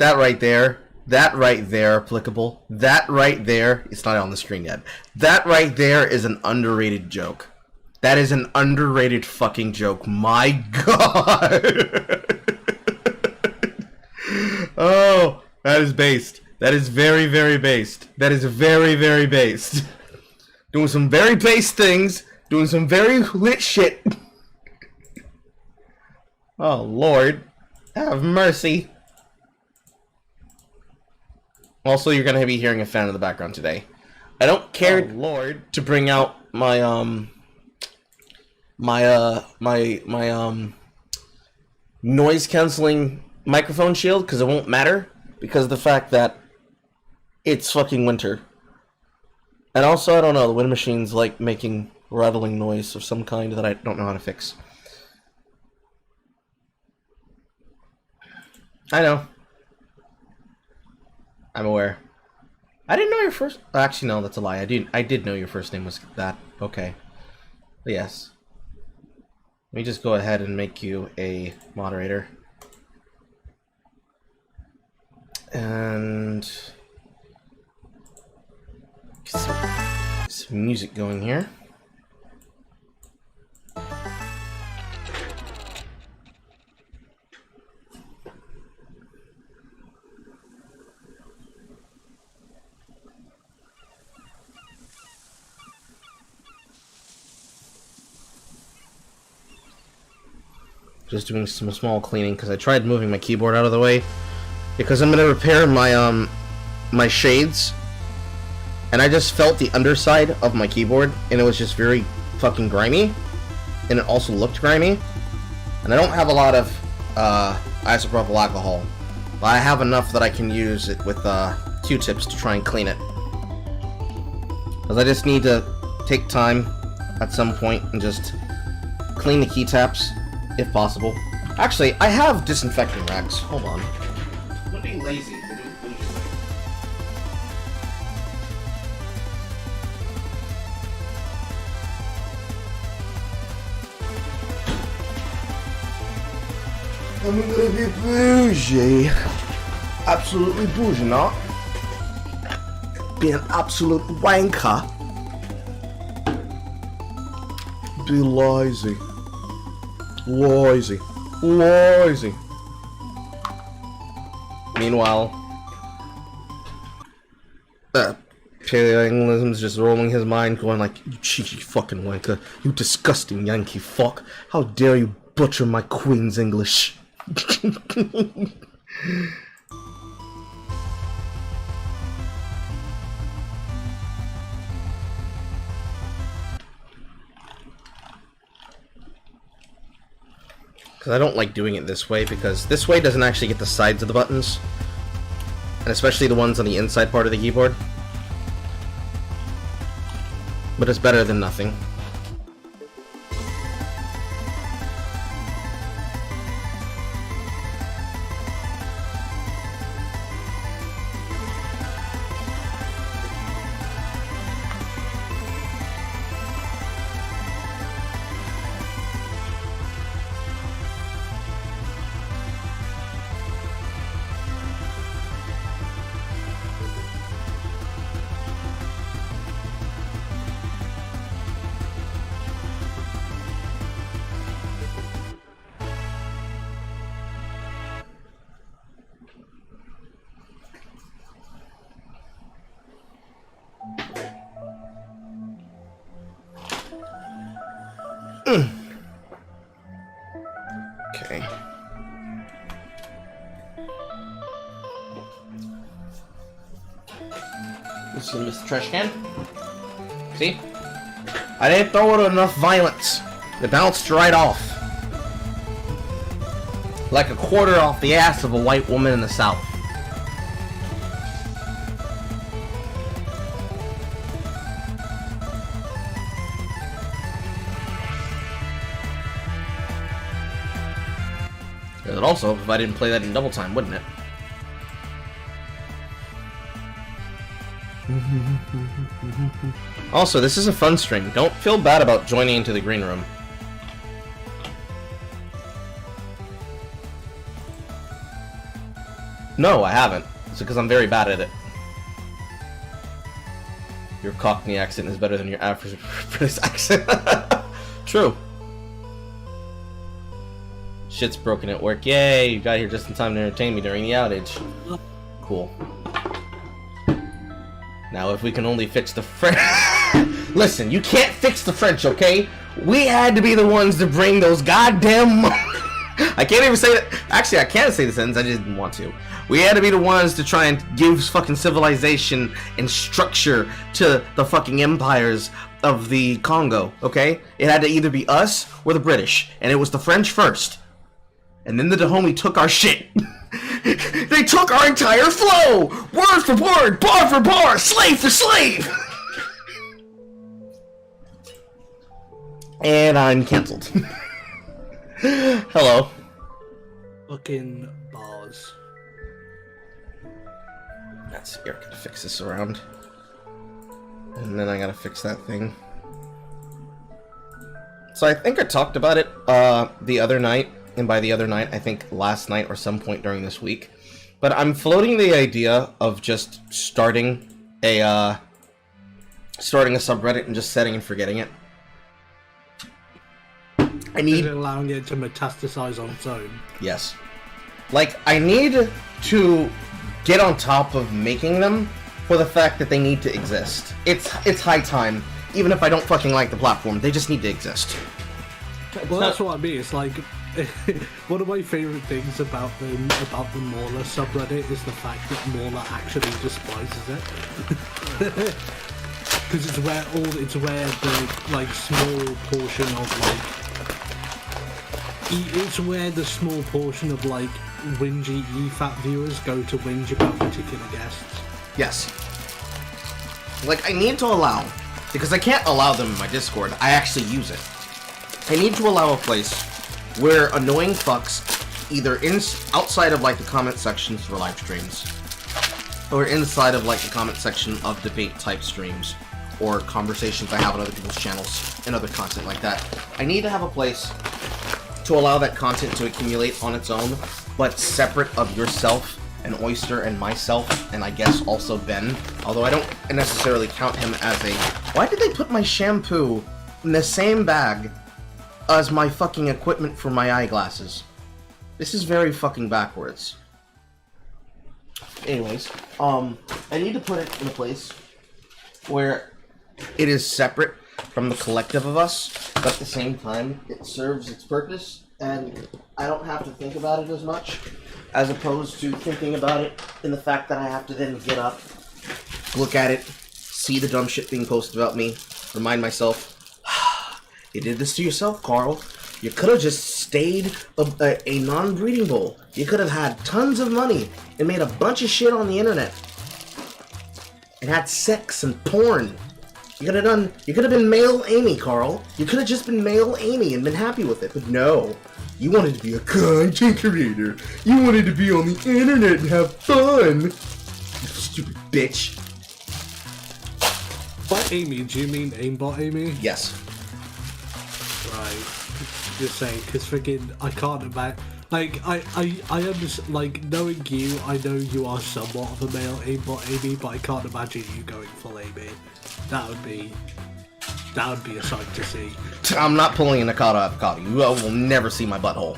That right there, applicable. That right there, it's not on the screen yet. That right there is an underrated joke. That is an underrated fucking joke. My God. Oh, that is based. That is very, very based. That is very, very based. Doing some very based things. Doing some very lit shit. Oh, Lord. Have mercy. Also, you're gonna be hearing a fan in the background today. I don't care, Lord, to bring out my noise canceling microphone shield, because it won't matter because of the fact that it's fucking winter. And also, I don't know, the wind machine's like making rattling noise of some kind that I don't know how to fix. I know. I'm aware. I didn't know your first... Actually, no, that's a lie. I did know your first name was that. Okay. But yes. Let me just go ahead and make you a moderator. And... get some music going here. Just doing some small cleaning because I tried moving my keyboard out of the way because I'm gonna repair my my shades, and I just felt the underside of my keyboard and it was just very fucking grimy, and it also looked grimy, and I don't have a lot of isopropyl alcohol, but I have enough that I can use it with Q-tips to try and clean it, because I just need to take time at some point and just clean the keytaps if possible. Actually, I have disinfecting rags. Hold on. I'm being lazy. I'm gonna be bougie. Absolutely bougie, not? Be an absolute wanker. Be lazy. Lazy. Lazy. Meanwhile, Paleoanglism's just rolling his mind, going like, "You cheeky fucking wanker. You disgusting Yankee fuck. How dare you butcher my Queen's English." Because I don't like doing it this way, because this way doesn't actually get the sides of the buttons, and especially the ones on the inside part of the keyboard. But it's better than nothing. Okay. This is Mr. Trash Can. See? I didn't throw it with enough violence. It bounced right off. Like a quarter off the ass of a white woman in the South. It would also, if I didn't play that in double time, wouldn't it? Also, this is a fun stream. Don't feel bad about joining into the green room. No, I haven't. It's because I'm very bad at it. Your Cockney accent is better than your average British accent. True. Shit's broken at work. Yay, you got here just in time to entertain me during the outage. Cool. Now, if we can only fix the French... Listen, you can't fix the French, okay? We had to be the ones to bring those goddamn... I can't even say that... Actually, I can't say the sentence, I just didn't want to. We had to be the ones to try and give fucking civilization and structure to the fucking empires of the Congo, okay? It had to either be us or the British, and it was the French first. And then the Dahomey took our shit. They took our entire flow! Word for word, bar for bar, slave for slave! And I'm cancelled. Hello. Fucking bars. That's here. I gotta fix this around. And then I gotta fix that thing. So I think I talked about it the other night. And by the other night, I think last night or some point during this week. But I'm floating the idea of just starting a subreddit and just setting and forgetting it. I need allowing it to metastasize on its own. Yes. Like, I need to get on top of making them for the fact that they need to exist. It's high time. Even if I don't fucking like the platform, they just need to exist. Well, that's what I mean. It's like one of my favorite things about the Mauler subreddit is the fact that Mauler actually despises it. Because it's where the like small portion of like it's where the small portion of like whingy EFAT viewers go to whinge about particular guests. Yes. Like, I need to allow, because I can't allow them in my Discord, I actually use it. I need to allow a place where annoying fucks, either outside of like the comment sections for live streams, or inside of like the comment section of debate type streams, or conversations I have on other people's channels, and other content like that. I need to have a place to allow that content to accumulate on its own, but separate of yourself, and Oyster, and myself, and I guess also Ben, although I don't necessarily count him as a... Why did they put my shampoo in the same bag as my fucking equipment for my eyeglasses? This is very fucking backwards. Anyways, I need to put it in a place where it is separate from the collective of us, but at the same time, it serves its purpose, and I don't have to think about it as much, as opposed to thinking about it in the fact that I have to then get up, look at it, see the dumb shit being posted about me, remind myself, you did this to yourself, Carl. You could have just stayed a non-breeding bowl. You could have had tons of money and made a bunch of shit on the internet. And had sex and porn. You could have been male Amy, Carl. You could have just been male Amy and been happy with it. But no. You wanted to be a content creator. You wanted to be on the internet and have fun. You stupid bitch. By Amy, do you mean aimbot Amy? Yes. Right. Just saying, because freaking, I can't imagine. Like, I understand, like, knowing you, I know you are somewhat of a male aimbot Amy, but I can't imagine you going full Amy. That would be a sight to see. I'm not pulling a Nakata avocado. You will never see my butthole.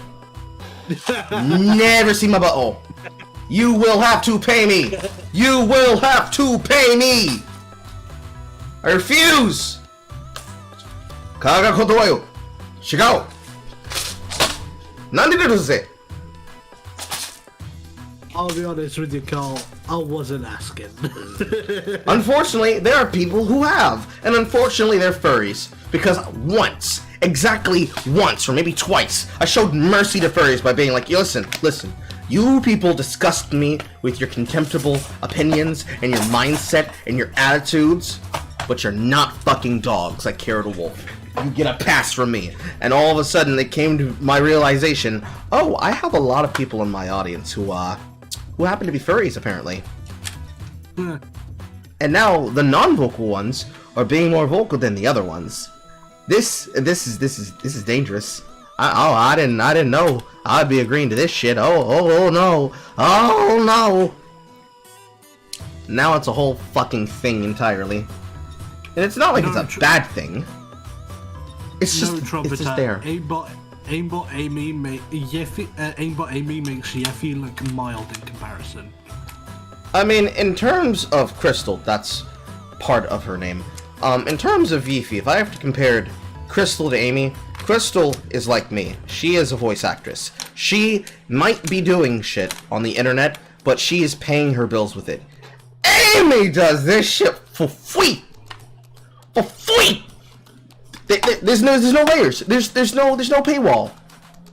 Never see my butthole. You will have to pay me. You will have to pay me. I refuse. Kaga kotoyo. Shigao. Nande desu? I'll be honest with you, Carl. I wasn't asking. Unfortunately, there are people who have. And unfortunately, they're furries. Because once, exactly once, or maybe twice, I showed mercy to furries by being like, listen, you people disgust me with your contemptible opinions and your mindset and your attitudes, but you're not fucking dogs like Carrot or Wolf. You get a pass from me. And all of a sudden, it came to my realization, oh, I have a lot of people in my audience who happen to be furries, apparently. And now, the non-vocal ones are being more vocal than the other ones. This is dangerous. I didn't know I'd be agreeing to this shit. Oh no. Oh no. Now it's a whole fucking thing entirely. And it's not like it's a bad thing. It's just there. Aimbot Amy makes Yeffy look mild in comparison. I mean, in terms of Crystal, that's part of her name. In terms of Yeffy, if I have to compare Crystal to Amy, Crystal is like me. She is a voice actress. She might be doing shit on the internet, but she is paying her bills with it. Amy does this shit for free. For free. There's no layers. There's no paywall.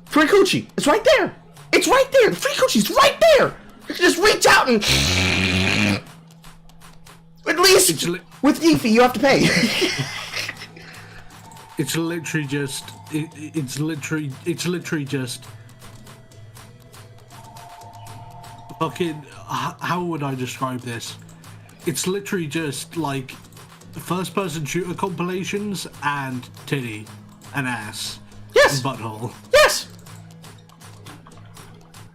Free coochie. It's right there. It's right there. The free coochie's right there. You can just reach out and. At least with Yeffy, you have to pay. It's literally just. It's literally just. Fucking. How would I describe this? It's literally just like first-person shooter compilations and titty and ass. Yes. And butthole. Yes.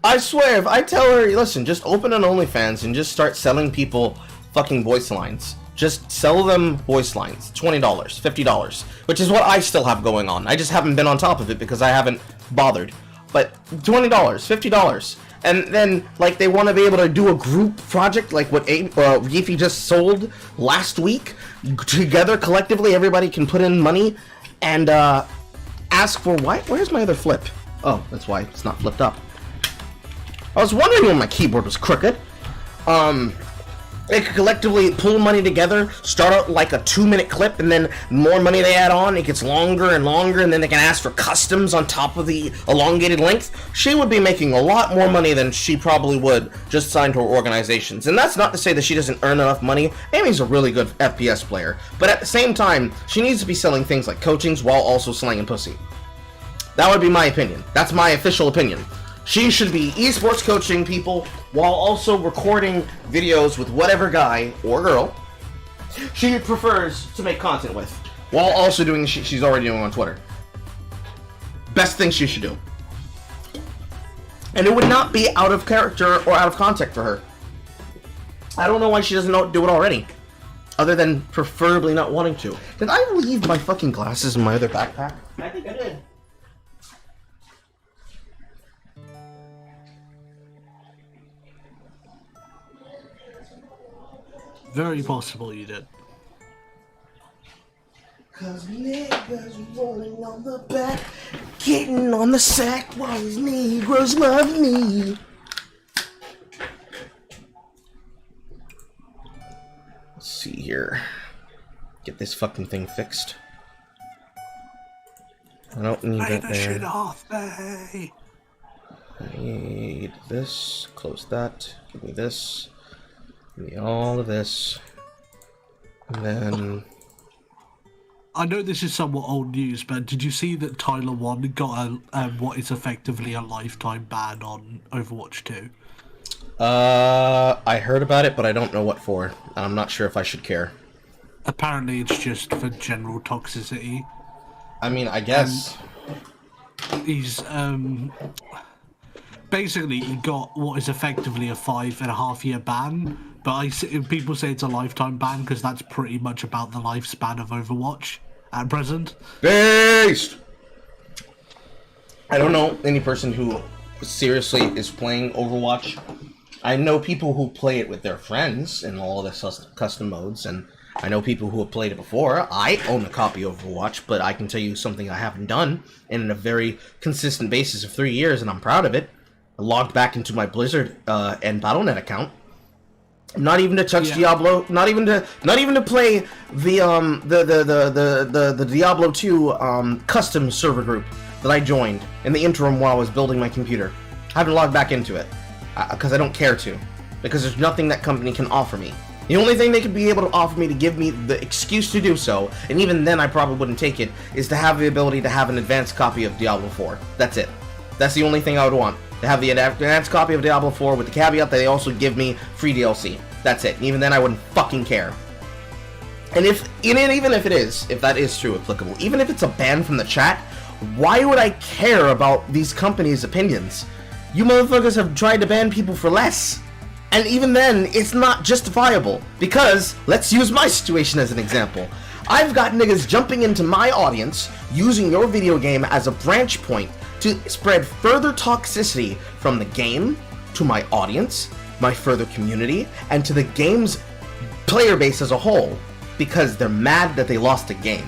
I swear, if I tell her, listen, just open an OnlyFans and just start selling people fucking voice lines. Just sell them voice lines. $20, $50, which is what I still have going on. I just haven't been on top of it because I haven't bothered. But $20, $50. And then, like, they want to be able to do a group project like what Yeffy just sold last week. Together, collectively, everybody can put in money and ask for what? Where's my other flip? Oh, that's why it's not flipped up. I was wondering when my keyboard was crooked. They could collectively pull money together, start out like a 2-minute clip, and then more money they add on, it gets longer and longer, and then they can ask for customs on top of the elongated length. She would be making a lot more money than she probably would just signed to her organizations. And that's not to say that she doesn't earn enough money. Amy's a really good FPS player, but at the same time, she needs to be selling things like coachings while also slanging pussy. That would be my opinion. That's my official opinion. She should be esports coaching people while also recording videos with whatever guy or girl she prefers to make content with, while also doing the shit she's already doing on Twitter. Best thing she should do. And it would not be out of character or out of context for her. I don't know why she doesn't do it already, other than preferably not wanting to. Did I leave my fucking glasses in my other backpack? I think I did. Very possible you did. Cause niggas rolling on the back, getting on the sack while these Negroes love me. Let's see here. Get this fucking thing fixed. I don't need that there. Shit off, hey. I need this. Close that. Give me this. Give me all of this. And then... I know this is somewhat old news, but did you see that Tyler 1 got what is effectively a lifetime ban on Overwatch 2? I heard about it, but I don't know what for. And I'm not sure if I should care. Apparently it's just for general toxicity. I mean, I guess... He's, basically, he got what is effectively a 5.5-year ban, but people say it's a lifetime ban because that's pretty much about the lifespan of Overwatch at present. Based! I don't know any person who seriously is playing Overwatch. I know people who play it with their friends in all of the custom modes, and I know people who have played it before. I own a copy of Overwatch, but I can tell you something I haven't done in a very consistent basis of 3 years, and I'm proud of it. I logged back into my Blizzard and Battle.net account. Not even to touch Diablo. Not even to play the Diablo 2 custom server group that I joined in the interim while I was building my computer. I haven't logged back into it because I don't care to, because there's nothing that company can offer me. The only thing they could be able to offer me to give me the excuse to do so, and even then I probably wouldn't take it, is to have the ability to have an advanced copy of Diablo 4. That's it. That's the only thing I would want. To have the advanced copy of Diablo 4 with the caveat that they also give me free DLC. That's it. And even then I wouldn't fucking care. And even if that is true applicable, even if it's a ban from the chat, Why would I care about these companies' opinions? You motherfuckers have tried to ban people for less. And even then, it's not justifiable. Because, let's use my situation as an example. I've got niggas jumping into my audience, using your video game as a branch point to spread further toxicity from the game, to my audience, my further community, and to the game's player base as a whole. Because they're mad that they lost a game.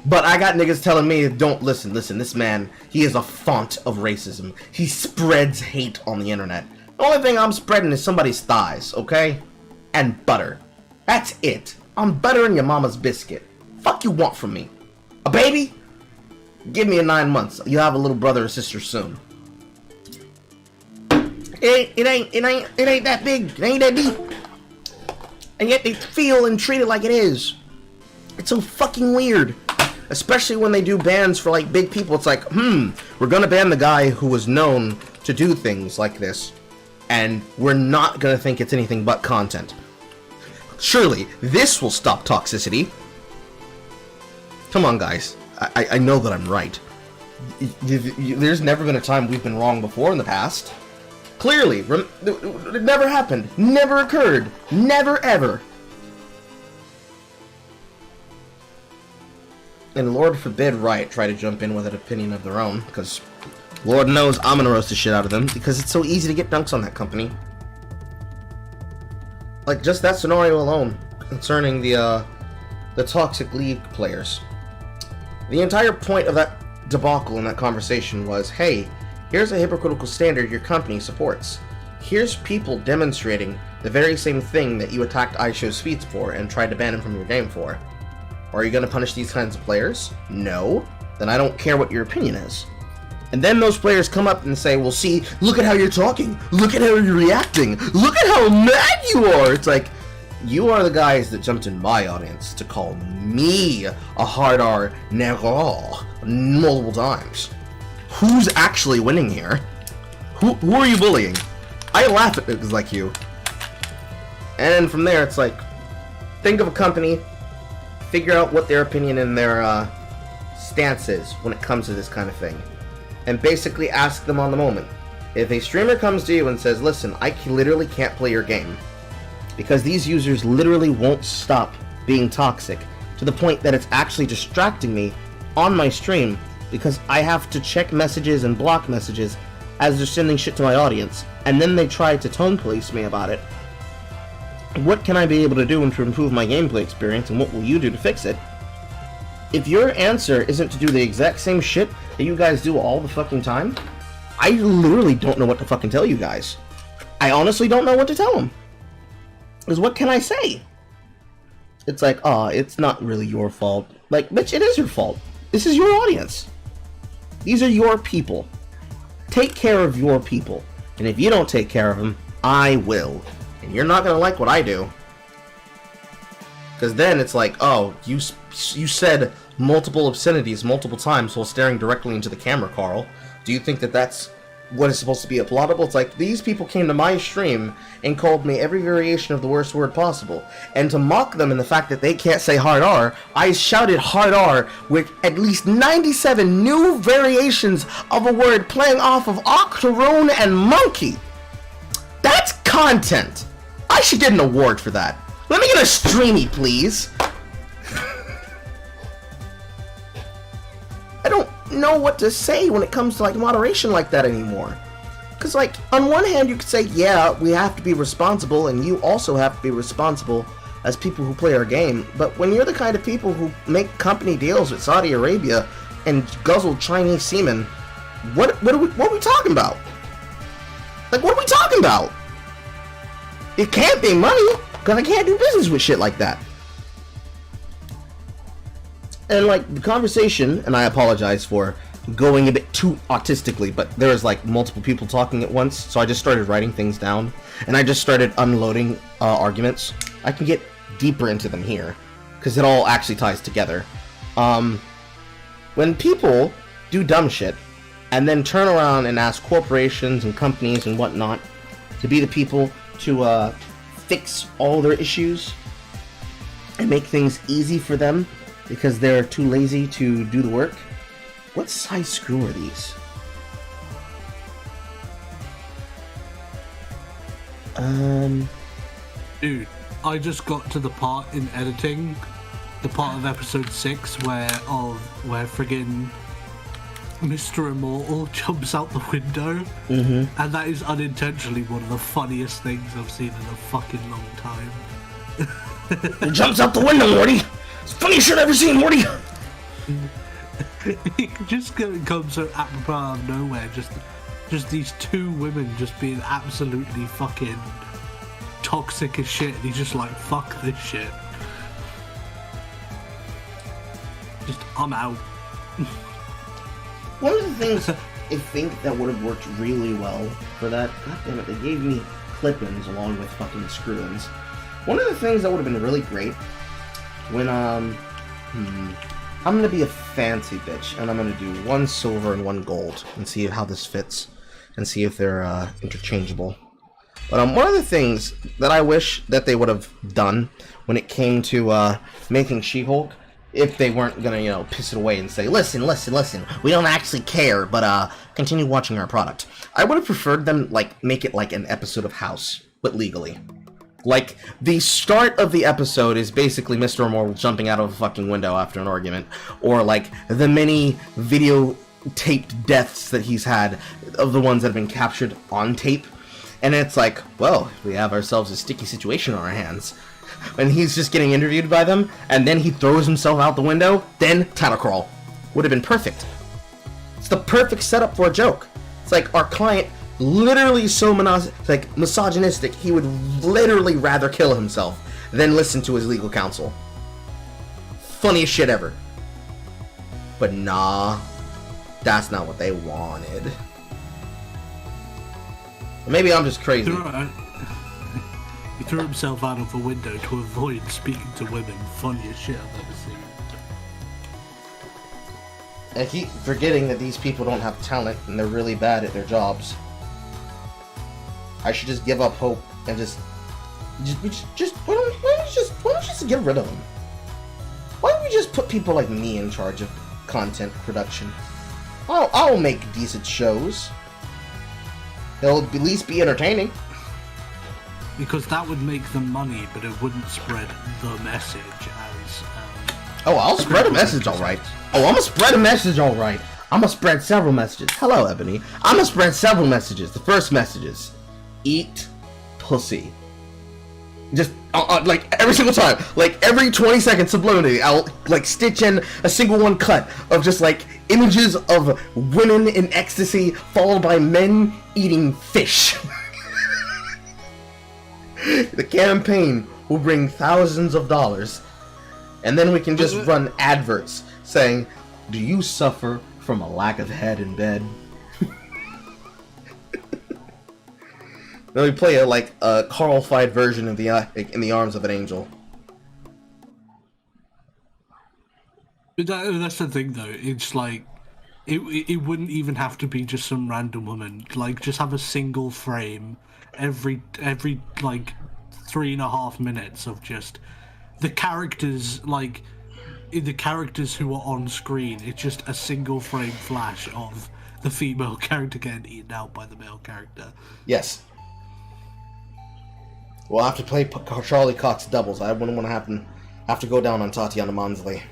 But I got niggas telling me, don't listen, this man, he is a font of racism. He spreads hate on the internet. The only thing I'm spreading is somebody's thighs, okay? And butter. That's it. I'm buttering your mama's biscuit. Fuck you want from me? A baby? Give me 9 months. You'll have a little brother or sister soon. It ain't that big. It ain't that deep. And yet they feel and treat it like it is. It's so fucking weird. Especially when they do bans for like big people. It's like, we're gonna ban the guy who was known to do things like this. And we're not gonna think it's anything but content. Surely, this will stop toxicity. Come on, guys. I know that I'm right. There's never been a time we've been wrong before in the past. Clearly, it never happened. Never occurred. Never ever. And Lord forbid Riot try to jump in with an opinion of their own, because Lord knows I'm gonna roast the shit out of them, because it's so easy to get dunks on that company. Like, just that scenario alone, concerning the Toxic League players. The entire point of that debacle in that conversation was, hey, here's a hypocritical standard your company supports. Here's people demonstrating the very same thing that you attacked iShowSpeeds for and tried to ban him from your game for. Are you going to punish these kinds of players? No. Then I don't care what your opinion is. And then those players come up and say, well, see, look at how you're talking. Look at how you're reacting. Look at how mad you are. It's like, you are the guys that jumped in my audience to call me a hard R negro multiple times. Who's actually winning here? Who are you bullying? I laugh at niggas like you. And from there, it's like, think of a company, figure out what their opinion and their stance is when it comes to this kind of thing, and basically ask them on the moment. If a streamer comes to you and says, listen, I literally can't play your game because these users literally won't stop being toxic to the point that it's actually distracting me on my stream because I have to check messages and block messages as they're sending shit to my audience, and then they try to tone police me about it. What can I be able to do to improve my gameplay experience, and what will you do to fix it? If your answer isn't to do the exact same shit that you guys do all the fucking time, I literally don't know what to fucking tell you guys. I honestly don't know what to tell them. Because what can I say? It's like, it's not really your fault. Like, bitch, it is your fault. This is your audience. These are your people. Take care of your people. And if you don't take care of them, I will. And you're not gonna like what I do. Because then it's like, oh, you said multiple obscenities multiple times while staring directly into the camera, Carl. Do you think that that's what is supposed to be applaudable? It's like, these people came to my stream and called me every variation of the worst word possible. And to mock them in the fact that they can't say hard R, I shouted hard R with at least 97 new variations of a word playing off of octoroon and monkey. That's content. I should get an award for that. Let me get a streamy, please. I don't know what to say when it comes to like moderation like that anymore. Because like, on one hand you could say, yeah, we have to be responsible, and you also have to be responsible as people who play our game. But when you're the kind of people who make company deals with Saudi Arabia and guzzle Chinese semen, what are we talking about? Like, what are we talking about? It can't be money, because I can't do business with shit like that. And like, the conversation, and I apologize for going a bit too autistically, but there was like multiple people talking at once, so I just started writing things down, and I just started unloading arguments. I can get deeper into them here, because it all actually ties together. When people do dumb shit, and then turn around and ask corporations and companies and whatnot to be the people to fix all their issues and make things easy for them because they're too lazy to do the work, What size screw are these? Dude, I just got to the part in editing, the part of episode 6 where friggin' Mr. Immortal jumps out the window, and that is unintentionally one of the funniest things I've seen in a fucking long time. He jumps out the window, Morty! It's the funniest shit I've ever seen, Morty! It just comes so apropos out of nowhere, just these two women just being absolutely fucking toxic as shit, and he's just like, fuck this shit. Just, I'm out. One of the things I think that would have worked really well for that, god damn it, they gave me clip-ins along with fucking screw-ins. One of the things that would have been really great when, I'm gonna be a fancy bitch, and I'm gonna do one silver and one gold, and see how this fits, and see if they're, interchangeable. But, one of the things that I wish that they would have done when it came to, making She-Hulk, if they weren't gonna, you know, piss it away and say, listen, we don't actually care, but, continue watching our product. I would have preferred them, like, make it like an episode of House, but legally. Like, the start of the episode is basically Mr. Immortal jumping out of a fucking window after an argument, or, like, the many videotaped deaths that he's had of the ones that have been captured on tape, and it's like, well, we have ourselves a sticky situation on our hands. And he's just getting interviewed by them, and then he throws himself out the window, then title crawl. Would have been perfect. It's the perfect setup for a joke. It's like our client literally so misogynistic, he would literally rather kill himself than listen to his legal counsel. Funniest shit ever. But nah, that's not what they wanted. Maybe I'm just crazy. He threw himself out of a window to avoid speaking to women. Funniest shit I've ever seen. I keep forgetting that these people don't have talent and they're really bad at their jobs. I should just give up hope and why don't we just get rid of them? Why don't we just put people like me in charge of content production? I'll make decent shows. They'll at least be entertaining. Because that would make them money, but it wouldn't spread the message as... oh, I'll spread a message alright. Oh, I'm gonna spread a message alright. I'm gonna spread several messages. Hello, Ebony. I'm gonna spread several messages. The first message is, eat pussy. Just, like, every single time. Like, every 20 seconds subliminally, I'll, like, stitch in a single one cut of just, like, images of women in ecstasy followed by men eating fish. The campaign will bring thousands of dollars, and then we can just run adverts saying, do you suffer from a lack of head in bed? Then we play a Carl-fied version of In the Arms of an Angel. But that's the thing, though. It's like it wouldn't even have to be just some random woman. Like, just have a single frame every like 3.5 minutes of just the characters, like the characters who are on screen. It's just a single frame flash of the female character getting eaten out by the male character. Yes. We'll have to play Charlie Cox doubles. I wouldn't want to have to go down on Tatiana Mansley.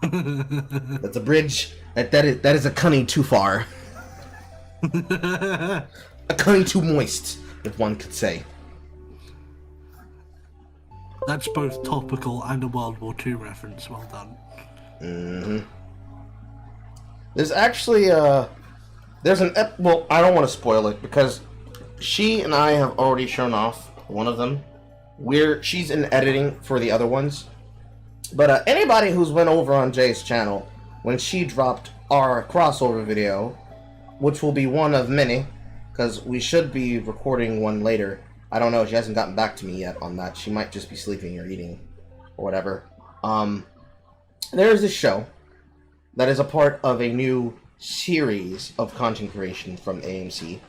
That's a bridge. That is a cunning too far. A cunning too moist, if one could say. That's both topical and a World War II reference. Well done. Mm-hmm. There's actually there's well, I don't want to spoil it because she and I have already shown off one of them. She's in editing for the other ones. But anybody who's went over on Jay's channel, when she dropped our crossover video, which will be one of many, because we should be recording one later. I don't know, she hasn't gotten back to me yet on that. She might just be sleeping or eating or whatever. There is a show that is a part of a new series of content creation from AMC,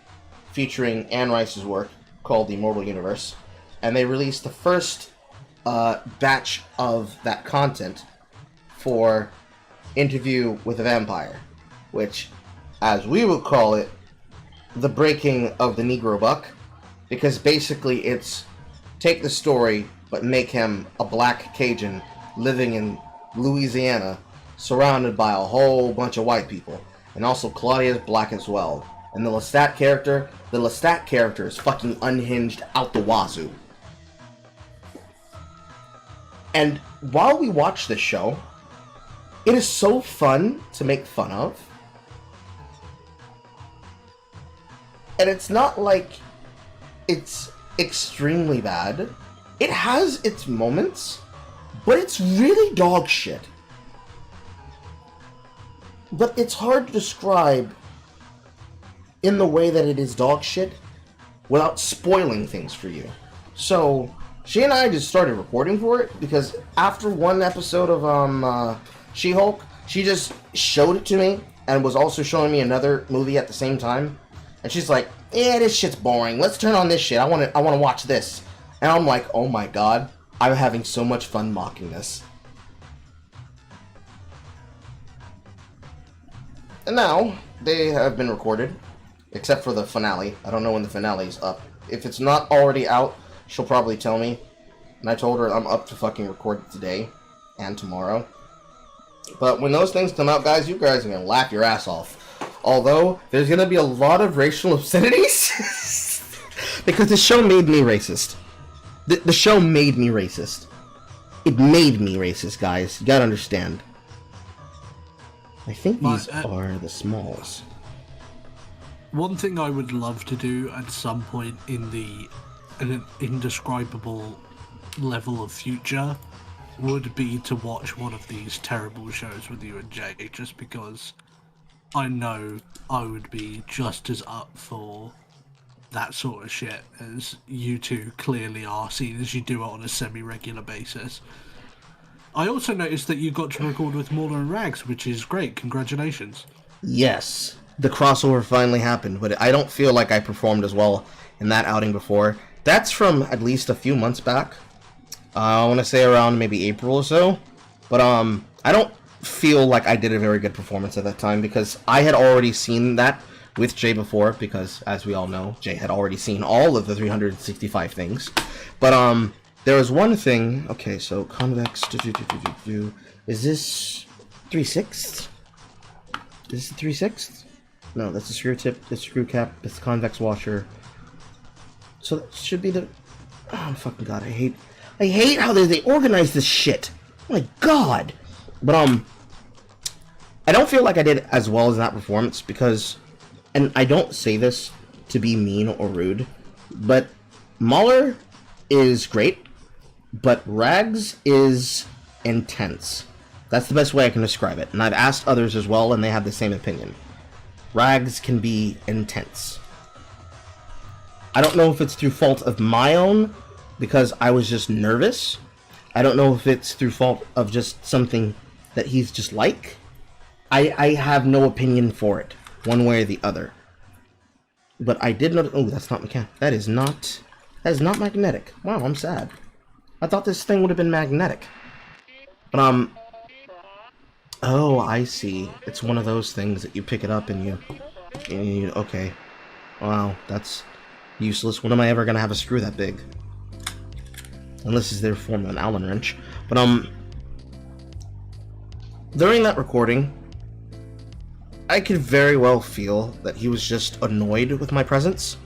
featuring Anne Rice's work called The Immortal Universe, and they released the first batch of that content for Interview with a Vampire, which, as we would call it, the breaking of the Negro Buck, because basically it's take the story but make him a black Cajun living in Louisiana surrounded by a whole bunch of white people, and also Claudia's black as well. And the Lestat character is fucking unhinged out the wazoo. And while we watch this show, it is so fun to make fun of. And it's not like it's extremely bad. It has its moments, but it's really dog shit. But it's hard to describe in the way that it is dog shit without spoiling things for you. So, she and I just started recording for it because after one episode of She-Hulk, she just showed it to me and was also showing me another movie at the same time. And she's like, yeah, this shit's boring. Let's turn on this shit. I want to watch this. And I'm like, oh my god, I'm having so much fun mocking this. And now, they have been recorded, except for the finale. I don't know when the finale's up. If it's not already out, she'll probably tell me. And I told her I'm up to fucking record it today and tomorrow. But when those things come out, guys, you guys are going to laugh your ass off. Although, there's going to be a lot of racial obscenities. Because the show made me racist. The show made me racist. It made me racist, guys. You gotta understand. I think these are the smalls. One thing I would love to do at some point in an indescribable level of future would be to watch one of these terrible shows with you and Jay, just because I know I would be just as up for that sort of shit as you two clearly are, seeing as you do it on a semi-regular basis. I also noticed that you got to record with Mauler and Rags, which is great. Congratulations. Yes, the crossover finally happened, but I don't feel like I performed as well in that outing before. That's from at least a few months back. I want to say around maybe April or so. But I don't feel like I did a very good performance at that time because I had already seen that with Jay before, because as we all know, Jay had already seen all of the 365 things. But there was one thing. Okay, so convex. Is this 3/6? Is this 3/6? No, that's the screw tip, the screw cap, it's the convex washer. So that should be the. Oh fucking god! I hate how they organize this shit. Oh my god! But I don't feel like I did as well as that performance because. And I don't say this to be mean or rude, but Mauler is great, but Rags is intense. That's the best way I can describe it. And I've asked others as well, and they have the same opinion. Rags can be intense. I don't know if it's through fault of my own, because I was just nervous. I don't know if it's through fault of just something that he's just like. I have no opinion for it. One way or the other. But I did know. Oh, that's not mechanic. That is not magnetic. Wow, I'm sad. I thought this thing would have been magnetic. But oh, I see. It's one of those things that you pick it up and you okay. Wow, that's useless. When am I ever gonna have a screw that big? Unless it's their form of an Allen wrench. But during that recording, I could very well feel that he was just annoyed with my presence.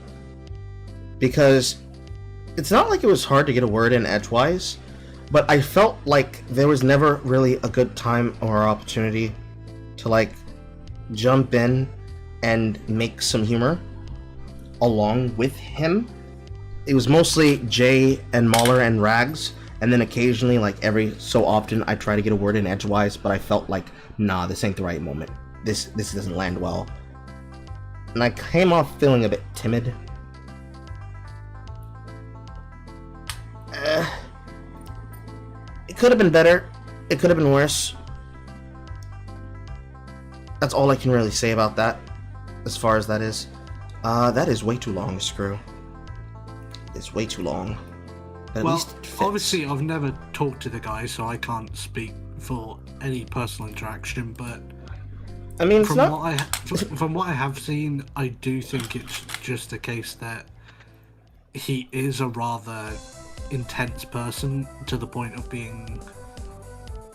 Because it's not like it was hard to get a word in edgewise, but I felt like there was never really a good time or opportunity to like jump in and make some humor along with him. It was mostly Jay and Mauler and Rags, and then occasionally, like every so often, I try to get a word in edgewise, but I felt like, nah, this ain't the right moment. This doesn't land well. And I came off feeling a bit timid. It could have been better. It could have been worse. That's all I can really say about that, as far as that is. That is way too long, screw. It's way too long. At well, least it fits. Obviously, I've never talked to the guy, so I can't speak for any personal interaction, but I mean, from what I have seen, I do think it's just a case that he is a rather intense person to the point of being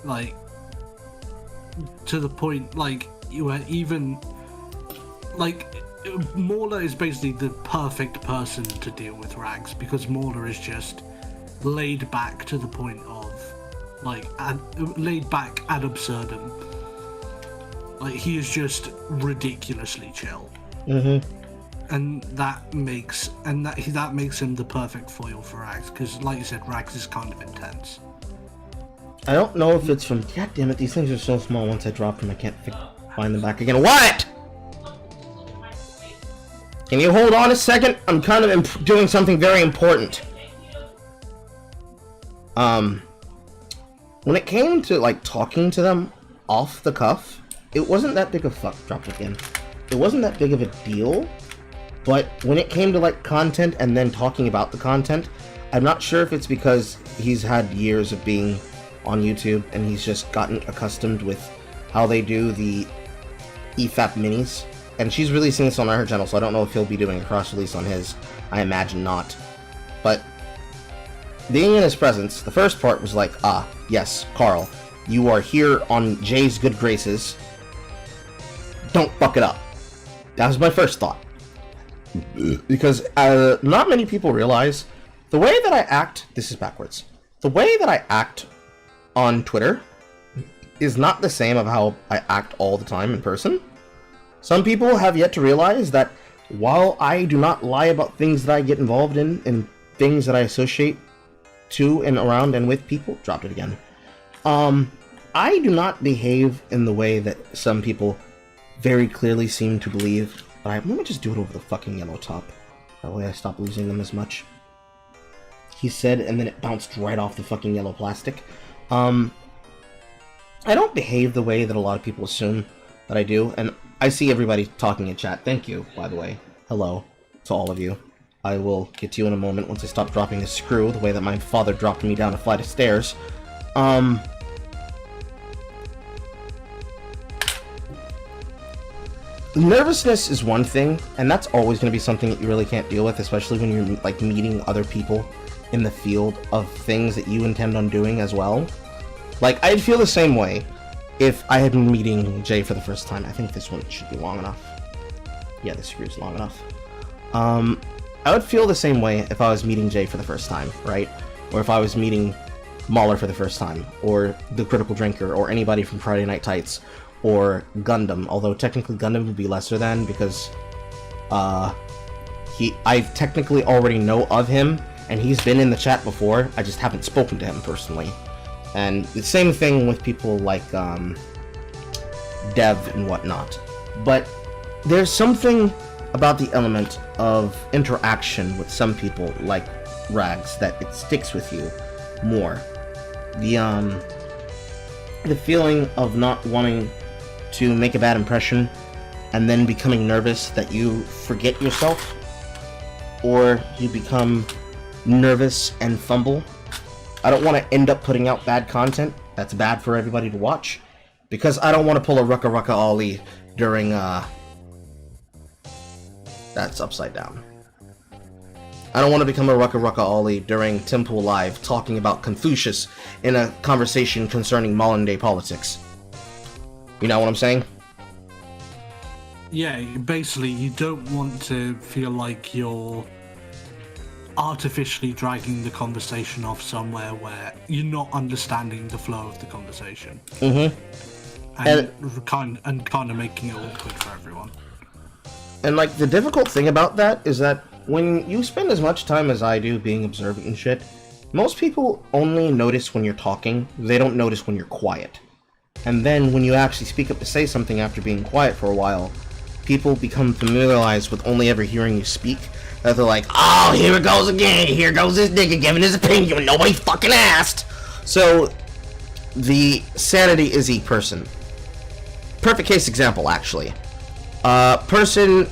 like, to the point like you are even like Mauler is basically the perfect person to deal with Rags, because Mauler is just laid back to the point of like laid back ad absurdum. Like, he is just ridiculously chill. And that makes him the perfect foil for Rags, because like you said, Rags is kind of intense. I don't know if it's from... God damn it, these things are so small. Once I drop them, I can't find them back again. What?! Can you hold on a second? I'm kind of doing something very important. When it came to, like, talking to them off the cuff, it wasn't that big of dropped again. It wasn't that big of a deal, but when it came to, like, content and then talking about the content, I'm not sure if it's because he's had years of being on YouTube and he's just gotten accustomed with how they do the EFAP minis. And she's releasing this on her channel, so I don't know if he'll be doing a cross-release on his. I imagine not. But being in his presence, the first part was like, ah, yes, Carl, you are here on Jay's good graces. Don't fuck it up. That was my first thought. Because not many people realize the way that I act, this is backwards, the way that I act on Twitter is not the same of how I act all the time in person. Some people have yet to realize that while I do not lie about things that I get involved in and things that I associate to and around and with people, dropped it again, I do not behave in the way that some people very clearly seem to believe. Let me just do it over the fucking yellow top. That way I stop losing them as much. He said, and then it bounced right off the fucking yellow plastic. I don't behave the way that a lot of people assume that I do, and I see everybody talking in chat. Thank you, by the way. Hello to all of you. I will get to you in a moment once I stop dropping this screw, the way that my father dropped me down a flight of stairs. Nervousness is one thing, and that's always going to be something that you really can't deal with, especially when you're like meeting other people in the field of things that you intend on doing as well. Like, I'd feel the same way if I had been meeting Jay for the first time. I think this one should be long enough. Yeah, this screw's long enough. I would feel the same way if I was meeting Jay for the first time, right? Or if I was meeting Mauler for the first time, or The Critical Drinker, or anybody from Friday Night Tights, or Gundam, although technically Gundam would be lesser than, because I technically already know of him, and he's been in the chat before. I just haven't spoken to him personally. And the same thing with people like Dev and whatnot. But there's something about the element of interaction with some people like Rags that it sticks with you more. The feeling of not wanting to make a bad impression and then becoming nervous that you forget yourself, or you become nervous and fumble. I don't want to end up putting out bad content that's bad for everybody to watch, because I don't want to pull a Rucka Rucka Ollie during that's upside down. I don't want to become a Rucka Rucka Ollie during Temple Live talking about Confucius in a conversation concerning modern day politics. You know what I'm saying? Yeah, basically you don't want to feel like you're artificially dragging the conversation off somewhere where you're not understanding the flow of the conversation. And kind of making it awkward for everyone. And like, the difficult thing about that is that when you spend as much time as I do being observant and shit, most people only notice when you're talking. They don't notice when you're quiet. And then when you actually speak up to say something after being quiet for a while, people become familiarized with only ever hearing you speak. That they're like, oh, here it goes again. Here goes this nigga giving his opinion when nobody fucking asked. So, the Sanity Izzy person. Perfect case example, actually. Person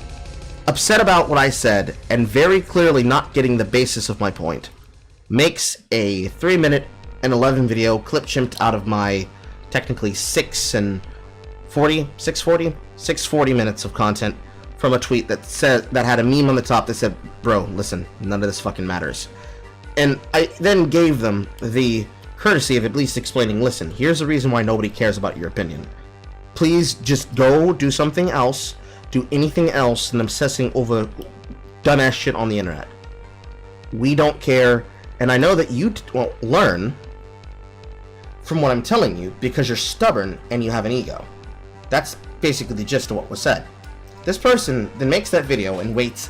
upset about what I said and very clearly not getting the basis of my point makes a 3-minute and 11 video clip chimped out of my technically 640 minutes of content from a tweet that had a meme on the top that said, "Bro, listen, none of this fucking matters." And I then gave them the courtesy of at least explaining, listen, here's the reason why nobody cares about your opinion. Please just go do something else, do anything else than obsessing over dumbass shit on the internet. We don't care, and I know that you won't learn from what I'm telling you because you're stubborn and you have an ego. That's basically the gist of what was said. This person then makes that video and waits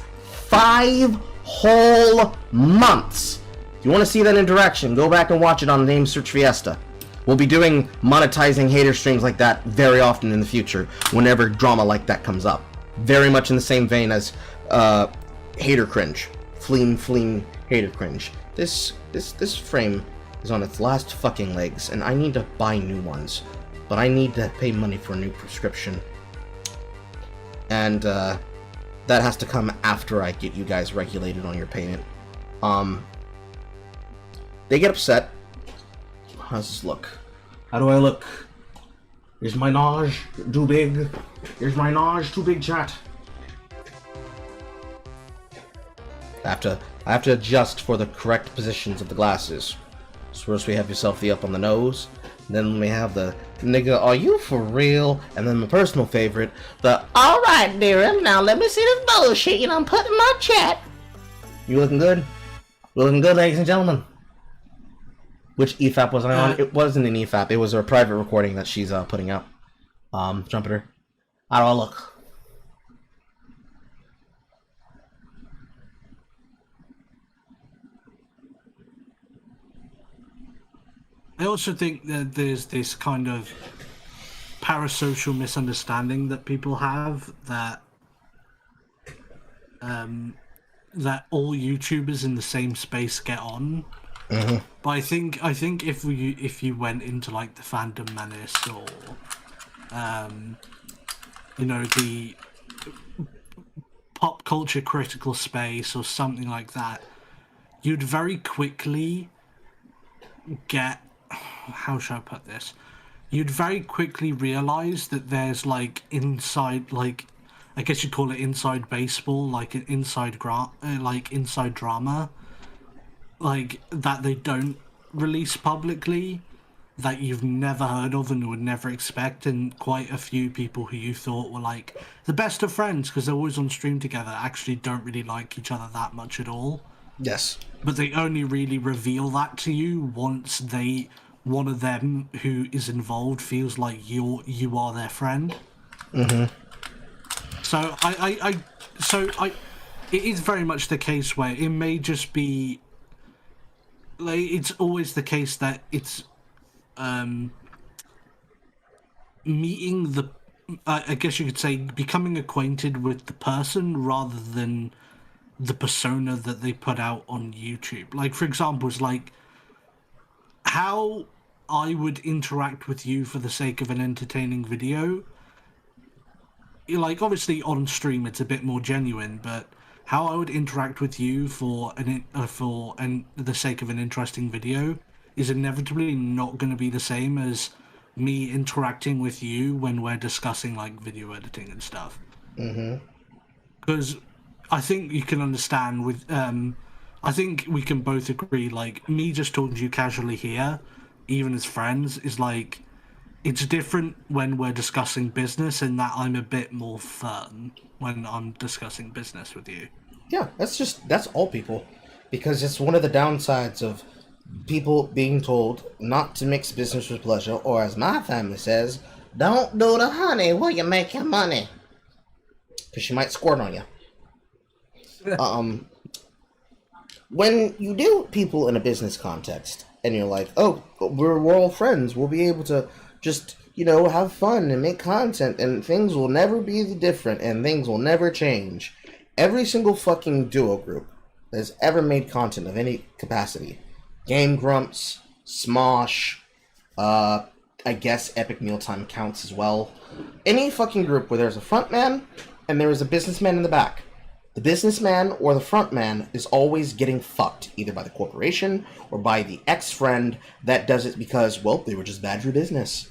5 whole months. If you want to see that interaction, go back and watch it on Name Search Fiesta. We'll be doing monetizing hater streams like that very often in the future whenever drama like that comes up. Very much in the same vein as hater cringe. Fleeing hater cringe. This frame is on its last fucking legs and I need to buy new ones. But I need to pay money for a new prescription. And that has to come after I get you guys regulated on your payment. They get upset. How's this look? How do I look? Is my nage too big? Is my nage too big, chat? I have to adjust for the correct positions of the glasses. So first we have yourself the up on the nose. Then we have the nigga, are you for real? And then my personal favorite, the alright dear, now let me see this bullshit you done put in my chat. You looking good? Looking good, ladies and gentlemen. Which EFAP was I on? It wasn't an EFAP, it was a private recording that she's putting out. Trumpeter. How do I look? I also think that there's this kind of parasocial misunderstanding that people have that that all YouTubers in the same space get on. Mm-hmm. But I think if you went into like the Fandom Menace or the pop culture critical space or something like that, you'd very quickly get, how should I put this? You'd very quickly realize that there's like inside, like I guess you'd call it inside baseball, like an inside inside drama, like that they don't release publicly, that you've never heard of and would never expect, and quite a few people who you thought were like the best of friends because they're always on stream together actually don't really like each other that much at all. Yes. But they only really reveal that to you once one of them who is involved feels like you are their friend. Mm-hmm. So it is very much the case where it may just be like, it's always the case that it's meeting the, I guess you could say, becoming acquainted with the person rather than the persona that they put out on YouTube. Like, for example, it's like how I would interact with you for the sake of an entertaining video. Like, obviously on stream it's a bit more genuine, but how I would interact with you for the sake of an interesting video is inevitably not going to be the same as me interacting with you when we're discussing like video editing and stuff. Mm-hmm. Because I think you can understand with I think we can both agree, like, me just talking to you casually here, even as friends, is like, it's different when we're discussing business, in that I'm a bit more firm when I'm discussing business with you. Yeah, that's all people. Because it's one of the downsides of people being told not to mix business with pleasure, or as my family says, don't do the honey where you make your money. Because she might squirt on you. When you deal with people in a business context, and you're like, oh, we're all friends, we'll be able to just, have fun and make content, and things will never be different, and things will never change. Every single fucking duo group that has ever made content of any capacity, Game Grumps, Smosh, I guess Epic Mealtime counts as well. Any fucking group where there's a front man and there is a businessman in the back, the businessman or the front man is always getting fucked, either by the corporation or by the ex-friend that does it because, well, they were just bad for business.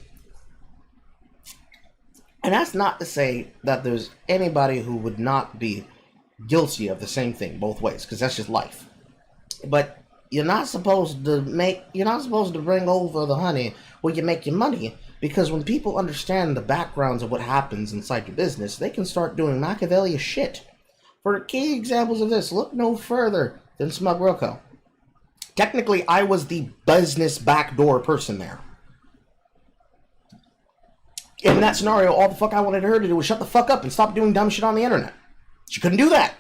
And that's not to say that there's anybody who would not be guilty of the same thing both ways, because that's just life. But you're not supposed to bring over the honey where you make your money, because when people understand the backgrounds of what happens inside your business, they can start doing Machiavellian shit. For key examples of this, look no further than Smug Rocco. Technically, I was the business backdoor person there. In that scenario, all the fuck I wanted her to do was shut the fuck up and stop doing dumb shit on the internet. She couldn't do that.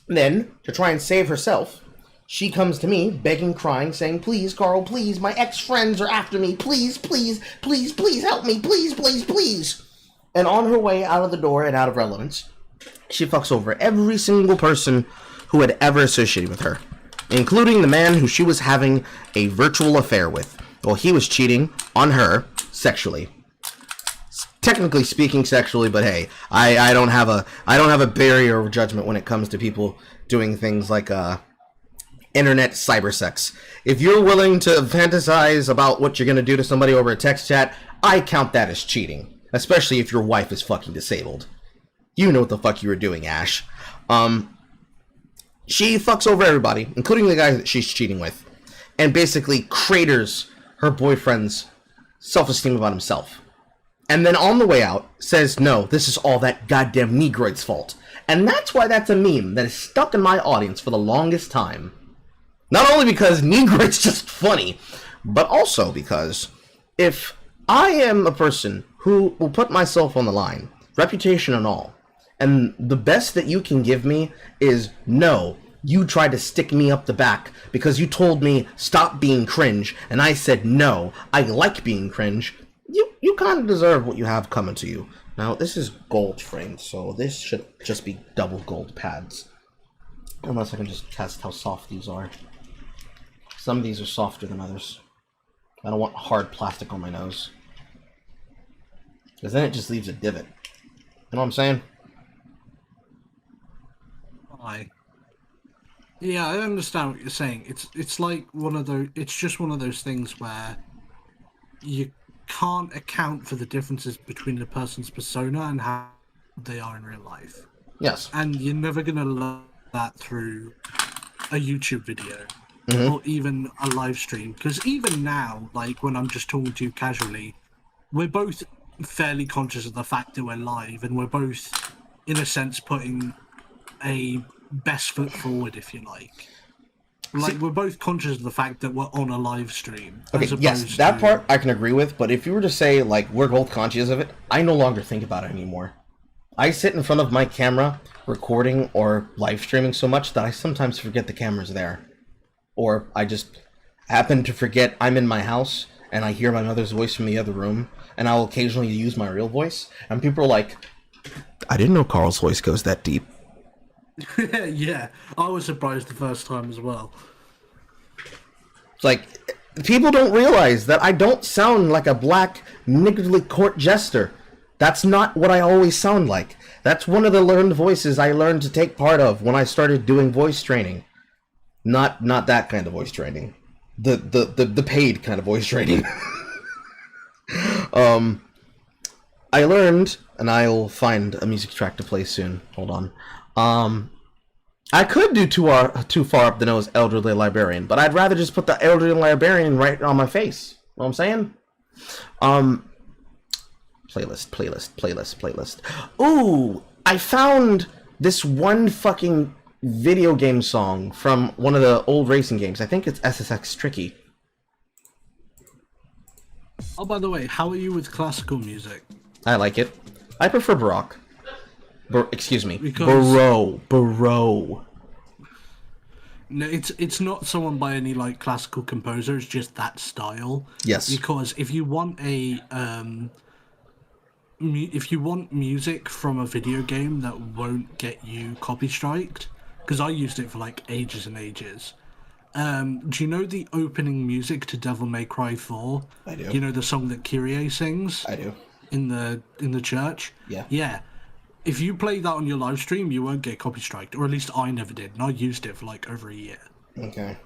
And then, to try and save herself, she comes to me, begging, crying, saying, please, Carl, please, my ex-friends are after me, please, please, please, please, help me, please, please, please. And on her way out of the door and out of relevance, she fucks over every single person who had ever associated with her, including the man who she was having a virtual affair with. Well, he was cheating on her sexually. Technically speaking sexually, but hey, I don't have a barrier of judgment when it comes to people doing things like internet cyber sex. If you're willing to fantasize about what you're gonna do to somebody over a text chat, I count that as cheating, especially if your wife is fucking disabled. You know what the fuck you were doing, Ash. She fucks over everybody, including the guy that she's cheating with, and basically craters her boyfriend's self-esteem about himself. And then on the way out, says, no, this is all that goddamn Negroid's fault. And that's why that's a meme that is stuck in my audience for the longest time. Not only because Negroid's just funny, but also because if I am a person who will put myself on the line, reputation and all, and the best that you can give me is, no, you tried to stick me up the back because you told me stop being cringe, and I said, no, I like being cringe, you kind of deserve what you have coming to you. Now, this is gold framed, so this should just be double gold pads. Unless I can just test how soft these are. Some of these are softer than others. I don't want hard plastic on my nose, because then it just leaves a divot. You know what I'm saying? Yeah, I understand what you're saying. It's like one of those. It's just one of those things where you can't account for the differences between a person's persona and how they are in real life. Yes. And you're never gonna learn that through a YouTube video or even a live stream. Because even now, like when I'm just talking to you casually, we're both fairly conscious of the fact that we're live, and we're both, in a sense, putting a best foot forward, if you like. Like, we're both conscious of the fact that we're on a live stream. Okay, yes, that part I can agree with, but if you were to say, like, we're both conscious of it, I no longer think about it anymore. I sit in front of my camera, recording or live streaming so much that I sometimes forget the camera's there. Or I just happen to forget I'm in my house, and I hear my mother's voice from the other room, and I'll occasionally use my real voice, and people are like, I didn't know Carl's voice goes that deep. Yeah, I was surprised the first time as well. It's like, people don't realize that I don't sound like a black, niggardly court jester. That's not what I always sound like. That's one of the learned voices I learned to take part of when I started doing voice training. Not that kind of voice training. The paid kind of voice training. I learned, and I'll find a music track to play soon. Hold on. I could do too far up the nose elderly librarian, but I'd rather just put the elderly librarian right on my face. You know what I'm saying? Playlist. Ooh, I found this one fucking video game song from one of the old racing games. I think it's SSX Tricky. Oh, by the way, how are you with classical music? I like it. I prefer Baroque. Excuse me. Because... Baroque. No, it's not someone by any like classical composer. It's just that style. Yes. Because if you want a if you want music from a video game that won't get you copy striked, because I used it for like ages and ages. Do you know the opening music to Devil May Cry 4? I do. You know the song that Kyrie sings? I do. In the church? Yeah. Yeah. If you play that on your live stream, you won't get copy striked, or at least I never did, and I used it for like over a year. Okay.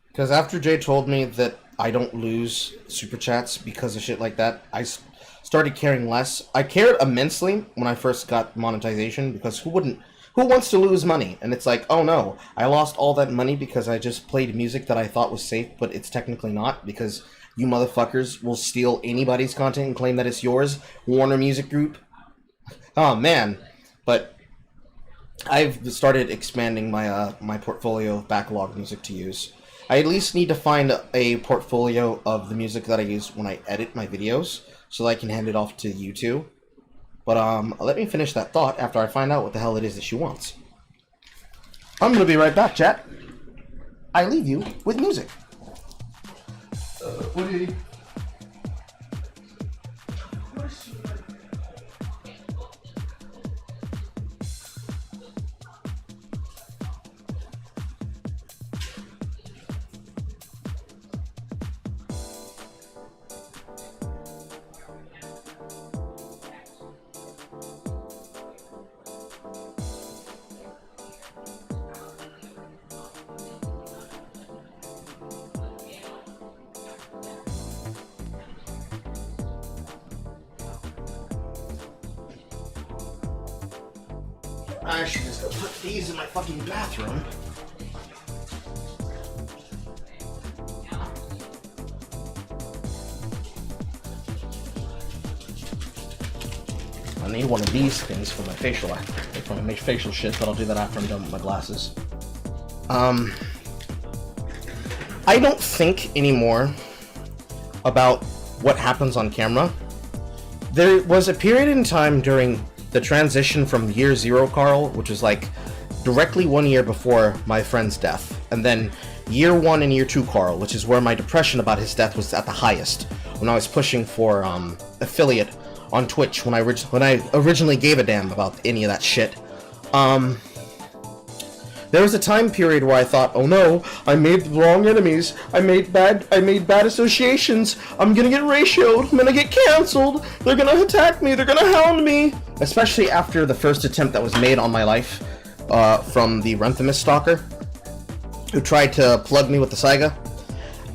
Because after Jay told me that I don't lose super chats because of shit like that, I started caring less. I cared immensely when I first got monetization, because who wants to lose money? And it's like, oh no, I lost all that money because I just played music that I thought was safe, but it's technically not, because you motherfuckers will steal anybody's content and claim that it's yours. Warner Music Group. Oh man. But I've started expanding my my portfolio of backlog music to use. I at least need to find a portfolio of the music that I use when I edit my videos, so that I can hand it off to you two. But let me finish that thought after I find out what the hell it is that she wants. I'm gonna be right back, chat. I leave you with music. What do you need? I should just go put these in my fucking bathroom. I need one of these things for my facial shit, but I'll do that after I'm done with my glasses. I don't think anymore about what happens on camera. There was a period in time during the transition from year 0 Carl, which was like directly 1 year before my friend's death, and then year 1 and year 2 Carl, which is where my depression about his death was at the highest, when I was pushing for affiliate on Twitch, when I originally gave a damn about any of that shit. There was a time period where I thought, oh no, I made the wrong enemies, I made bad associations, I'm gonna get ratioed, I'm gonna get cancelled, they're gonna attack me, they're gonna hound me. Especially after the first attempt that was made on my life from the Renthemus stalker, who tried to plug me with the Saiga.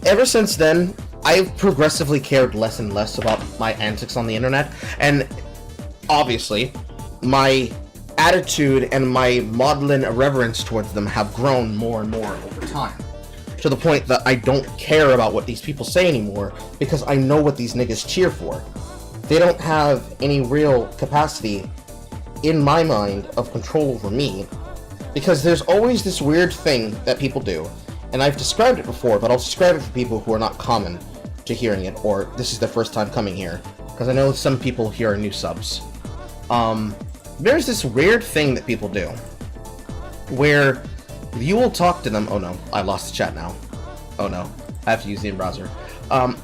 Ever since then, I've progressively cared less and less about my antics on the internet, and obviously, my attitude and my maudlin irreverence towards them have grown more and more over time, to the point that I don't care about what these people say anymore, because I know what these niggas cheer for. They don't have any real capacity, in my mind, of control over me, because there's always this weird thing that people do, and I've described it before, but I'll describe it for people who are not common to hearing it, or this is their first time coming here, because I know some people here are new subs. There's this weird thing that people do, where you will talk to them. Oh no, I lost the chat now. Oh no, I have to use the in-browser.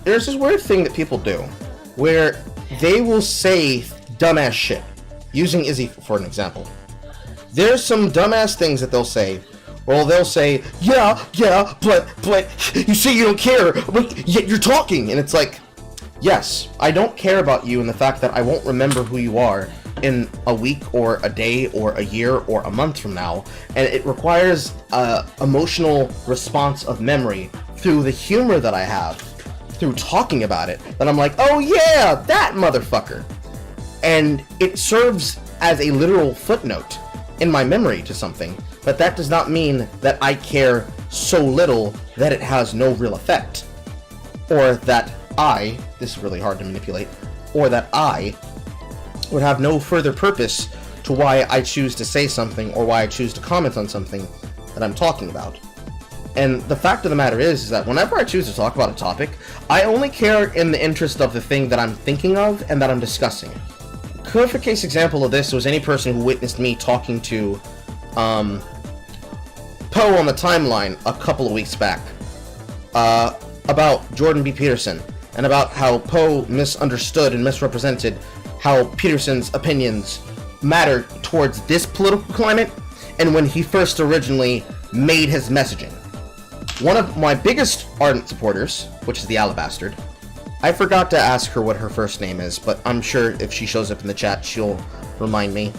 There's this weird thing that people do, where they will say dumbass shit. Using Izzy for an example. There's some dumbass things that they'll say. Well, they'll say, yeah, but you say you don't care, but yet you're talking. And it's like, yes, I don't care about you and the fact that I won't remember who you are in a week or a day or a year or a month from now. And it requires emotional response of memory through the humor that I have, through talking about it, that I'm like, oh yeah, that motherfucker. And it serves as a literal footnote in my memory to something, but that does not mean that I care so little that it has no real effect, or that this is really hard to manipulate, or that I would have no further purpose to why I choose to say something or why I choose to comment on something that I'm talking about. And the fact of the matter is that whenever I choose to talk about a topic, I only care in the interest of the thing that I'm thinking of and that I'm discussing. A perfect case example of this was any person who witnessed me talking to Poe on the timeline a couple of weeks back about Jordan B. Peterson, and about how Poe misunderstood and misrepresented how Peterson's opinions matter towards this political climate, and when he first originally made his messaging. One of my biggest ardent supporters, which is the Alabastard, I forgot to ask her what her first name is, but I'm sure if she shows up in the chat, she'll remind me.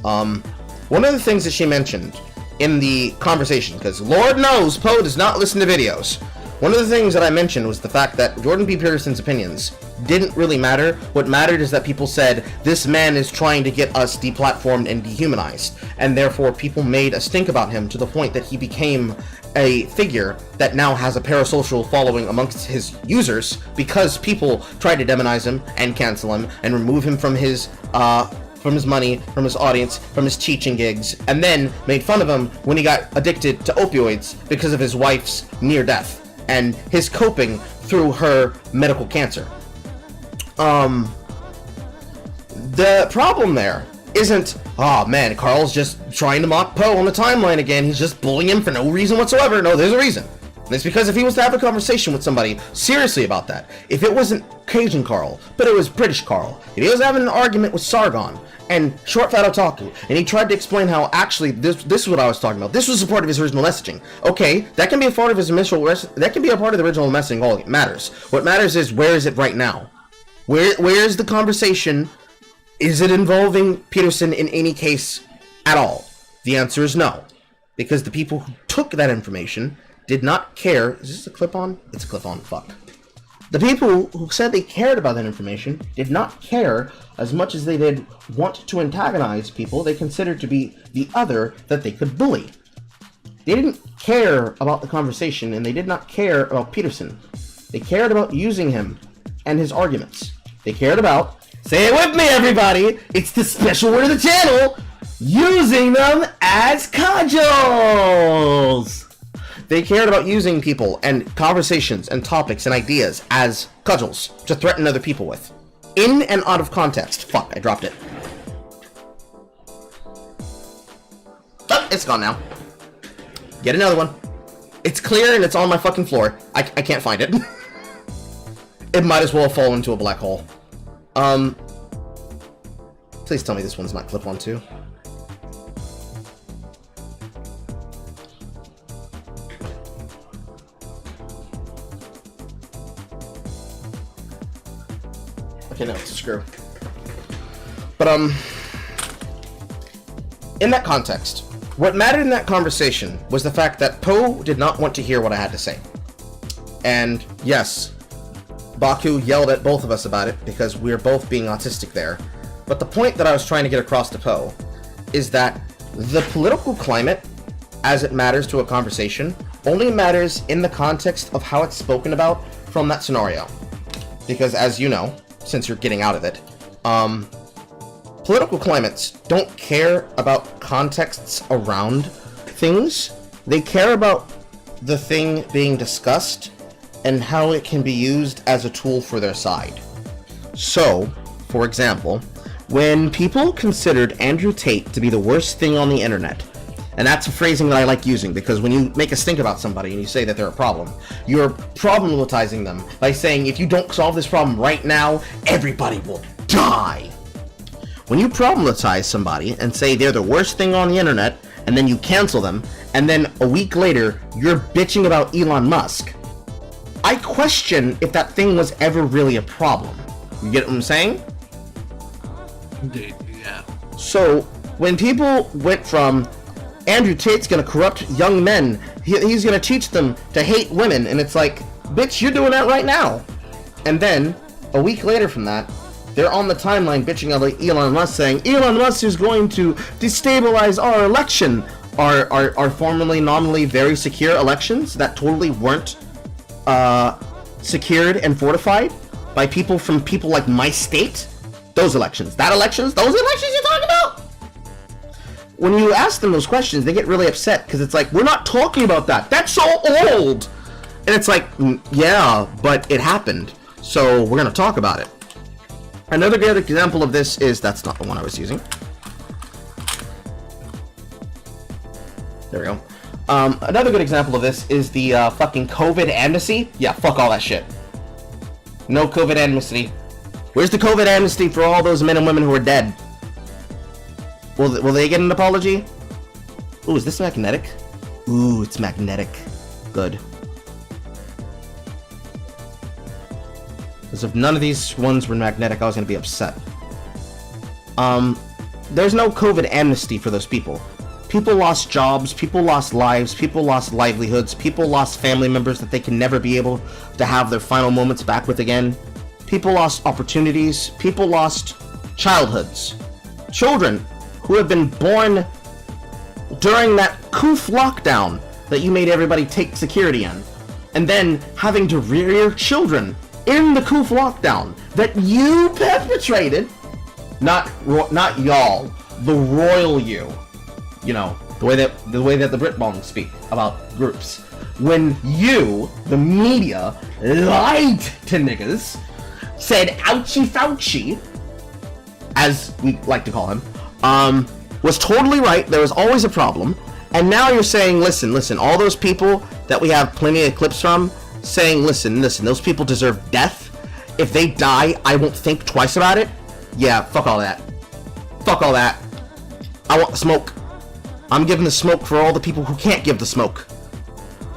One of the things that she mentioned in the conversation, because Lord knows Poe does not listen to videos, one of the things that I mentioned was the fact that Jordan B. Peterson's opinions didn't really matter. What mattered is that people said, this man is trying to get us deplatformed and dehumanized, and therefore people made a stink about him to the point that he became a figure that now has a parasocial following amongst his users because people tried to demonize him and cancel him and remove him from his money, from his audience, from his teaching gigs, and then made fun of him when he got addicted to opioids because of his wife's near death and his coping through her medical cancer. The problem there isn't, oh man, Carl's just trying to mock Poe on the timeline again, he's just bullying him for no reason whatsoever. No, there's a reason. And it's because if he was to have a conversation with somebody seriously about that, if it wasn't Cajun Carl, but it was British Carl, if he was having an argument with Sargon and Short Fat Otaku, and he tried to explain how actually this is what I was talking about, this was a part of his original messaging. Okay, that can be a part of his initial, that can be a part of the original messaging. All it matters. What matters is, where is it right now? Where is the conversation? Is it involving Peterson in any case at all? The answer is no, because the people who took that information did not care. Is this a clip-on? It's a clip-on, fuck. The people who said they cared about that information did not care as much as they did want to antagonize people they considered to be the other that they could bully. They didn't care about the conversation, and they did not care about Peterson. They cared about using him and his arguments. They cared about, say it with me everybody, it's the special word of the channel, using them as cudgels! They cared about using people and conversations and topics and ideas as cudgels to threaten other people with. In and out of context. Fuck, I dropped it. Oh, it's gone now. Get another one. It's clear and it's on my fucking floor. I can't find it. It might as well fall into a black hole. Please tell me this one's not clip-on too. Okay, no, it's a screw. But, in that context, what mattered in that conversation was the fact that Poe did not want to hear what I had to say. And, yes, Baku yelled at both of us about it because we were both being autistic there. But the point that I was trying to get across to Poe is that the political climate, as it matters to a conversation, only matters in the context of how it's spoken about from that scenario. Because, as you know, since you're getting out of it, political climates don't care about contexts around things. They care about the thing being discussed and how it can be used as a tool for their side. So, for example, when people considered Andrew Tate to be the worst thing on the internet, and that's a phrasing that I like using because when you make a stink about somebody and you say that they're a problem, you're problematizing them by saying if you don't solve this problem right now, everybody will die. When you problematize somebody and say they're the worst thing on the internet, and then you cancel them, and then a week later you're bitching about Elon Musk, I question if that thing was ever really a problem. You get what I'm saying? Indeed, yeah. So, when people went from Andrew Tate's gonna corrupt young men, he's gonna teach them to hate women, and it's like, bitch, you're doing that right now. And then, a week later from that, they're on the timeline bitching about Elon Musk, saying, Elon Musk is going to destabilize our election. Our formerly, nominally very secure elections that totally weren't secured and fortified by people from people like my state. Those elections you're talking about? When you ask them those questions, they get really upset because it's like, we're not talking about that. That's so old. And it's like, yeah, but it happened. So we're going to talk about it. Another good example of this is, that's not the one I was using. There we go. Another good example of this is the fucking COVID amnesty. Yeah, fuck all that shit. No COVID amnesty. Where's the COVID amnesty for all those men and women who are dead? Will they get an apology? Ooh, is this magnetic? Ooh, it's magnetic. Good. Because if none of these ones were magnetic, I was going to be upset. There's no COVID amnesty for those people. People lost jobs, people lost lives, people lost livelihoods, people lost family members that they can never be able to have their final moments back with again. People lost opportunities. People lost childhoods. Children who have been born during that coof lockdown that you made everybody take security in. And then having to rear your children in the coof lockdown that you perpetrated. Not y'all. The royal you. You know, the way that the Britbongs speak about groups. When you, the media, lied to niggas, said ouchie Fauci, as we like to call him, was totally right, there was always a problem, and now you're saying, listen, all those people that we have plenty of clips from, saying, listen, those people deserve death. If they die, I won't think twice about it. Yeah, fuck all that. Fuck all that. I want the smoke. I'm giving the smoke for all the people who can't give the smoke.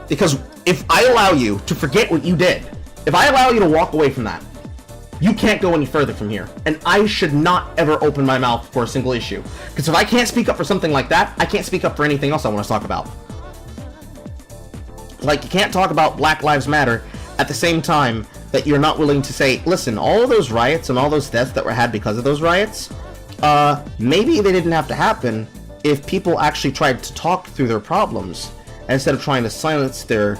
Because if I allow you to forget what you did, if I allow you to walk away from that, you can't go any further from here. And I should not ever open my mouth for a single issue. Because if I can't speak up for something like that, I can't speak up for anything else I want to talk about. Like, you can't talk about Black Lives Matter at the same time that you're not willing to say, listen, all of those riots and all those deaths that were had because of those riots, maybe they didn't have to happen if people actually tried to talk through their problems instead of trying to silence their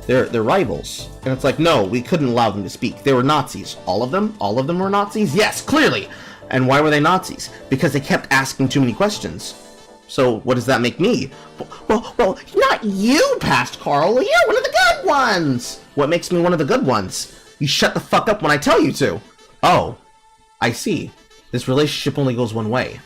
rivals. And it's like, no, we couldn't allow them to speak. They were Nazis. All of them were Nazis? Yes, clearly. And why were they Nazis? Because they kept asking too many questions. So what does that make me? Well, not you, Past Carl. You're one of the good ones. What makes me one of the good ones? You shut the fuck up when I tell you to. Oh, I see. This relationship only goes one way.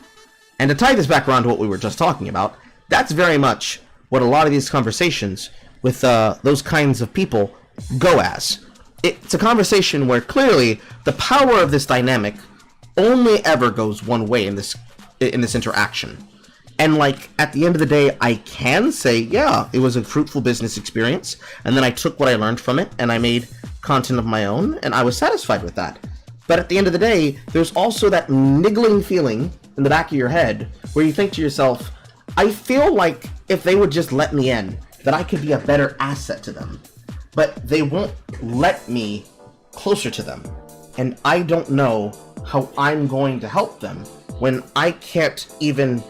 And to tie this back around to what we were just talking about, that's very much what a lot of these conversations with those kinds of people go as. It's a conversation where clearly the power of this dynamic only ever goes one way in this interaction. And like, at the end of the day, I can say, yeah, it was a fruitful business experience, and then I took what I learned from it, and I made content of my own, and I was satisfied with that. But at the end of the day, there's also that niggling feeling in the back of your head where you think to yourself, I feel like if they would just let me in, that I could be a better asset to them. But they won't let me closer to them. And I don't know how I'm going to help them when I can't even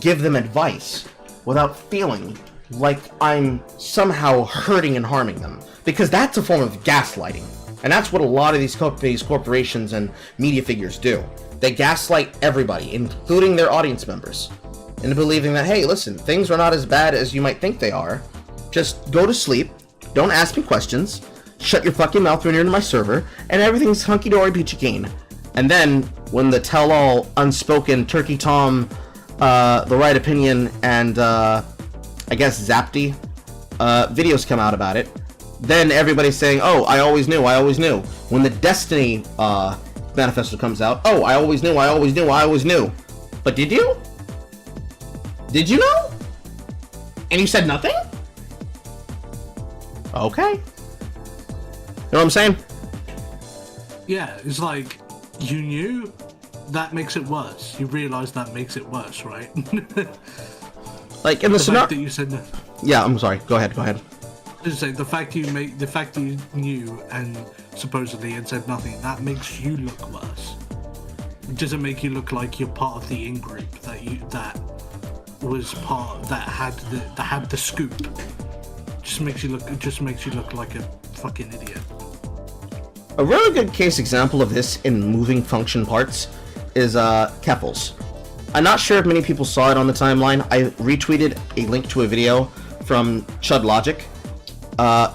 give them advice without feeling like I'm somehow hurting and harming them. Because that's a form of gaslighting. And that's what a lot of these corporations and media figures do. They gaslight everybody, including their audience members, into believing that, hey, listen, things are not as bad as you might think they are. Just go to sleep, don't ask me questions, shut your fucking mouth when you're in my server, and everything's hunky-dory peachy keen. And then, when the tell-all, unspoken, Turkey Tom, The Right Opinion, and, I guess, Zapty, videos come out about it, then everybody's saying, oh, I always knew. When the Destiny, manifesto comes out, oh, I always knew. But did you? Did you know? And you said nothing? Okay. You know what I'm saying? Yeah, it's like, you knew? That makes it worse. You realize that makes it worse, right? Like, in the scenario... that you said no. Yeah, I'm sorry. Go ahead. Just say the fact you knew and supposedly and said nothing, that makes you look worse. It doesn't make you look like you're part of the in-group that had the scoop. Just makes you look like a fucking idiot. A really good case example of this in moving function parts is Keffels. I'm not sure if many people saw it on the timeline. I retweeted a link to a video from Chud Logic.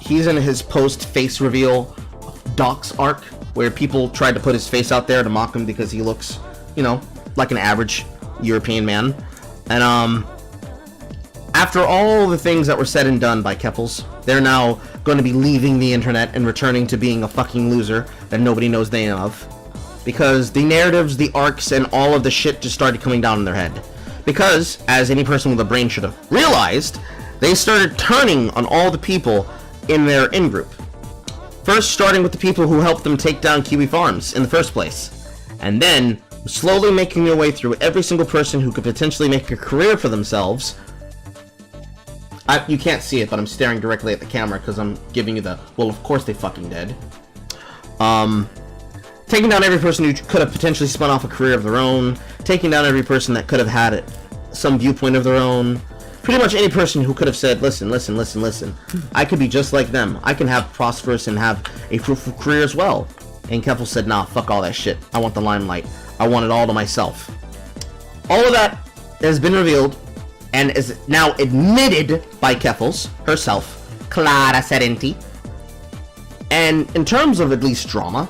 He's in his post-face reveal docs arc, where people tried to put his face out there to mock him because he looks, like an average European man. And after all the things that were said and done by Keffels, they're now going to be leaving the internet and returning to being a fucking loser that nobody knows the name of. Because the narratives, the arcs, and all of the shit just started coming down in their head. Because, as any person with a brain should have realized, they started turning on all the people in their in-group. First starting with the people who helped them take down Kiwi Farms in the first place. And then, slowly making their way through every single person who could potentially make a career for themselves. You can't see it, but I'm staring directly at the camera because I'm giving you the, well, of course they fucking did. taking down every person who could have potentially spun off a career of their own, taking down every person that could have had some viewpoint of their own. Pretty much any person who could have said, listen, I could be just like them. I can have prosperous and have a fruitful career as well. And Keffel said, nah, fuck all that shit. I want the limelight. I want it all to myself. All of that has been revealed and is now admitted by Keffels herself, Clara Serenti. And in terms of at least drama,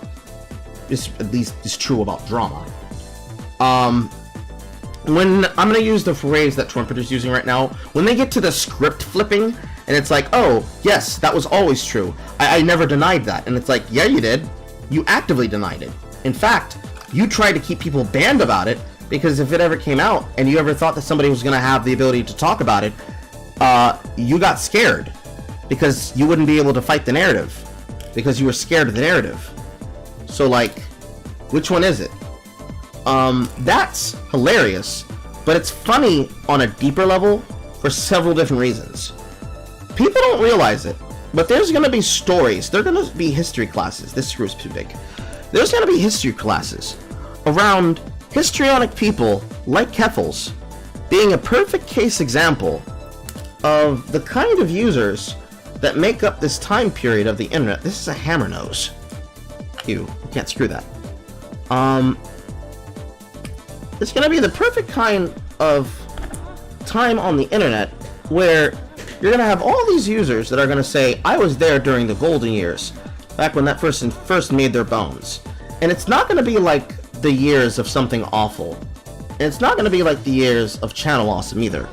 this at least is true about drama. When I'm gonna use the phrase that Trumpeter's using right now, when they get to the script flipping, and it's like, oh, yes, that was always true. I never denied that. And it's like, yeah, you did. You actively denied it. In fact, you tried to keep people banned about it, because if it ever came out, and you ever thought that somebody was gonna have the ability to talk about it, you got scared. Because you wouldn't be able to fight the narrative. Because you were scared of the narrative. So, like, which one is it? That's hilarious, but it's funny on a deeper level for several different reasons. People don't realize it, but there's gonna be stories, there's gonna be history classes, this screw's too big. There's gonna be history classes around histrionic people like Keffels being a perfect case example of the kind of users that make up this time period of the internet. This is a hammer nose. Ew, you can't screw that. It's gonna be the perfect kind of time on the internet where you're gonna have all these users that are gonna say, I was there during the golden years, back when that person first made their bones. And it's not gonna be like the years of something awful. And it's not gonna be like the years of Channel Awesome either.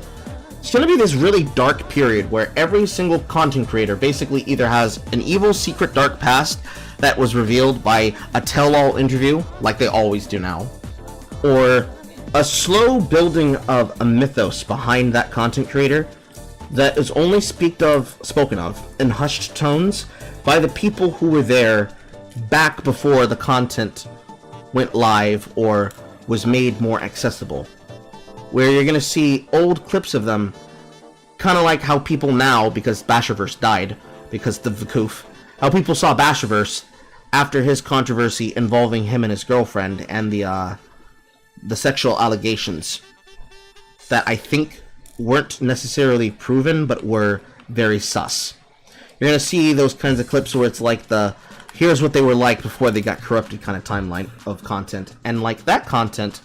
It's gonna be this really dark period where every single content creator basically either has an evil secret dark past that was revealed by a tell-all interview, like they always do now, or a slow building of a mythos behind that content creator that is only spoken of in hushed tones by the people who were there back before the content went live or was made more accessible. Where you're gonna see old clips of them, kind of like how people now, because Basherverse died, because of the Vakoof, how people saw Basherverse after his controversy involving him and his girlfriend and the sexual allegations that I think weren't necessarily proven, but were very sus. You're gonna see those kinds of clips where it's like here's what they were like before they got corrupted kind of timeline of content. And like that content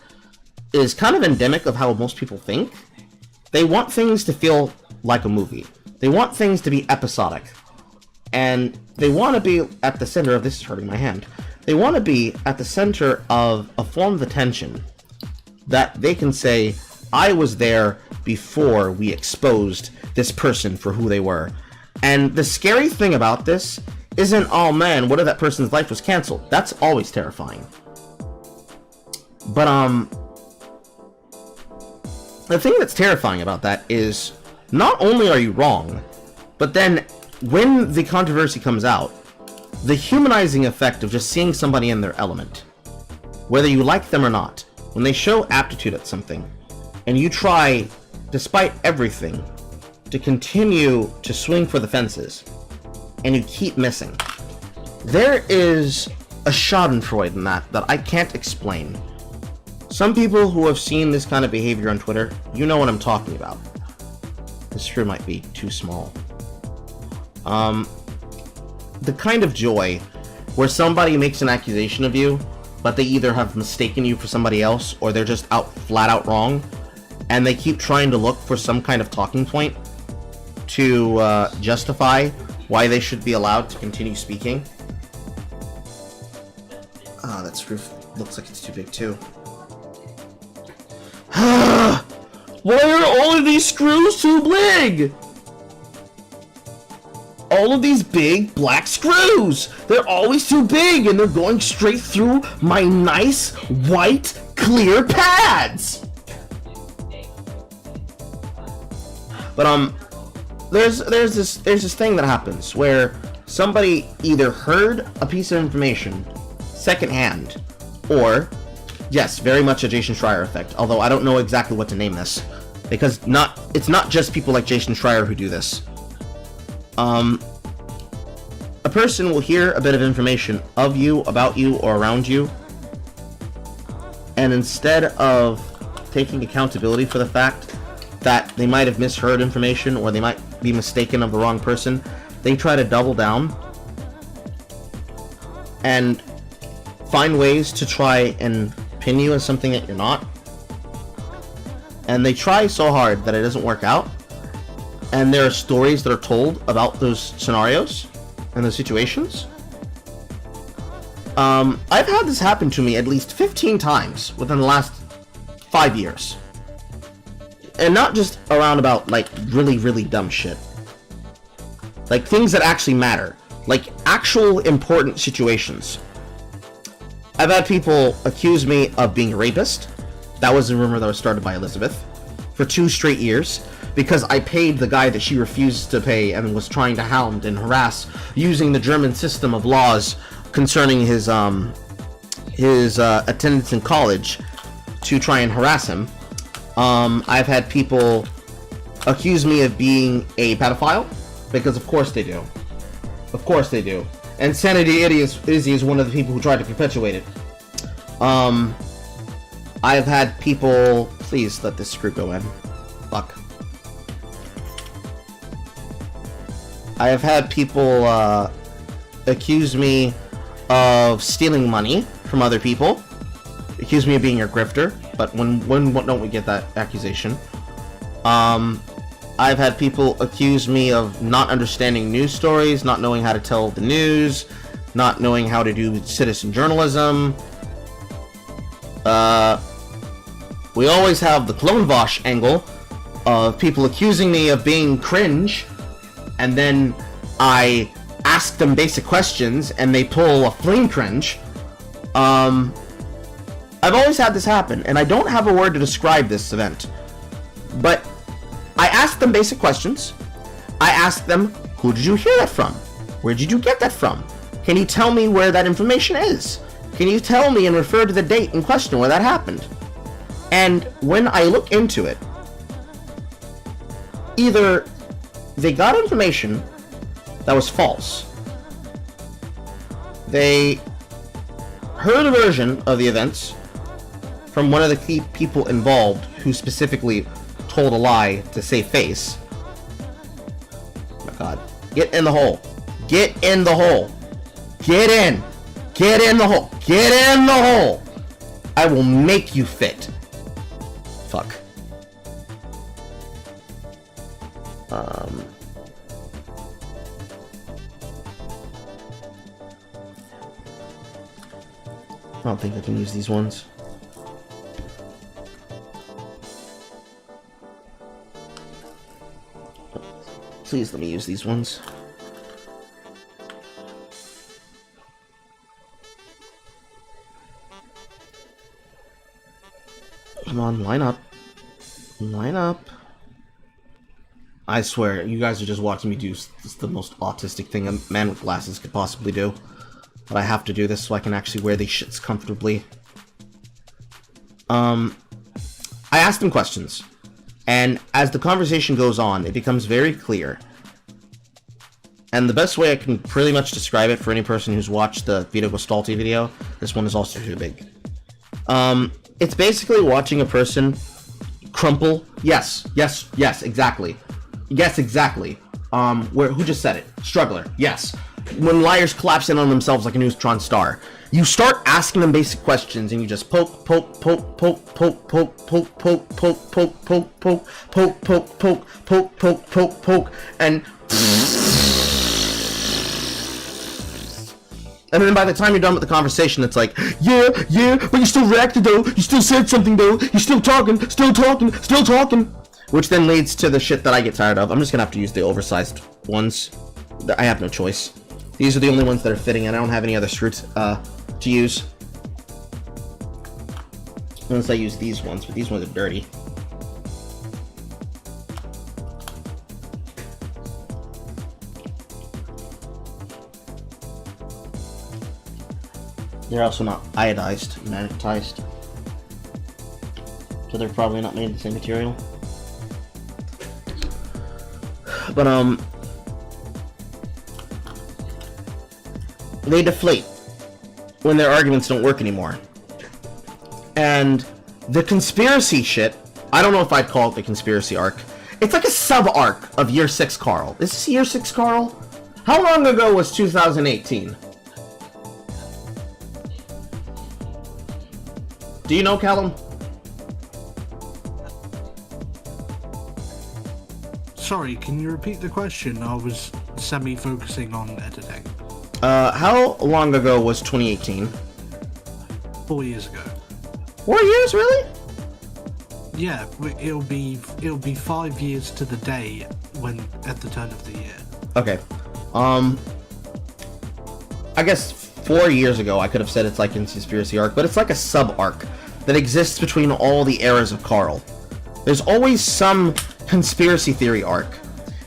is kind of endemic of how most people think. They want things to feel like a movie. They want things to be episodic. And they want to be at the center of, this is hurting my hand, they want to be at the center of a form of attention that they can say, I was there before we exposed this person for who they were. And the scary thing about this isn't, oh man, what if that person's life was canceled? That's always terrifying. But, the thing that's terrifying about that is, not only are you wrong, but then when the controversy comes out, the humanizing effect of just seeing somebody in their element, whether you like them or not, when they show aptitude at something, and you try, despite everything, to continue to swing for the fences, and you keep missing, there is a schadenfreude in that I can't explain. Some people who have seen this kind of behavior on Twitter, you know what I'm talking about. This screw might be too small. The kind of joy where somebody makes an accusation of you, but they either have mistaken you for somebody else, or they're just flat out wrong, and they keep trying to look for some kind of talking point to justify why they should be allowed to continue speaking. Ah, that screw looks like it's too big too. Why are all of these screws too big? All of these big black screws! They're always too big and they're going straight through my nice, white, clear pads! But, there's this thing that happens where somebody either heard a piece of information secondhand, or, yes, very much a Jason Schreier effect, although I don't know exactly what to name this, because it's not just people like Jason Schreier who do this. A person will hear a bit of information of you, about you, or around you, and instead of taking accountability for the fact that they might have misheard information or they might be mistaken of the wrong person, they try to double down and find ways to try and pin you as something that you're not. And they try so hard that it doesn't work out. And there are stories that are told about those scenarios and those situations. I've had this happen to me at least 15 times within the last 5 years. And not just around about, like, really, really dumb shit. Like, things that actually matter. Like, actual important situations. I've had people accuse me of being a rapist. That was a rumor that was started by Elizabeth. For 2 straight years. Because I paid the guy that she refused to pay and was trying to hound and harass using the German system of laws concerning his attendance in college to try and harass him. I've had people accuse me of being a pedophile, because of course they do. Of course they do. And Sanity Izzy is one of the people who tried to perpetuate it. I've had people... Please let this screw go in. Fuck. I have had people accuse me of stealing money from other people. Accuse me of being a grifter, but when don't we get that accusation? I've had people accuse me of not understanding news stories, not knowing how to tell the news, not knowing how to do citizen journalism. We always have the Clonvosh angle of people accusing me of being cringe, and then I ask them basic questions and they pull a flame cringe. I've always had this happen, and I don't have a word to describe this event. But I ask them basic questions. I ask them, who did you hear that from? Where did you get that from? Can you tell me where that information is? Can you tell me and refer to the date in question where that happened? And when I look into it, either they got information that was false, they heard a version of the events from one of the key people involved who specifically told a lie to save face. Oh my god. Get in the hole. Get in the hole. Get in. Get in the hole. Get in the hole. I will make you fit. Fuck. I don't think I can use these ones. Please let me use these ones. Come on, line up. Line up. I swear, you guys are just watching me do the most autistic thing a man with glasses could possibly do. But I have to do this so I can actually wear these shits comfortably. I asked them questions. And as the conversation goes on, it becomes very clear. And the best way I can pretty much describe it for any person who's watched the Vito Gostalti video, this one is also too big. It's basically watching a person crumple. Yes, exactly. Yes, exactly. Who just said it? Struggler. Yes. When liars collapse in on themselves like a neutron star. You start asking them basic questions and you just poke, and then by the time you're done with the conversation, it's like, yeah, but you still reacted though, you still said something though, you're still talking. Which then leads to the shit that I get tired of. I'm just gonna have to use the oversized ones. I have no choice. These are the only ones that are fitting, and I don't have any other screws to use. Unless I use these ones, but these ones are dirty. They're also not iodized, magnetized. So they're probably not made of the same material. But they deflate when their arguments don't work anymore. And the conspiracy shit, I don't know if I'd call it the conspiracy arc. It's like a sub-arc of Year 6 Carl. Is this Year 6 Carl? How long ago was 2018? Do you know, Callum? Sorry, can you repeat the question? I was semi-focusing on editing. How long ago was 2018? 4 years ago. 4 years, really? Yeah, it'll be 5 years to the day at the turn of the year. Okay. I guess 4 years ago I could have said it's like a conspiracy arc, but it's like a sub-arc that exists between all the eras of Carl. There's always some conspiracy theory arc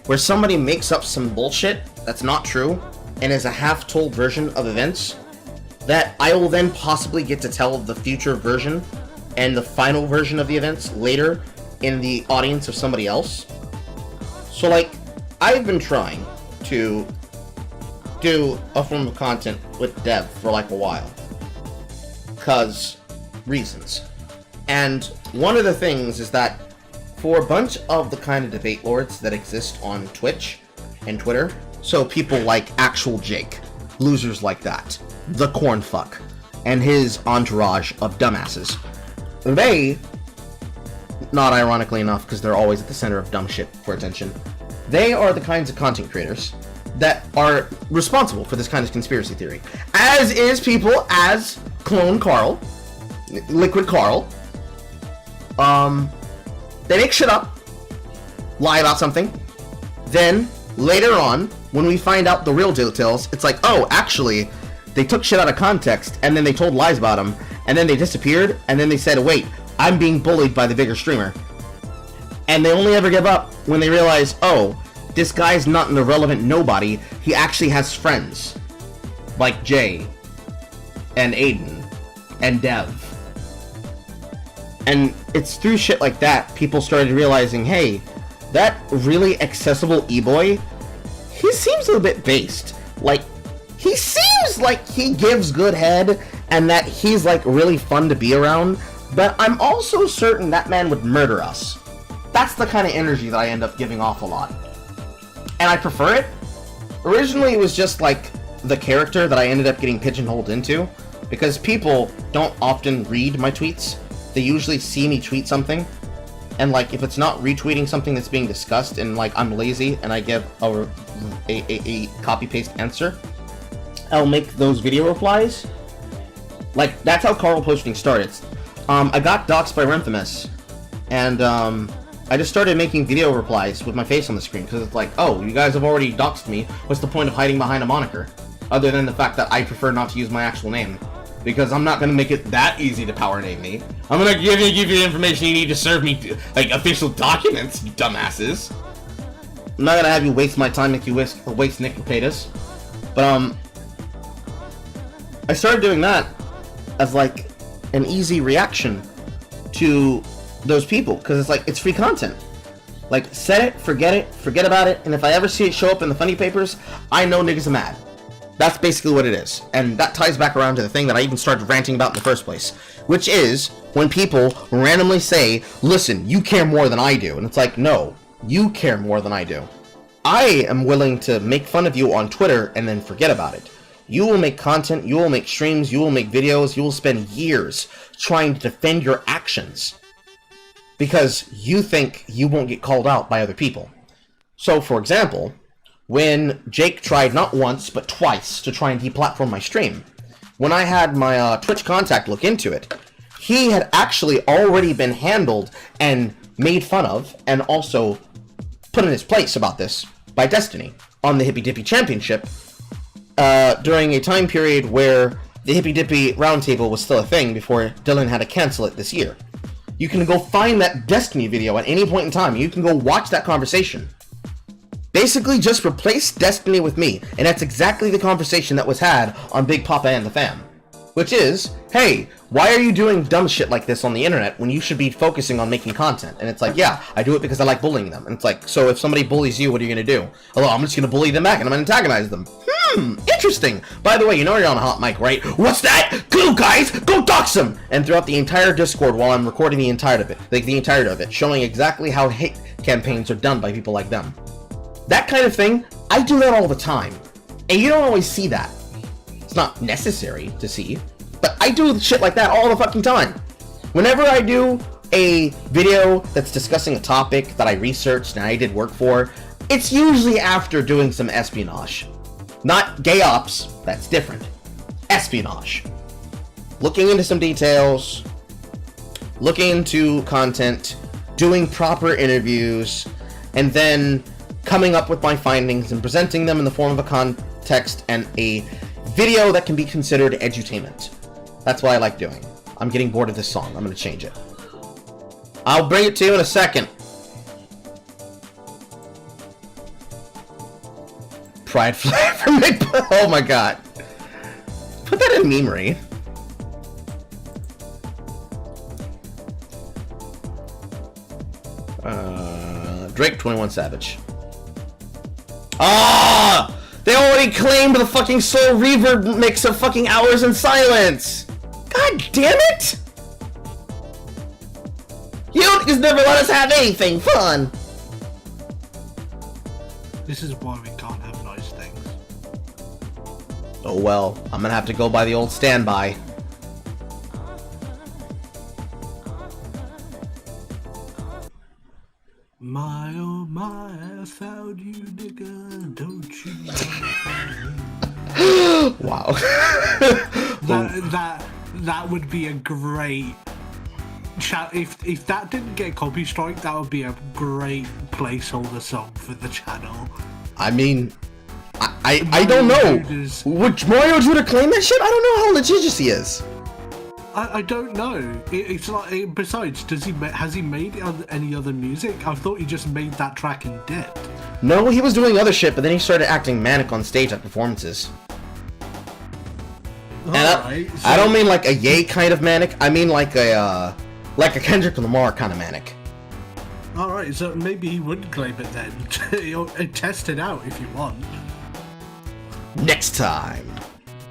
where somebody makes up some bullshit that's not true and is a half-told version of events that I will then possibly get to tell the future version and the final version of the events later in the audience of somebody else. So, like, I've been trying to do a form of content with Dev for like a while. 'Cause reasons. And one of the things is that for a bunch of the kind of debate lords that exist on Twitch and Twitter, so people like Actual Jake, losers like that, the Cornfuck, and his entourage of dumbasses, they, not ironically enough because they're always at the center of dumb shit for attention, they are the kinds of content creators that are responsible for this kind of conspiracy theory. As is people as Clone Carl, Liquid Carl. They make shit up, lie about something, then later on, when we find out the real details, it's like, oh, actually, they took shit out of context, and then they told lies about him, and then they disappeared, and then they said, wait, I'm being bullied by the bigger streamer. And they only ever give up when they realize, oh, this guy's not an irrelevant nobody, he actually has friends. Like Jay, and Aiden, and Dev. And it's through shit like that, people started realizing, hey, that really accessible e-boy, he seems a little bit based. Like, he seems like he gives good head, and that he's, like, really fun to be around, but I'm also certain that man would murder us. That's the kind of energy that I end up giving off a lot. And I prefer it. Originally, it was just, like, the character that I ended up getting pigeonholed into, because people don't often read my tweets. They usually see me tweet something, and like if it's not retweeting something that's being discussed, and like I'm lazy and I give a copy paste answer, I'll make those video replies. Like that's how Carl posting started. I got doxxed by Renthemus, and I just started making video replies with my face on the screen because it's like, oh, you guys have already doxed me. What's the point of hiding behind a moniker? Other than the fact that I prefer not to use my actual name. Because I'm not going to make it that easy to power name me. I'm going to give you the information you need to serve me, like, official documents, you dumbasses. I'm not going to have you waste my time like you waste Nick Potatoes. But, I started doing that as, like, an easy reaction to those people. Because it's like, it's free content. Like, set it, forget about it, and if I ever see it show up in the funny papers, I know niggas are mad. That's basically what it is. And that ties back around to the thing that I even started ranting about in the first place. Which is, when people randomly say, listen, you care more than I do. And it's like, no, you care more than I do. I am willing to make fun of you on Twitter and then forget about it. You will make content, you will make streams, you will make videos, you will spend years trying to defend your actions. Because you think you won't get called out by other people. So, for example, when Jake tried not once, but twice to try and deplatform my stream, when I had my Twitch contact look into it, he had actually already been handled and made fun of, and also put in his place about this by Destiny on the Hippy Dippy Championship during a time period where the Hippy Dippy Roundtable was still a thing before Dylan had to cancel it this year. You can go find that Destiny video at any point in time. You can go watch that conversation. Basically, just replace Destiny with me, and that's exactly the conversation that was had on Big Papa and the Fam. Which is, hey, why are you doing dumb shit like this on the internet when you should be focusing on making content? And it's like, yeah, I do it because I like bullying them. And it's like, so if somebody bullies you, what are you gonna do? Oh, I'm just gonna bully them back, and I'm gonna antagonize them. Interesting. By the way, you know you're on a hot mic, right? What's that? Go, guys! Go dox him! And throughout the entire Discord while I'm recording the entirety of it, showing exactly how hate campaigns are done by people like them. That kind of thing, I do that all the time. And you don't always see that. It's not necessary to see, but I do shit like that all the fucking time. Whenever I do a video that's discussing a topic that I researched and I did work for, it's usually after doing some espionage. Not gay ops, that's different. Espionage. Looking into some details, looking into content, doing proper interviews, and then coming up with my findings and presenting them in the form of a context and a video that can be considered edutainment. That's what I like doing. I'm getting bored of this song. I'm gonna change it. I'll bring it to you in a second. Pride flag for McBull. Oh my god. Put that in memery. Drake 21 Savage. Ah! They already claimed the fucking Soul Reverb mix of fucking Hours in Silence! God damn it! You just never let us have anything fun! This is why we can't have nice things. Oh well, I'm gonna have to go by the old standby. My oh my, I found you, nigga, don't you know? Wow. that would be a great chat. If that didn't get copy strike, that would be a great placeholder song for the channel. I mean, I don't know. Would Mario Judah claim that shit? I don't know how litigious he is. I don't know. It's like, besides, has he made any other music? I thought he just made that track and dipped. No, he was doing other shit, but then he started acting manic on stage at performances. And I don't mean like a Ye kind of manic. I mean like a Kendrick Lamar kind of manic. Alright, so maybe he wouldn't claim it then. Test it out if you want. Next time.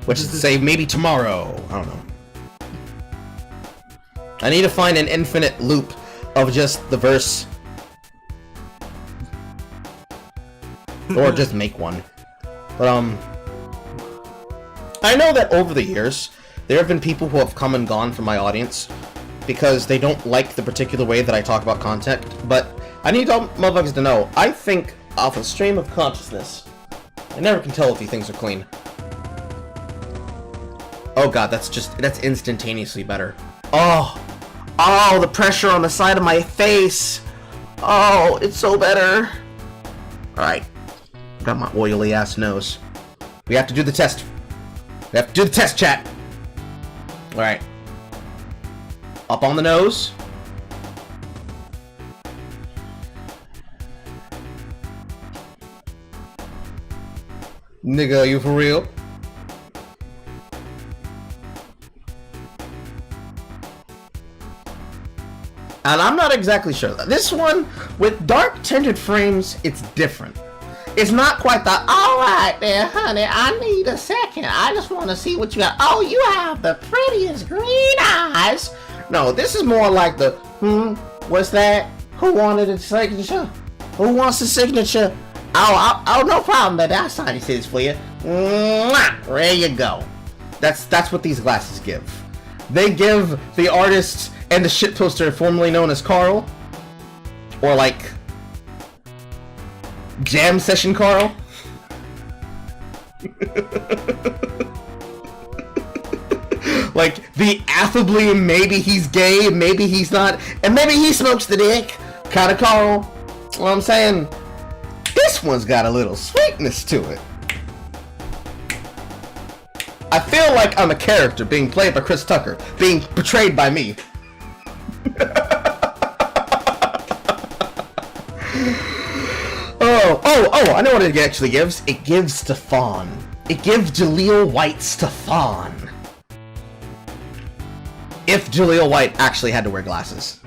Which is to say, maybe tomorrow. I don't know. I need to find an infinite loop of just the verse. Or just make one. But, I know that over the years, there have been people who have come and gone from my audience because they don't like the particular way that I talk about content, but I need all motherfuckers to know, I think off a stream of consciousness. I never can tell if these things are clean. Oh god, that's instantaneously better. Oh, the pressure on the side of my face. Oh, it's so better. Alright. Got my oily ass nose. We have to do the test. We have to do the test, chat. Alright. Up on the nose. Nigga, you for real? And I'm not exactly sure. This one, with dark tinted frames, it's different. It's not quite that, alright there, honey, I need a second. I just want to see what you got. Oh, you have the prettiest green eyes. No, this is more like the, what's that? Who wanted a signature? Who wants a signature? Oh, no problem, baby. I'll sign your titties for you. Mwah! There you go. That's what these glasses give. They give the artist and the shitposter formerly known as Carl, or like Jam Session Carl. Like the affably maybe he's gay, maybe he's not, and maybe he smokes the dick kind of Carl. What I'm saying, this one's got a little sweetness to it. I feel like I'm a character being played by Chris Tucker, being portrayed by me. Oh, I know what it actually gives. It gives Stefan. It gives Jaleel White Stefan. If Jaleel White actually had to wear glasses.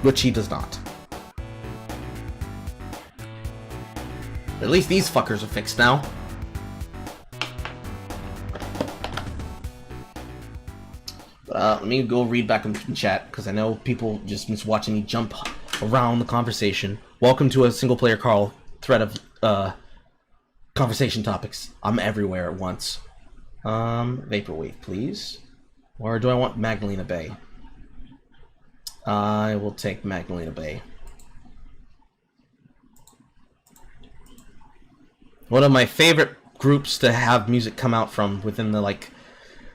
Which he does not. At least these fuckers are fixed now. Let me go read back in the chat, because I know people just miss watching me jump around the conversation. Welcome to a SinglePlayerCarl thread of conversation topics. I'm everywhere at once. Vaporwave, please. Or do I want Magdalena Bay? I will take Magdalena Bay. One of my favorite groups to have music come out from within the, like,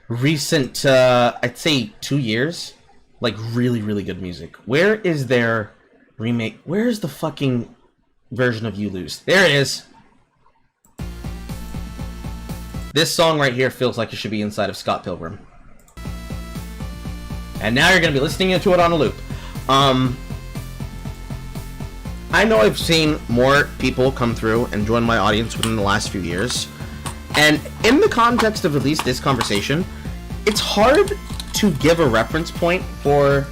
recent, I'd say 2 years. Like, really, really good music. Where is their remake? Where is the fucking version of You Lose? There it is! This song right here feels like it should be inside of Scott Pilgrim. And now you're gonna be listening to it on a loop. I know I've seen more people come through and join my audience within the last few years. And in the context of at least this conversation, it's hard to give a reference point for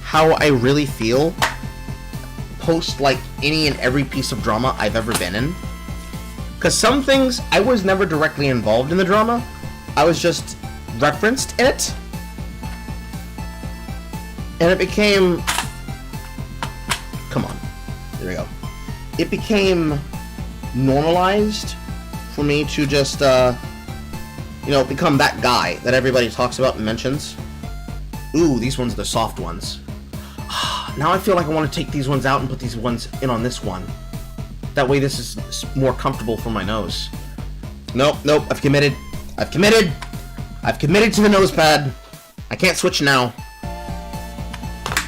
how I really feel post like any and every piece of drama I've ever been in. Because some things, I was never directly involved in the drama. I was just referenced in it. And it became... Come on. There we go. It became normalized for me to just, you know, become that guy that everybody talks about and mentions. Ooh, these ones are the soft ones. Now I feel like I want to take these ones out and put these ones in on this one. That way this is more comfortable for my nose. Nope, nope, I've committed. I've committed! I've committed to the Nosepad. I can't switch now.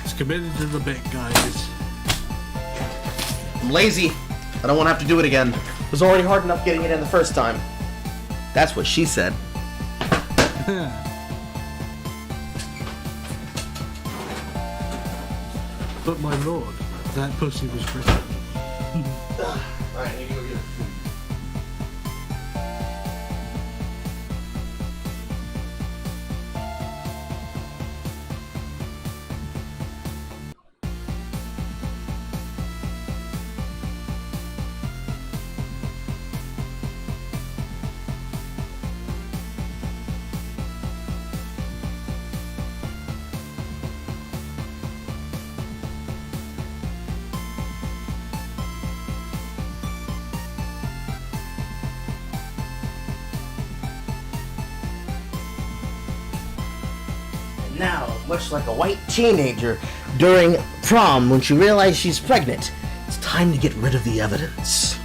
It's committed to the bit, guys. I'm lazy. I don't want to have to do it again. It was already hard enough getting it in the first time. That's what she said. But my lord, that pussy was pretty. Alright, I need to go get it. Now, much like a white teenager during prom when she realized she's pregnant, it's time to get rid of the evidence.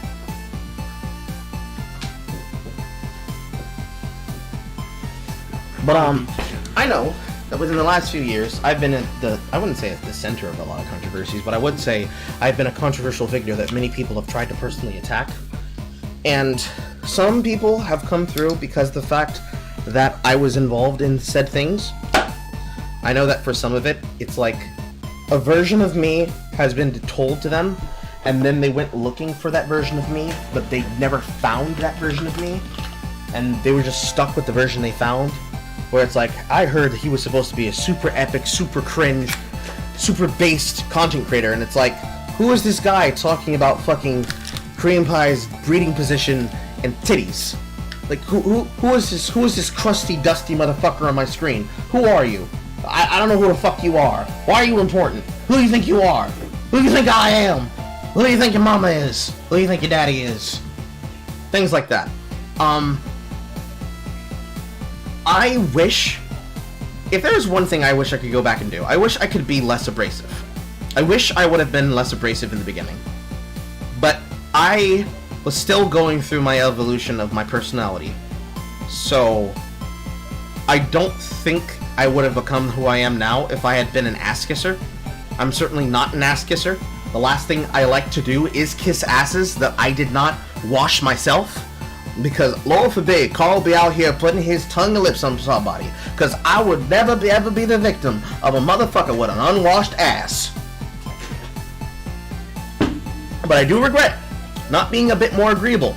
But, I know that within the last few years, I've been at the, I wouldn't say at the center of a lot of controversies, but I would say I've been a controversial figure that many people have tried to personally attack. And some people have come through because of the fact that I was involved in said things. I know that for some of it, it's like a version of me has been told to them, and then they went looking for that version of me, but they never found that version of me, and they were just stuck with the version they found, where it's like, I heard he was supposed to be a super epic, super cringe, super based content creator, and it's like, who is this guy talking about fucking Korean Pie's breeding position and titties? Like, who is this crusty, dusty motherfucker on my screen? Who are you? I don't know who the fuck you are. Why are you important? Who do you think you are? Who do you think I am? Who do you think your mama is? Who do you think your daddy is? Things like that. I wish... If there's one thing I wish I could go back and do, I wish I could be less abrasive. I wish I would have been less abrasive in the beginning. But I was still going through my evolution of my personality. So... I don't think I would have become who I am now if I had been an ass kisser. I'm certainly not an ass kisser. The last thing I like to do is kiss asses that I did not wash myself. Because, Lord forbid, Carl be out here putting his tongue and lips on somebody. Because I would never ever be the victim of a motherfucker with an unwashed ass. But I do regret not being a bit more agreeable.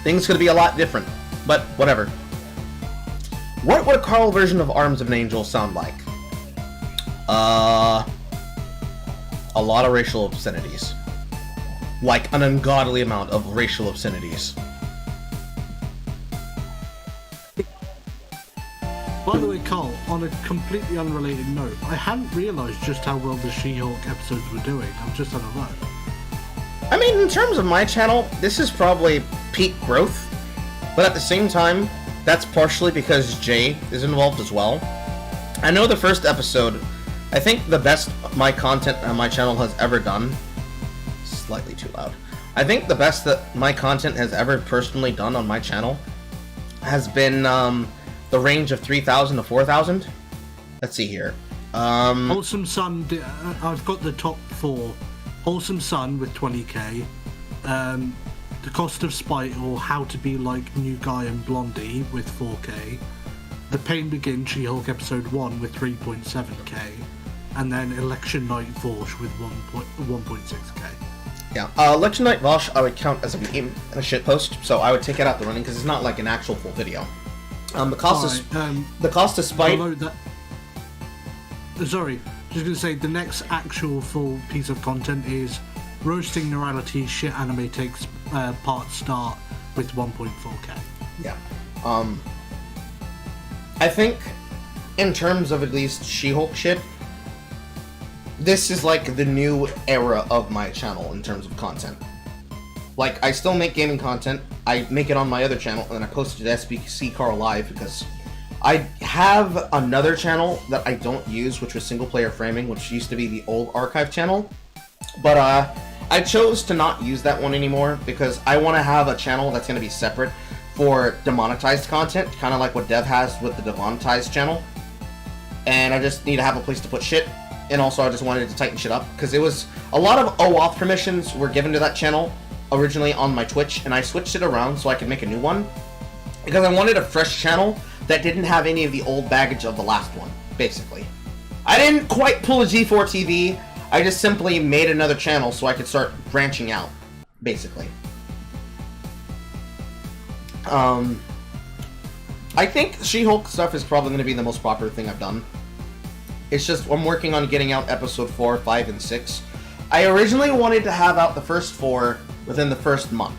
Things could be a lot different. But, whatever. What would a Carl version of Arms of an Angel sound like? A lot of racial obscenities. Like an ungodly amount of racial obscenities. By the way, Carl, on a completely unrelated note, I hadn't realised just how well the She-Hulk episodes were doing. I'm just on a look. I mean, in terms of my channel, this is probably peak growth, but at the same time, that's partially because Jay is involved as well. I know the first episode, I think the best my content on my channel has ever done, slightly too loud, I think the best that my content has ever personally done on my channel has been the range of 3,000 to 4,000. Let's see here. Wholesome Sun, I've got the top 4. Wholesome Sun with 20k, The Cost of Spite or How to Be Like New Guy and Blondie with 4k, The Pain Begins She-Hulk episode 1 with 3.7k, and then Election Night Vosh with 1.6k. Yeah, Election Night Vosh I would count as a meme and a shitpost, so I would take it out the running because it's not like an actual full video. The cost of Spite. Sorry, just gonna say the next actual full piece of content is Roasting Neurality Shit Anime Takes Part Start with 1.4k. Yeah. I think in terms of at least She-Hulk shit, this is like the new era of my channel in terms of content. Like, I still make gaming content, I make it on my other channel, and then I post it to SinglePlayerCarl Live because I have another channel that I don't use, which was Single Player Framing, which used to be the old archive channel. But I chose to not use that one anymore because I want to have a channel that's going to be separate for demonetized content, kind of like what Dev has with the demonetized channel. And I just need to have a place to put shit. And also I just wanted to tighten shit up because it was a lot of OAuth permissions were given to that channel originally on my Twitch, and I switched it around so I could make a new one because I wanted a fresh channel that didn't have any of the old baggage of the last one, basically. I didn't quite pull a G4 TV, I just simply made another channel so I could start branching out, basically. I think She-Hulk stuff is probably going to be the most popular thing I've done. It's just, I'm working on getting out episode 4, 5, and 6. I originally wanted to have out the first 4 within the first month.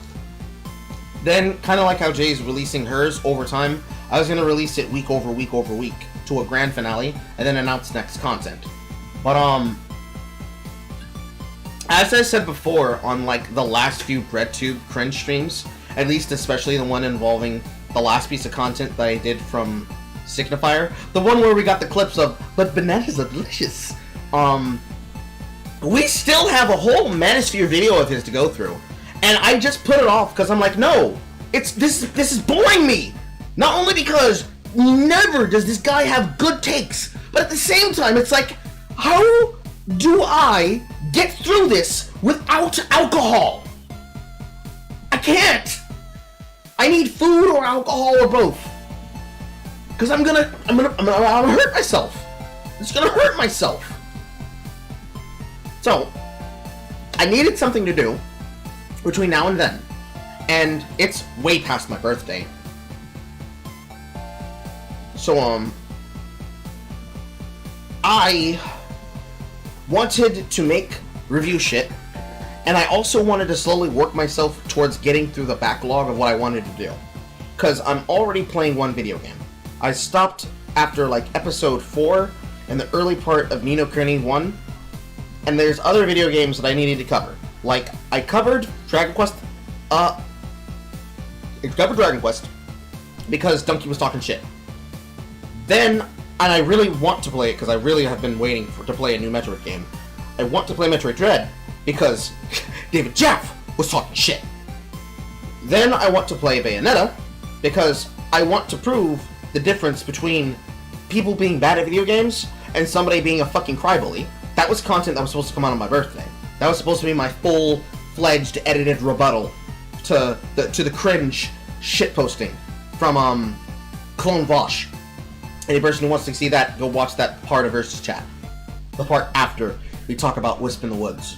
Then, kind of like how Jay's releasing hers over time, I was going to release it week over week over week to a grand finale, and then announce next content. But, as I said before on, like, the last few BreadTube cringe streams, at least especially the one involving the last piece of content that I did from Signifier, the one where we got the clips of, but bananas are delicious, we still have a whole Manosphere video of his to go through. And I just put it off because I'm like, no, this is boring me. Not only because never does this guy have good takes, but at the same time, it's like, how do I get through this without alcohol? I can't. I need food or alcohol or both. Because I'm gonna hurt myself. It's gonna hurt myself. So, I needed something to do between now and then. And it's way past my birthday. So, I wanted to make review shit, and I also wanted to slowly work myself towards getting through the backlog of what I wanted to do. Because I'm already playing one video game. I stopped after, like, episode 4 and the early part of Ni no Kuni 1, and there's other video games that I needed to cover. Like, I covered Dragon Quest, because Donkey was talking shit. Then, and I really want to play it because I really have been waiting to play a new Metroid game. I want to play Metroid Dread because David Jaff was talking shit. Then I want to play Bayonetta because I want to prove the difference between people being bad at video games and somebody being a fucking crybully. That was content that was supposed to come out on my birthday. That was supposed to be my full-fledged edited rebuttal to the cringe shitposting from Clone Vosh. Any person who wants to see that, go watch that part of Versus Chat. The part after we talk about Wisp in the Woods.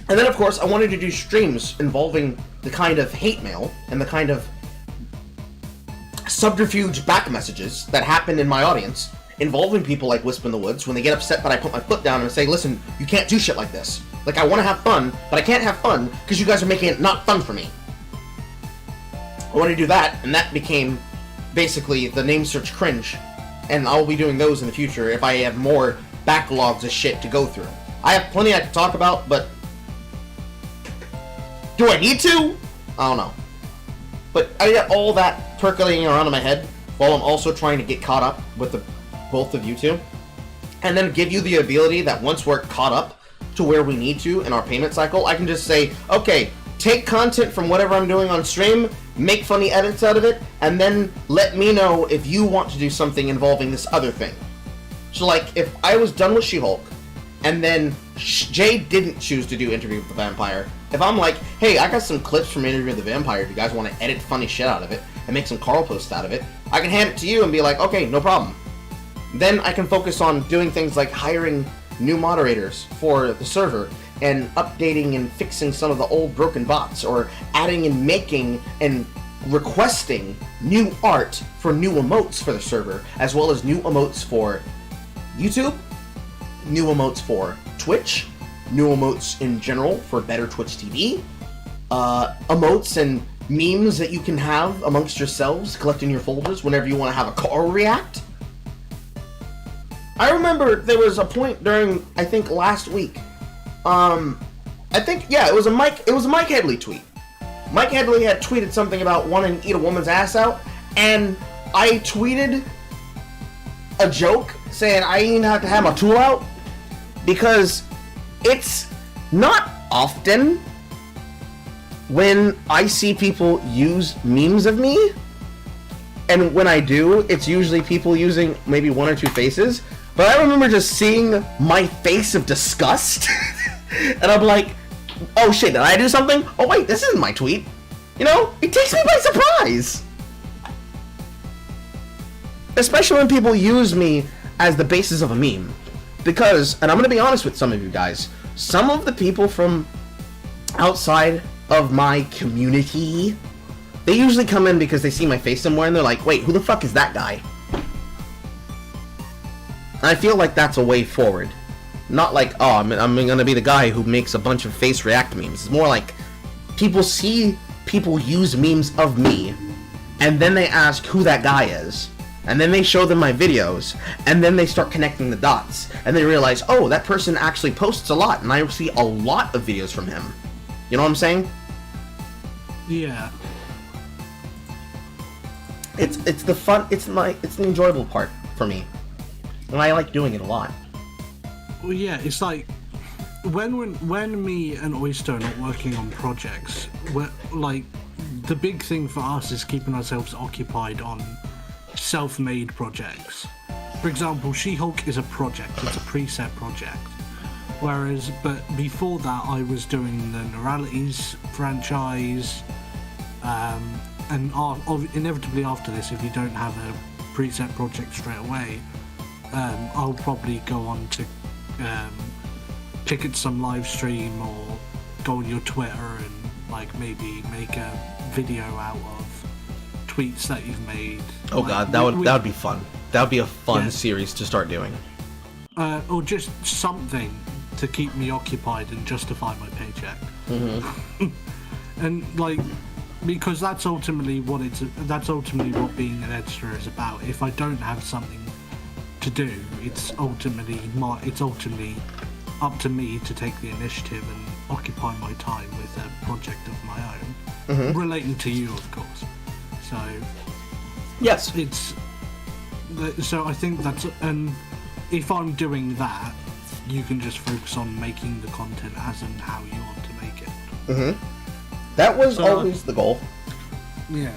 And then, of course, I wanted to do streams involving the kind of hate mail and the kind of subterfuge back messages that happen in my audience involving people like Wisp in the Woods when they get upset that I put my foot down and say, listen, you can't do shit like this. Like, I want to have fun, but I can't have fun because you guys are making it not fun for me. I wanted to do that, and that became basically the name search cringe, and I'll be doing those in the future if I have more backlogs of shit to go through. I have plenty I can talk about, but do I need to? I don't know. But I got all that percolating around in my head while I'm also trying to get caught up with the both of you two, and then give you the ability that once we're caught up to where we need to in our payment cycle, I can just say, okay, take content from whatever I'm doing on stream, make funny edits out of it, and then let me know if you want to do something involving this other thing. So like, if I was done with She-Hulk, and then Jay didn't choose to do Interview with the Vampire, if I'm like, hey, I got some clips from Interview with the Vampire, if you guys want to edit funny shit out of it, and make some Carl posts out of it, I can hand it to you and be like, okay, no problem. Then I can focus on doing things like hiring new moderators for the server, and updating and fixing some of the old broken bots, or adding and making and requesting new art for new emotes for the server, as well as new emotes for YouTube, new emotes for Twitch, new emotes in general for better Twitch TV, emotes and memes that you can have amongst yourselves, collect in your folders whenever you want to have a Carl react. I remember there was a point during, I think last week, it was a Mike Headley tweet. Mike Headley had tweeted something about wanting to eat a woman's ass out, and I tweeted a joke saying I didn't have to have my tool out, because it's not often when I see people use memes of me, and when I do, it's usually people using maybe one or two faces, but I remember just seeing my face of disgust, and I'm like, oh shit, did I do something? Oh wait, this isn't my tweet. You know, it takes me by surprise. Especially when people use me as the basis of a meme. Because, and I'm gonna be honest with some of you guys, some of the people from outside of my community, they usually come in because they see my face somewhere and they're like, wait, who the fuck is that guy? And I feel like that's a way forward. Not like, oh, I'm gonna be the guy who makes a bunch of face react memes. It's more like, people see people use memes of me, and then they ask who that guy is. And then they show them my videos, and then they start connecting the dots, and they realize, oh, that person actually posts a lot, and I see a lot of videos from him. You know what I'm saying? Yeah. It's the fun, it's the enjoyable part for me, and I like doing it a lot. Well, yeah, it's like when me and Oyster are not working on projects, we're like, the big thing for us is keeping ourselves occupied on self-made projects. For example, She-Hulk is a project, it's a preset project. But before that, I was doing the Neuralities franchise, and inevitably after this, if you don't have a preset project straight away, I'll probably go on to ticket some live stream, or go on your Twitter and like maybe make a video out of tweets that you've made. Oh like, god, that would be fun. That would be a fun series to start doing. Or just something to keep me occupied and justify my paycheck. Mm-hmm. And like, because that's ultimately what being an editor is about. If I don't have something to do, it's ultimately up to me to take the initiative and occupy my time with a project of my own, relating to you, of course. So yes, so I think that's, and if I'm doing that, you can just focus on making the content as and how you want to make it. That was always the goal. Yeah.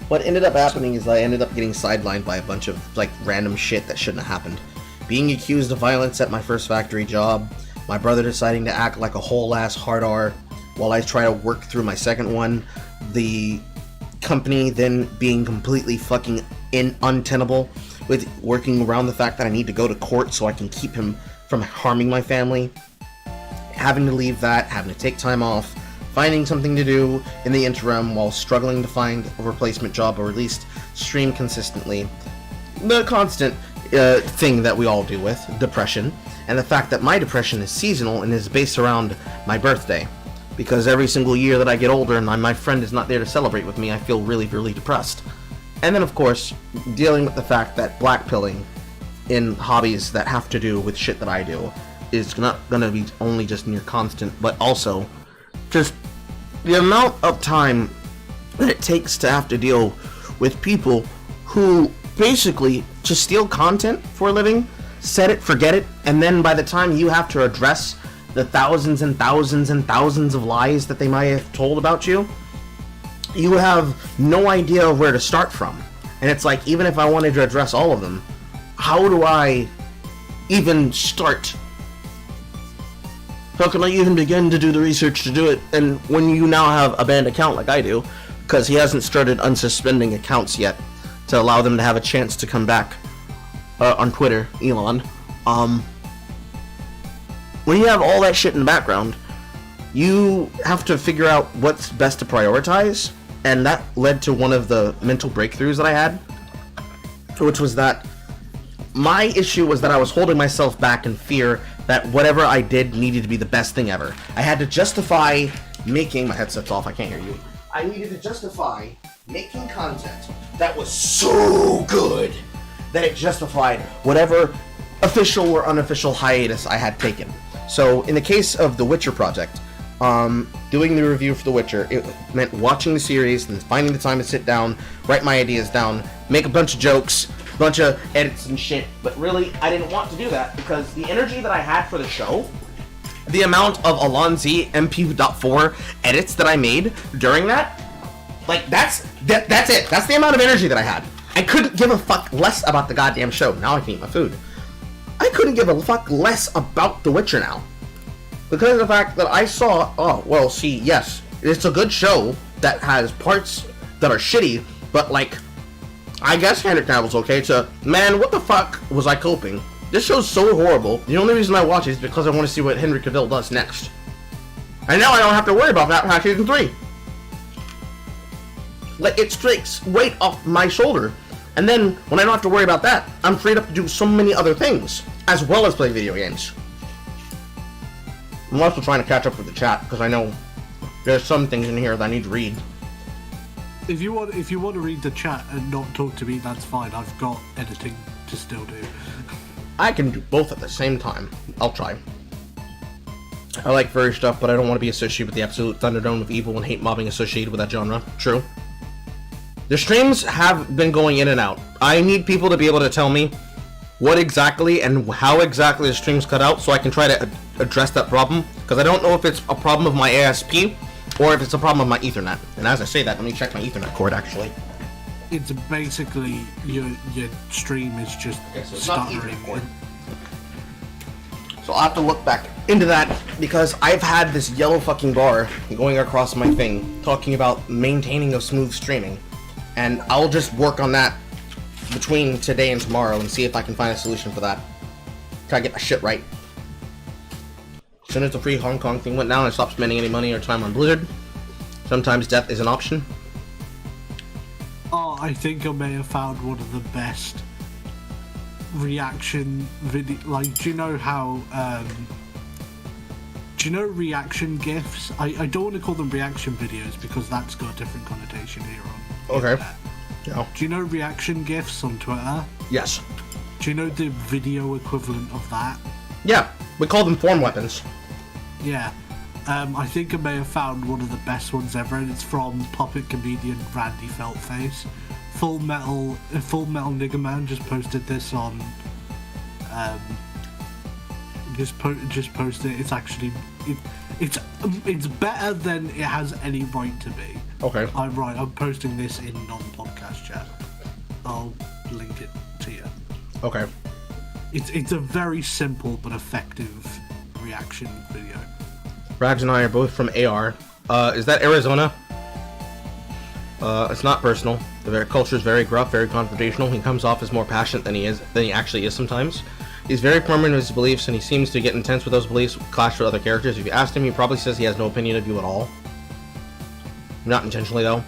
What ended up happening is I ended up getting sidelined by a bunch of like random shit that shouldn't have happened. Being accused of violence at my first factory job, my brother deciding to act like a whole ass hard R while I try to work through my second one, the company then being completely fucking untenable with working around the fact that I need to go to court so I can keep him from harming my family, having to leave that, having to take time off, finding something to do in the interim while struggling to find a replacement job or at least stream consistently. The constant thing that we all deal with, depression, and the fact that my depression is seasonal and is based around my birthday. because every single year that I get older and my friend is not there to celebrate with me, I feel really, really depressed. And then, of course, dealing with the fact that blackpilling in hobbies that have to do with shit that I do is not going to be only just near constant, but also just the amount of time that it takes to have to deal with people who basically just steal content for a living, set it, forget it, and then by the time you have to address the thousands and thousands and thousands of lies that they might have told about you, you have no idea of where to start from. And it's like, even if I wanted to address all of them, how do I even start? How can I even begin to do the research to do it? And when you now have a banned account like I do, because he hasn't started unsuspending accounts yet to allow them to have a chance to come back on Twitter, Elon. When you have all that shit in the background, you have to figure out what's best to prioritize, and that led to one of the mental breakthroughs that I had, which was that my issue was that I was holding myself back in fear that whatever I did needed to be the best thing ever. I had to justify making... My headset's off, I can't hear you. I needed to justify making content that was so good that it justified whatever official or unofficial hiatus I had taken. So, in the case of the Witcher project, doing the review for The Witcher, it meant watching the series and finding the time to sit down, write my ideas down, make a bunch of jokes, a bunch of edits and shit, but really, I didn't want to do that because the energy that I had for the show, the amount of Alonzi MP.4 edits that I made during that, like, that's it. That's the amount of energy that I had. I couldn't give a fuck less about the goddamn show. Now I can eat my food. I couldn't give a fuck less about The Witcher now. Because of the fact that I saw, oh, well, see, yes, it's a good show that has parts that are shitty, but, like, I guess Henry Cavill's okay to, man, what the fuck was I coping? This show's so horrible. The only reason I watch it is because I want to see what Henry Cavill does next. And now I don't have to worry about that past season 3. Like, it takes weight off my shoulder. And then, when I don't have to worry about that, I'm freed up to do so many other things, as well as play video games. I'm also trying to catch up with the chat, because I know there's some things in here that I need to read. If you want to read the chat and not talk to me, that's fine. I've got editing to still do. I can do both at the same time. I'll try. I like furry stuff, but I don't want to be associated with the absolute thunderdome of evil and hate mobbing associated with that genre. True. The streams have been going in and out. I need people to be able to tell me what exactly and how exactly the streams cut out so I can try to address that problem, because I don't know if it's a problem of my ASP or if it's a problem of my Ethernet. And as I say that, let me check my Ethernet cord actually. It's basically your stream is just stuttering. So I'll have to look back into that, because I've had this yellow fucking bar going across my thing talking about maintaining a smooth streaming, and I'll just work on that between today and tomorrow and see if I can find a solution for that. Try to get my shit right. As soon as the free Hong Kong thing went down, I stopped spending any money or time on Blizzard. Sometimes death is an option. Oh, I think I may have found one of the best reaction video. Like, do you know how? Do you know reaction gifs? I don't want to call them reaction videos because that's got a different connotation here on. Okay. Yeah. Do you know reaction gifs on Twitter? Yes. Do you know the video equivalent of that? Yeah, we call them form weapons. Yeah. I think I may have found one of the best ones ever, and it's from puppet comedian Randy Feltface. Full Metal Nigger Man just posted this on. Just posted it. It's actually it's better than it has any right to be. Okay. I'm posting this in non-podcast chat. I'll link it to you. Okay. It's a very simple but effective reaction video. Rags and I are both from AR. Is that Arizona? It's not personal. The culture is very gruff, very confrontational. He comes off as more passionate than he actually is sometimes. He's very firm in his beliefs, and he seems to get intense with those beliefs, clash with other characters. If you asked him, he probably says he has no opinion of you at all. Not intentionally, though.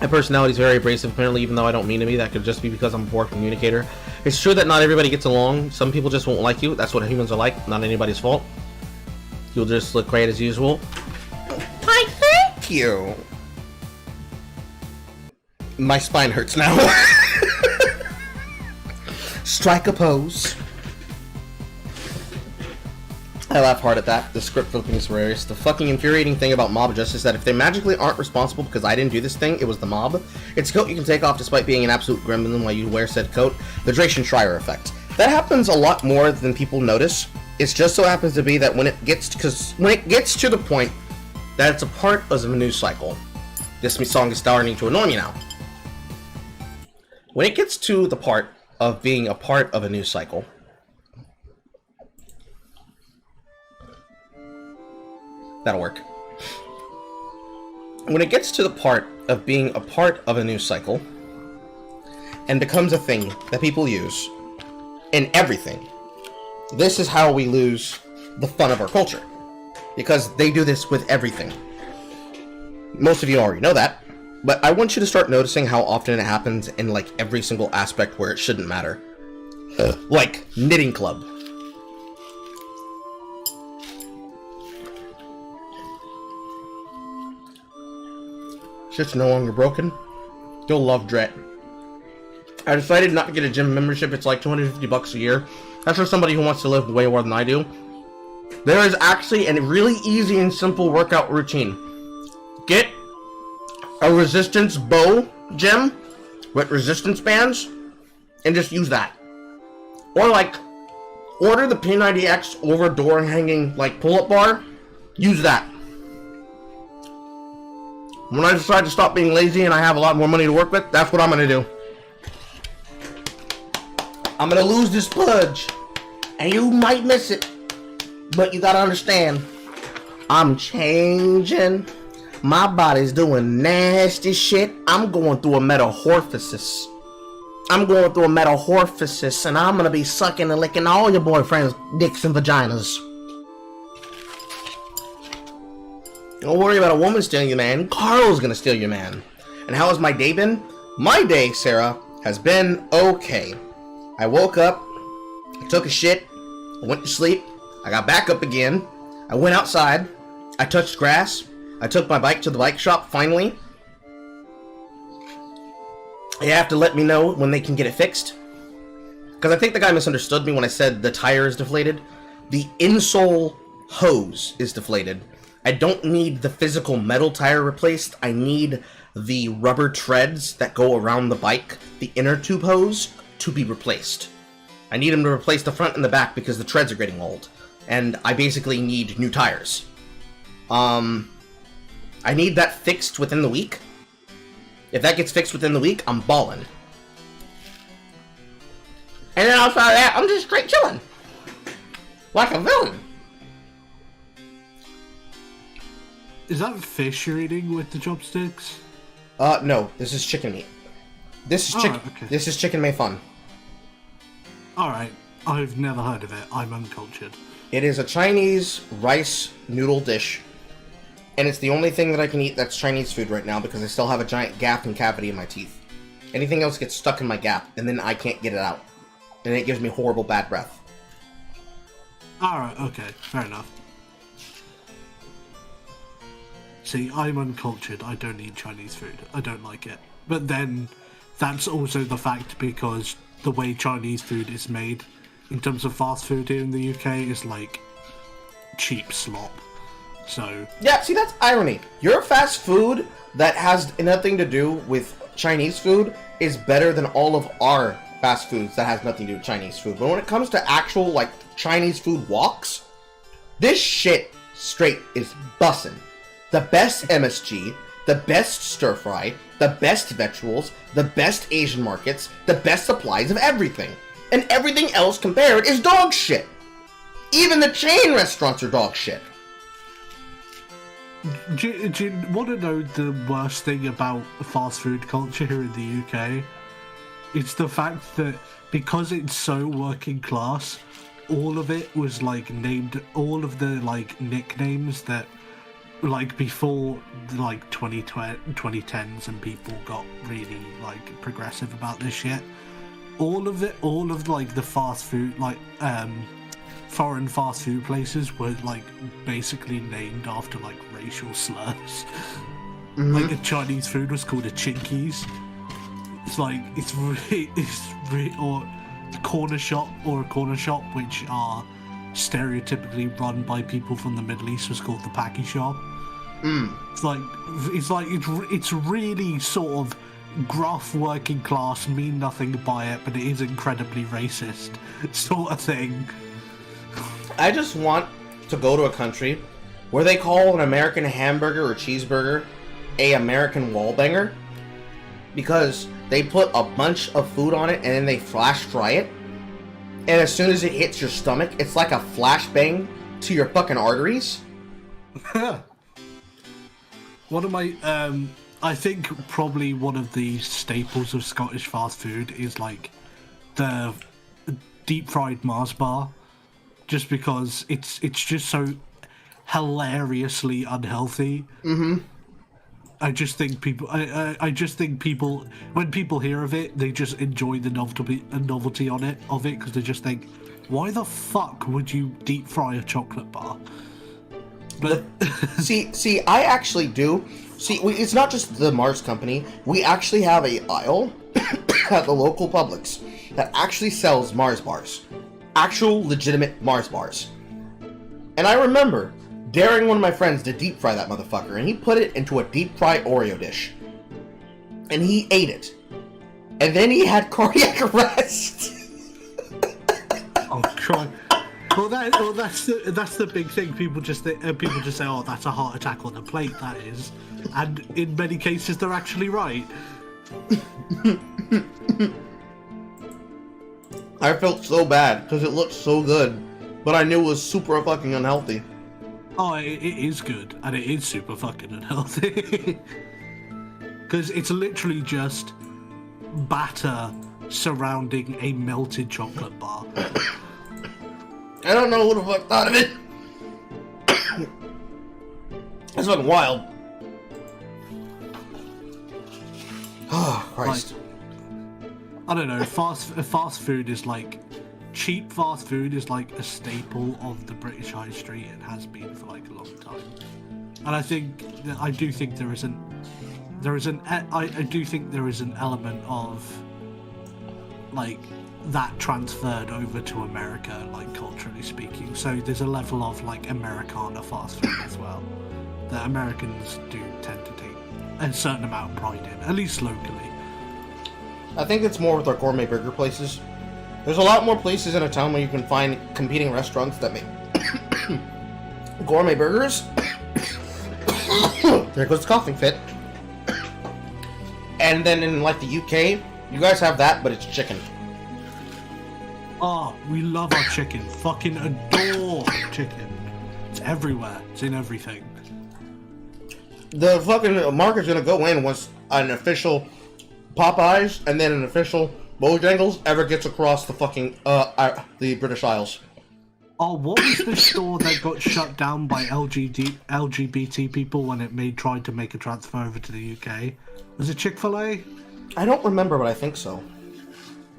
My personality is very abrasive, apparently, even though I don't mean to be. That could just be because I'm a poor communicator. It's true that not everybody gets along. Some people just won't like you. That's what humans are like. Not anybody's fault. You'll just look great as usual. you. My spine hurts now. Strike a pose. I laugh hard at that. The script flipping is hilarious. The fucking infuriating thing about mob justice is that if they magically aren't responsible because I didn't do this thing, it was the mob. It's a coat you can take off despite being an absolute gremlin while you wear said coat. The Dracian Schreier effect. That happens a lot more than people notice. It just so happens to be that when it gets to the point that it's a part of a news cycle, this song is starting to annoy me now. When it gets to the part of being a part of a news cycle, that'll work. When it gets to the part of being a part of a news cycle and becomes a thing that people use in everything, this is how we lose the fun of our culture. Because they do this with everything. Most of you already know that, but I want you to start noticing how often it happens in like every single aspect where it shouldn't matter. Like knitting club. Shit's no longer broken. Still love Dret. I decided not to get a gym membership. It's like $250 a year. That's for somebody who wants to live way more than I do. There is actually a really easy and simple workout routine. Get a resistance bow gym with resistance bands and just use that. Or like, order the P90X over door hanging like pull-up bar. Use that. When I decide to stop being lazy and I have a lot more money to work with, that's what I'm gonna do. I'm gonna lose this pudge, and you might miss it, but you gotta understand, I'm changing. My body's doing nasty shit. I'm going through a metamorphosis. And I'm gonna be sucking and licking all your boyfriends' dicks and vaginas. Don't worry about a woman stealing your man. Carl's gonna steal your man. And how has my day been? My day, Sarah, has been okay. I woke up, I took a shit, I went to sleep, I got back up again, I went outside, I touched grass, I took my bike to the bike shop, finally. You have to let me know when they can get it fixed. Because I think the guy misunderstood me when I said the tire is deflated. The insole hose is deflated. I don't need the physical metal tire replaced. I need the rubber treads that go around the bike, the inner tube hose, to be replaced. I need them to replace the front and the back because the treads are getting old. And I basically need new tires. I need that fixed within the week. If that gets fixed within the week, I'm ballin'. And then outside of that, I'm just straight chilling. Like a villain. Is that fish you're eating with the chopsticks? No. This is chicken meat. This is chicken. Okay. This is chicken mei fun. Alright. I've never heard of it. I'm uncultured. It is a Chinese rice noodle dish. And it's the only thing that I can eat that's Chinese food right now because I still have a giant gap and cavity in my teeth. Anything else gets stuck in my gap, and then I can't get it out. And it gives me horrible bad breath. Alright, okay. Fair enough. See, I'm uncultured. I don't eat Chinese food. I don't like it. But then, that's also the fact because the way Chinese food is made, in terms of fast food here in the UK, is like cheap slop. So... yeah, see, that's irony. Your fast food that has nothing to do with Chinese food is better than all of our fast foods that has nothing to do with Chinese food. But when it comes to actual, like, Chinese food walks, this shit straight is bussin'. The best MSG, the best stir fry, the best vegetables, the best Asian markets, the best supplies of everything. And everything else compared is dog shit. Even the chain restaurants are dog shit. Do you want to know the worst thing about fast food culture here in the UK? It's the fact that because it's so working class, all of it was like named, all of the like nicknames that like before like 2010s and people got really like progressive about this shit, all of like the fast food, like foreign fast food places were like basically named after like racial slurs. Like a Chinese food was called a Chinkies. It's like it's really or a corner shop which are stereotypically run by people from the Middle East was called the Paki shop. It's really sort of gruff, working class, mean nothing by it, but it is incredibly racist sort of thing. I just want to go to a country where they call an American hamburger or cheeseburger a American wallbanger, because they put a bunch of food on it and then they flash fry it, and as soon as it hits your stomach, it's like a flashbang to your fucking arteries. One of my, I think probably one of the staples of Scottish fast food is like the deep fried Mars bar, just because it's just so hilariously unhealthy. I just think people when people hear of it, they just enjoy the novelty of it, because they just think, why the fuck would you deep fry a chocolate bar? But see, I actually do. See, it's not just the Mars company. We actually have a aisle at the local Publix that actually sells Mars bars, actual legitimate Mars bars. And I remember daring one of my friends to deep fry that motherfucker, and he put it into a deep fry Oreo dish, and he ate it, and then he had cardiac arrest. Oh, God. Well, that's the big thing. People just say, "Oh, that's a heart attack on the plate." That is, and in many cases, they're actually right. I felt so bad because it looked so good, but I knew it was super fucking unhealthy. Oh, it is good, and it is super fucking unhealthy. Because it's literally just batter surrounding a melted chocolate bar. I don't know who the fuck thought of it. That's fucking wild. Oh, Christ. Like, I don't know, fast food is like... Cheap fast food is like a staple of the British High Street and has been for like a long time. And I do think there is an element of like that transferred over to America, like culturally speaking. So there's a level of like Americana fast food as well that Americans do tend to take a certain amount of pride in, at least locally. I think it's more with our gourmet burger places. There's a lot more places in a town where you can find competing restaurants that make gourmet burgers. There goes the coughing fit. And then in like the UK, you guys have that, but it's chicken. Oh, we love our chicken. Fucking adore chicken. It's everywhere. It's in everything. The fucking market's gonna go in once an official Popeyes and then an official Bojangles ever gets across the fucking the British Isles. Oh, what was the store that got shut down by LGBT people when it tried to make a transfer over to the UK? Was it Chick-fil-A? I don't remember, but I think so.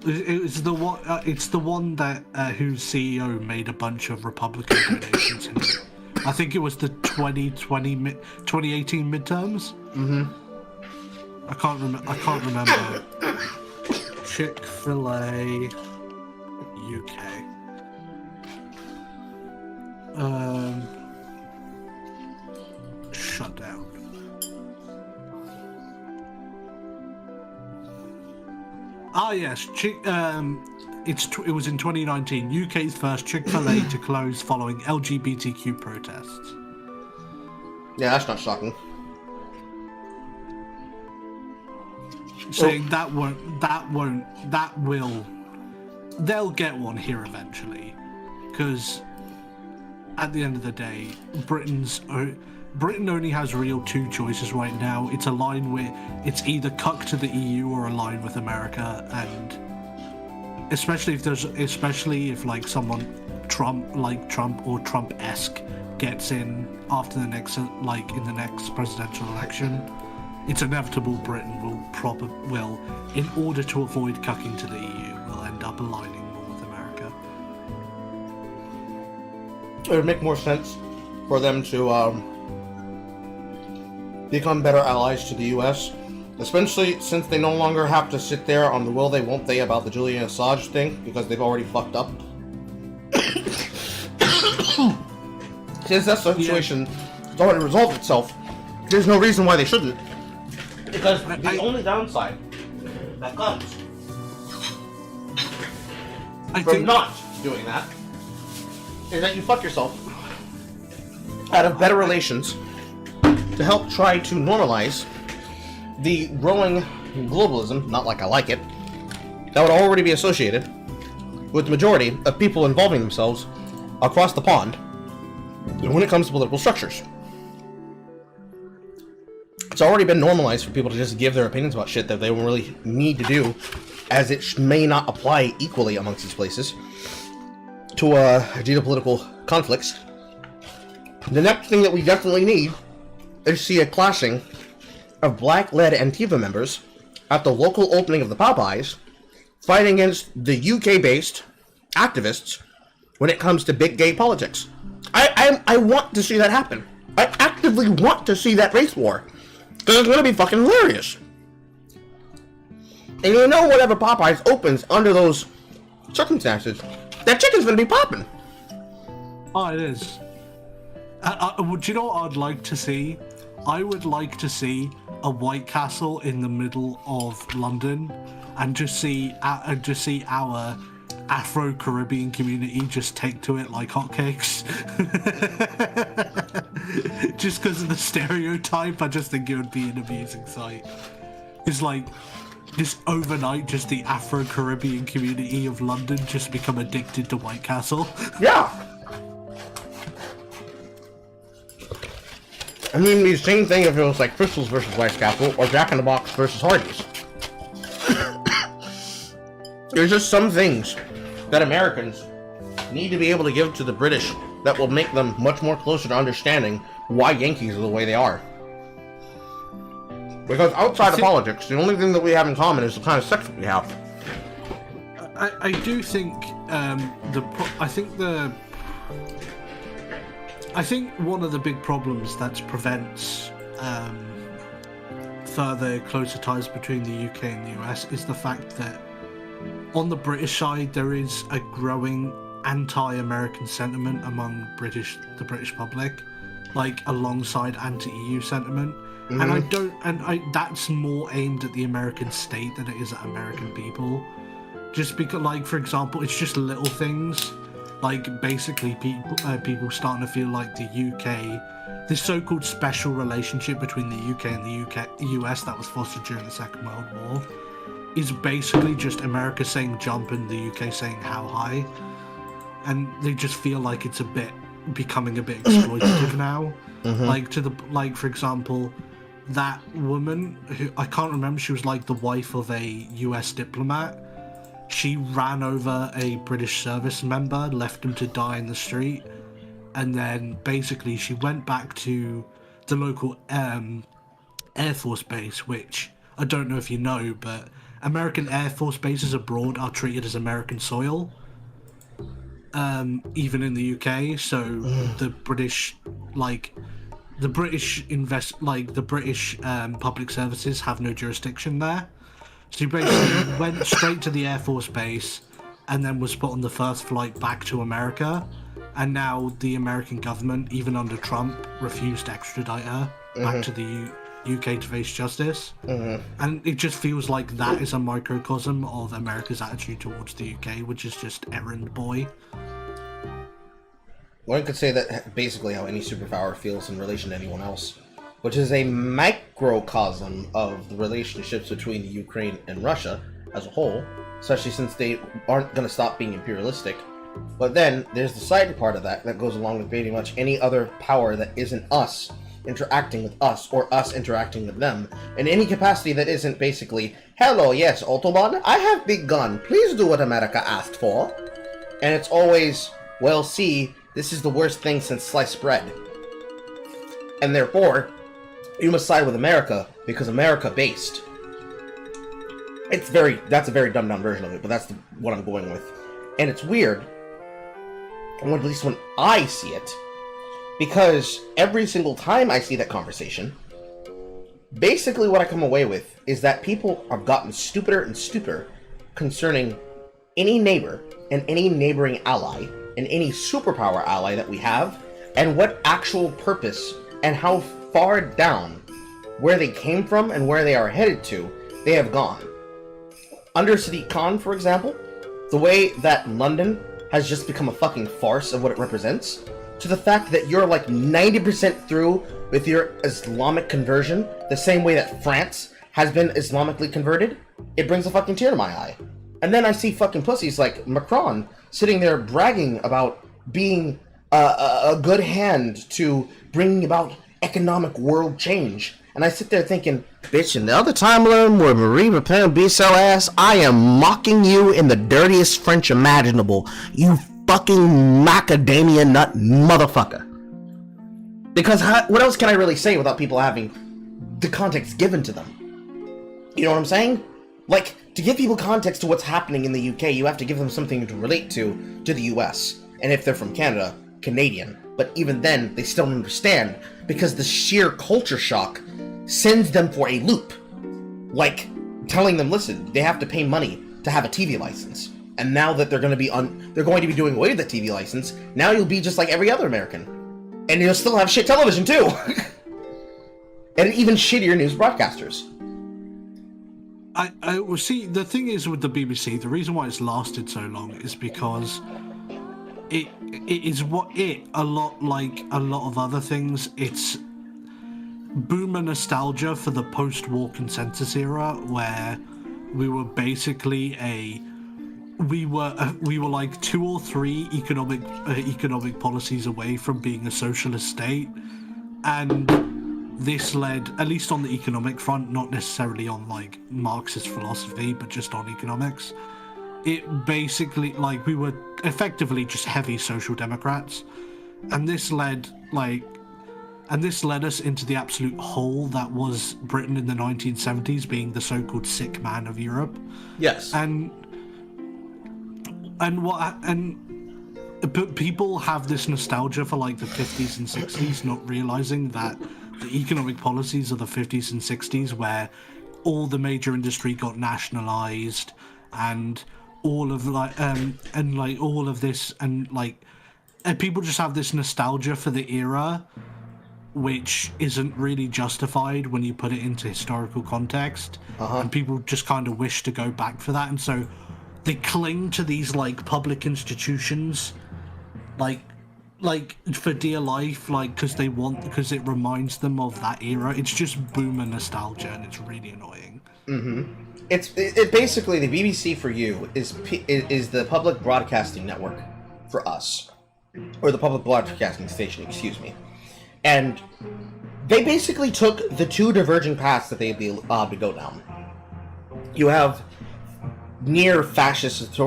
It's the one. It's the one that whose CEO made a bunch of Republican donations. I think it was the 2018 midterms. I can't remember. Chick-fil-A UK. Shut down. Ah yes, it was in 2019. UK's first Chick-fil-A to close following LGBTQ protests. Yeah, that's not shocking. Saying they'll get one here eventually, because at the end of the day, Britain only has real two choices right now. It's it's either cuck to the EU or align with America, and especially if like someone Trump or Trump-esque gets in after the next in the next presidential election. It's inevitable Britain will, in order to avoid cucking to the EU, will end up aligning more with America. It would make more sense for them to become better allies to the U.S., especially since they no longer have to sit there on the will they won't they about the Julian Assange thing, because they've already fucked up. Since that situation has already resolved itself, there's no reason why they shouldn't. Because the only downside that comes from not doing that is that you fuck yourself out of better relations to help try to normalize the growing globalism, not like I like it, that would already be associated with the majority of people involving themselves across the pond when it comes to political structures. It's already been normalized for people to just give their opinions about shit that they don't really need to do, as it may not apply equally amongst these places to geopolitical conflicts. The next thing that we definitely need is to see a clashing of black-led Antifa members at the local opening of the Popeyes fighting against the UK-based activists when it comes to big gay politics. I want to see that happen. I actively want to see that race war, because it's going to be fucking hilarious. And you know, whatever Popeyes opens under those circumstances, that chicken's going to be popping. Oh, it is. Do you know what I'd like to see? I would like to see a White Castle in the middle of London, and just see our Afro-Caribbean community just take to it like hotcakes. Just because of the stereotype, I just think it would be an amusing sight. It's like, just overnight, just the Afro-Caribbean community of London just become addicted to White Castle. Yeah! I mean, the same thing if it was like Crystals versus White Castle, or Jack in the Box versus Hardee's. There's just some things that Americans need to be able to give to the British that will make them much more closer to understanding why Yankees are the way they are. Because outside of politics, the only thing that we have in common is the kind of sex that we have. I do think I think one of the big problems that prevents further closer ties between the UK and the US is the fact that on the British side there is a growing anti-American sentiment among the British public, like alongside anti-EU sentiment. Mm-hmm. And that's more aimed at the American state than it is at American people. Just because, like, for example, it's just little things. Like, basically, people starting to feel like the UK, this so-called special relationship between the UK and the US that was fostered during the Second World War, is basically just America saying jump and the UK saying how high. And they just feel like it's becoming a bit exploitative now. Mm-hmm. Like, for example, that woman, who I can't remember, she was like the wife of a US diplomat. She ran over a British service member, left him to die in the street, and then basically she went back to the local Air Force base, which I don't know if you know, but American Air Force bases abroad are treated as American soil, even in the UK. So the British public services have no jurisdiction there. So he basically went straight to the Air Force base and then was put on the first flight back to America. And now the American government, even under Trump, refused to extradite her back to the UK to face justice. Mm-hmm. And it just feels like that is a microcosm of America's attitude towards the UK, which is just errand boy. One could say that basically how any superpower feels in relation to anyone else, which is a microcosm of the relationships between the Ukraine and Russia as a whole, especially since they aren't going to stop being imperialistic. But then there's the side part of that goes along with pretty much any other power that isn't us interacting with us, or us interacting with them, in any capacity that isn't basically, hello, yes, Autobahn, I have big gun, please do what America asked for. And it's always, well, see, this is the worst thing since sliced bread. And therefore, you must side with America, because America based. That's a very dumbed down version of it, but that's what I'm going with. And it's weird, or at least when I see it, because every single time I see that conversation, Basically, what I come away with is that people have gotten stupider and stupider concerning any neighbor and any neighboring ally and any superpower ally that we have, and what actual purpose and how far down where they came from and where they are headed to they have gone. Undercity Con, for example, the way that London has just become a fucking farce of what it represents, to the fact that you're like 90% through with your Islamic conversion, the same way that France has been Islamically converted, it brings a fucking tear to my eye. And then I see fucking pussies like Macron sitting there bragging about being a good hand to bringing about economic world change. And I sit there thinking, bitch, in the other timeline where Marie Le Pen beats your ass, I am mocking you in the dirtiest French imaginable. You fucking macadamia nut motherfucker. Because what else can I really say without people having the context given to them? You know what I'm saying? Like, to give people context to what's happening in the UK, you have to give them something to relate to the US. And if they're from Canada, Canadian. But even then, they still don't understand, because the sheer culture shock sends them for a loop. Like, telling them, listen, they have to pay money to have a TV license. And now that they're going to be doing away with the TV license, now you'll be just like every other American. And you'll still have shit television, too! And even shittier news broadcasters. Well, see, the thing is with the BBC, the reason why it's lasted so long is because it is a lot like a lot of other things. It's boomer nostalgia for the post-war consensus era, where we were basically we were like 2 or 3 economic policies away from being a socialist state, and this led, at least on the economic front, not necessarily on like Marxist philosophy, but just on economics, it basically, like, we were effectively just heavy social democrats, and this led us into the absolute hole that was Britain in the 1970s, being the so-called sick man of Europe. Yes. But people have this nostalgia for like the 50s and 60s, not realizing that the economic policies of the 50s and 60s, where all the major industry got nationalized, and all of all of this, and people just have this nostalgia for the era, which isn't really justified when you put it into historical context. And people just kind of wish to go back for that, and so they cling to these like public institutions, like for dear life, like because it reminds them of that era. It's just boomer nostalgia, and it's really annoying. It basically, the BBC for you is the public broadcasting network for us, or the public broadcasting station, excuse me. And they basically took the 2 diverging paths that they'd be allowed to go down. You have near-fascist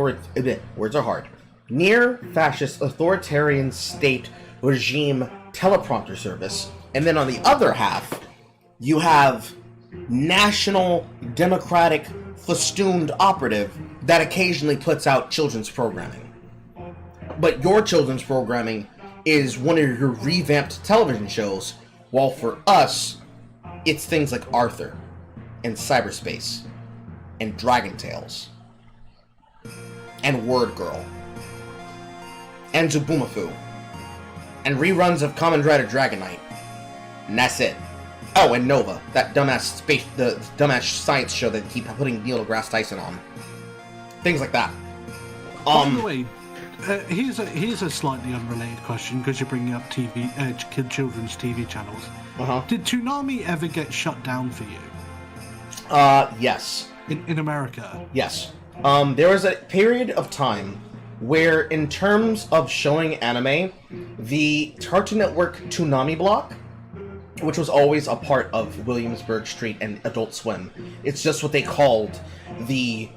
authoritarian state regime teleprompter service, and then on the other half, you have national democratic festooned operative that occasionally puts out children's programming. But your children's programming is one of your revamped television shows, while for us, it's things like Arthur, and Cyberspace, and Dragon Tales, and Word Girl, and Zubumafu, and reruns of Kamen Rider Dragon Knight, and that's it. Oh, and Nova, that the dumbass science show that keep putting Neil deGrasse Tyson on. Things like that. By the way, here's a slightly unrelated question, because you're bringing up children's TV channels. Did Toonami ever get shut down for you? Yes. In America? Yes. There was a period of time where, in terms of showing anime, the Cartoon Network Toonami block, which was always a part of Williamsburg Street and Adult Swim, it's just what they called the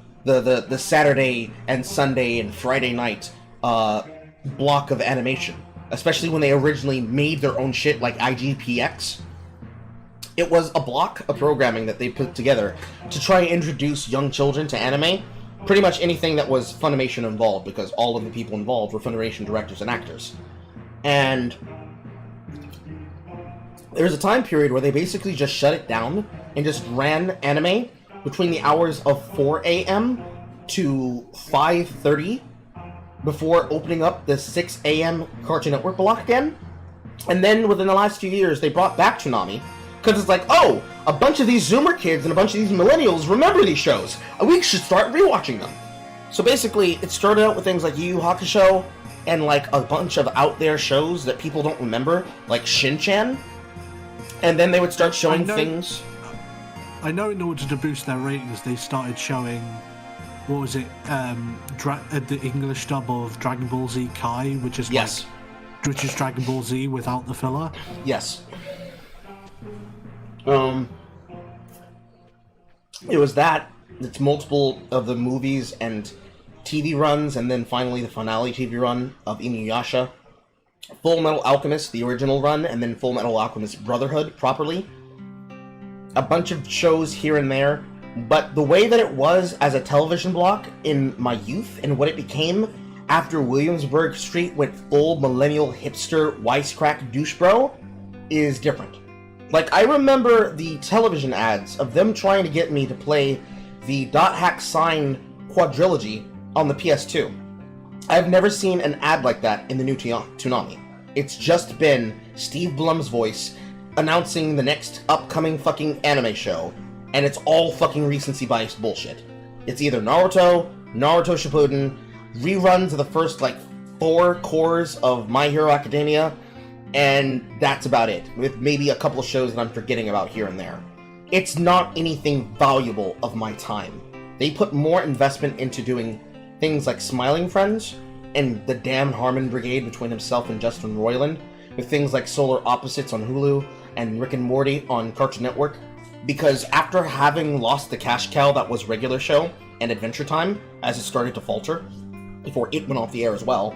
Saturday and Sunday and Friday night block of animation, especially when they originally made their own shit like IGPX. It was a block of programming that they put together to try and introduce young children to anime. Pretty much anything that was Funimation involved, because all of the people involved were Funimation directors and actors. And There was a time period where they basically just shut it down and just ran anime between the hours of 4 a.m. to 5:30 before opening up the 6 a.m. Cartoon Network block again. And then within the last few years, they brought back Toonami. Because it's like, oh, a bunch of these Zoomer kids and a bunch of these millennials remember these shows. We should start rewatching them. So basically, it started out with things like Yu Yu Hakusho and like a bunch of out there shows that people don't remember, like Shin-Chan. And then they would start showing things. I know in order to boost their ratings, they started showing, what was it, the English dub of Dragon Ball Z Kai, which is which is Dragon Ball Z without the filler. Yes. It was that. It's multiple of the movies and TV runs, and then finally the finale TV run of Inuyasha. Full Metal Alchemist, the original run, and then Full Metal Alchemist Brotherhood properly. A bunch of shows here and there, but the way that it was as a television block in my youth and what it became after Williamsburg Street went full millennial hipster wisecrack douche bro is different. Like, I remember the television ads of them trying to get me to play the Dot Hack Sign quadrilogy on the PS2. I've never seen an ad like that in the new Toonami. It's just been Steve Blum's voice announcing the next upcoming fucking anime show, and it's all fucking recency bias bullshit. It's either Naruto, Naruto Shippuden, reruns of the first, like, 4 cores of My Hero Academia, and that's about it, with maybe a couple of shows that I'm forgetting about here and there. It's not anything valuable of my time. They put more investment into doing things like Smiling Friends and the damn Harmon Brigade between himself and Justin Roiland, with things like Solar Opposites on Hulu and Rick and Morty on Cartoon Network, because after having lost the cash cow that was regular show and Adventure Time, as it started to falter, before it went off the air as well,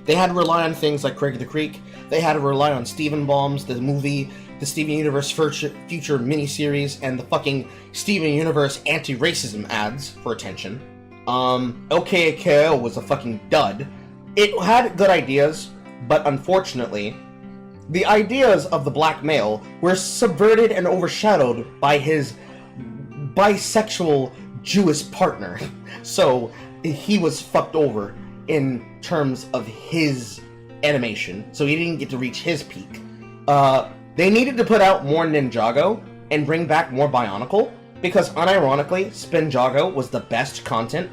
they had to rely on things like Craig the Creek. They had to rely on Steven Bombs, the movie, the Steven Universe Future miniseries, and the fucking Steven Universe anti-racism ads for attention. LKKO was a fucking dud. It had good ideas, but unfortunately, the ideas of the black male were subverted and overshadowed by his bisexual Jewish partner. So he was fucked over in terms of his animation, so he didn't get to reach his peak. They needed to put out more Ninjago and bring back more Bionicle, because unironically, Spinjago was the best content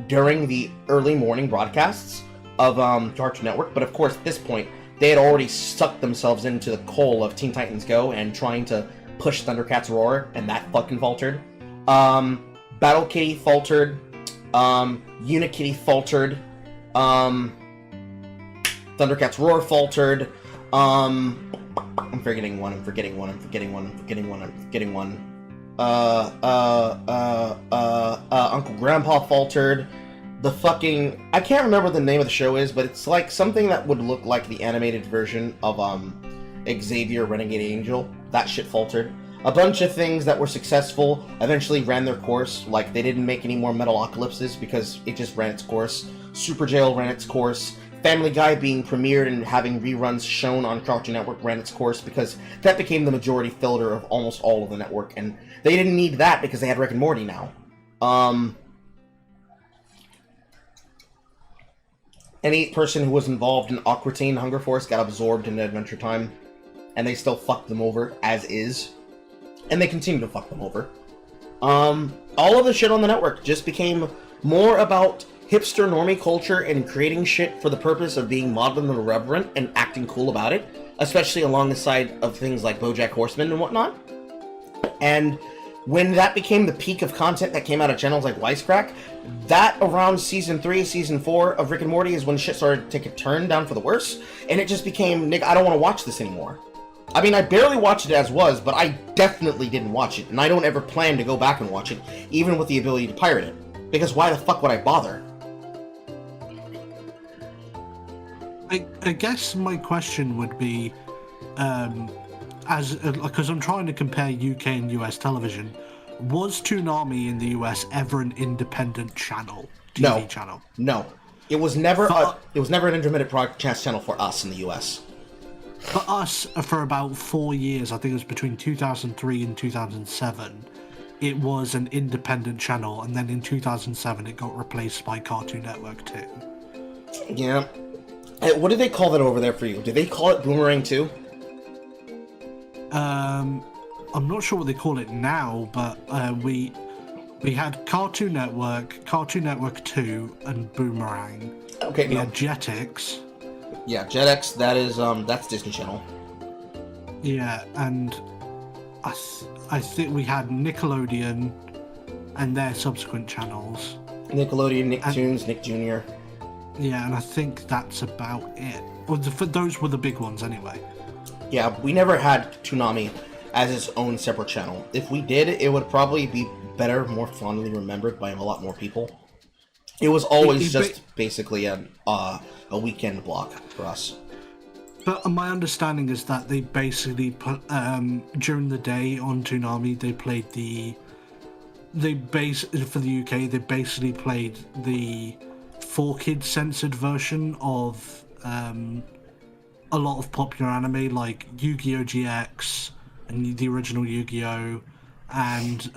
during the early morning broadcasts of Cartoon Network, but of course at this point, they had already sucked themselves into the coal of Teen Titans Go and trying to push Thundercats Roar, and that fucking faltered. Battle Kitty faltered. Unikitty faltered. Thundercats Roar faltered. I'm forgetting one. Uncle Grandpa faltered. The fucking... I can't remember what the name of the show is, but it's like something that would look like the animated version of Xavier Renegade Angel. That shit faltered. A bunch of things that were successful eventually ran their course, like they didn't make any more Metalocalypses because it just ran its course. Super Jail ran its course. Family Guy being premiered and having reruns shown on Cartoon Network ran its course because that became the majority filter of almost all of the network, and they didn't need that because they had Rick and Morty now. Any person who was involved in Aqua Teen Hunger Force got absorbed into Adventure Time, and they still fucked them over, as is. And they continue to fuck them over. All of the shit on the network just became more about hipster normie culture and creating shit for the purpose of being modern and irreverent and acting cool about it, especially along the side of things like BoJack Horseman and whatnot. And when that became the peak of content that came out of channels like Wisecrack, that around season 3, season 4 of Rick and Morty is when shit started to take a turn down for the worse, and it just became, Nick, I don't want to watch this anymore. I mean, I barely watched it as was, but I definitely didn't watch it, and I don't ever plan to go back and watch it, even with the ability to pirate it. Because why the fuck would I bother? I guess my question would be, because I'm trying to compare UK and US television, was Toonami in the US ever an independent channel? TV channel? No. It was never an intermittent broadcast channel for us in the US. for us, for about 4 years, I think it was between 2003 and 2007, it was an independent channel, and then in 2007 it got replaced by Cartoon Network 2. Yeah. Hey, what do they call that over there for you? Do they call it Boomerang too? I'm not sure what they call it now, but we had Cartoon Network 2, and Boomerang. Okay, We no. had Jetix. Yeah, Jetix, that is, that's Disney Channel. Yeah, and I think we had Nickelodeon and their subsequent channels. Nickelodeon, Nicktoons, Nick Jr. Yeah, and I think that's about it. Well, those were the big ones anyway. Yeah, we never had Toonami as its own separate channel. If we did, it would probably be better, more fondly remembered by a lot more people. It was always just basically a weekend block for us. But my understanding is that they basically put, during the day on Toonami, they played for the UK, they basically played the 4Kids censored version of a lot of popular anime like Yu-Gi-Oh! GX and the original Yu-Gi-Oh! And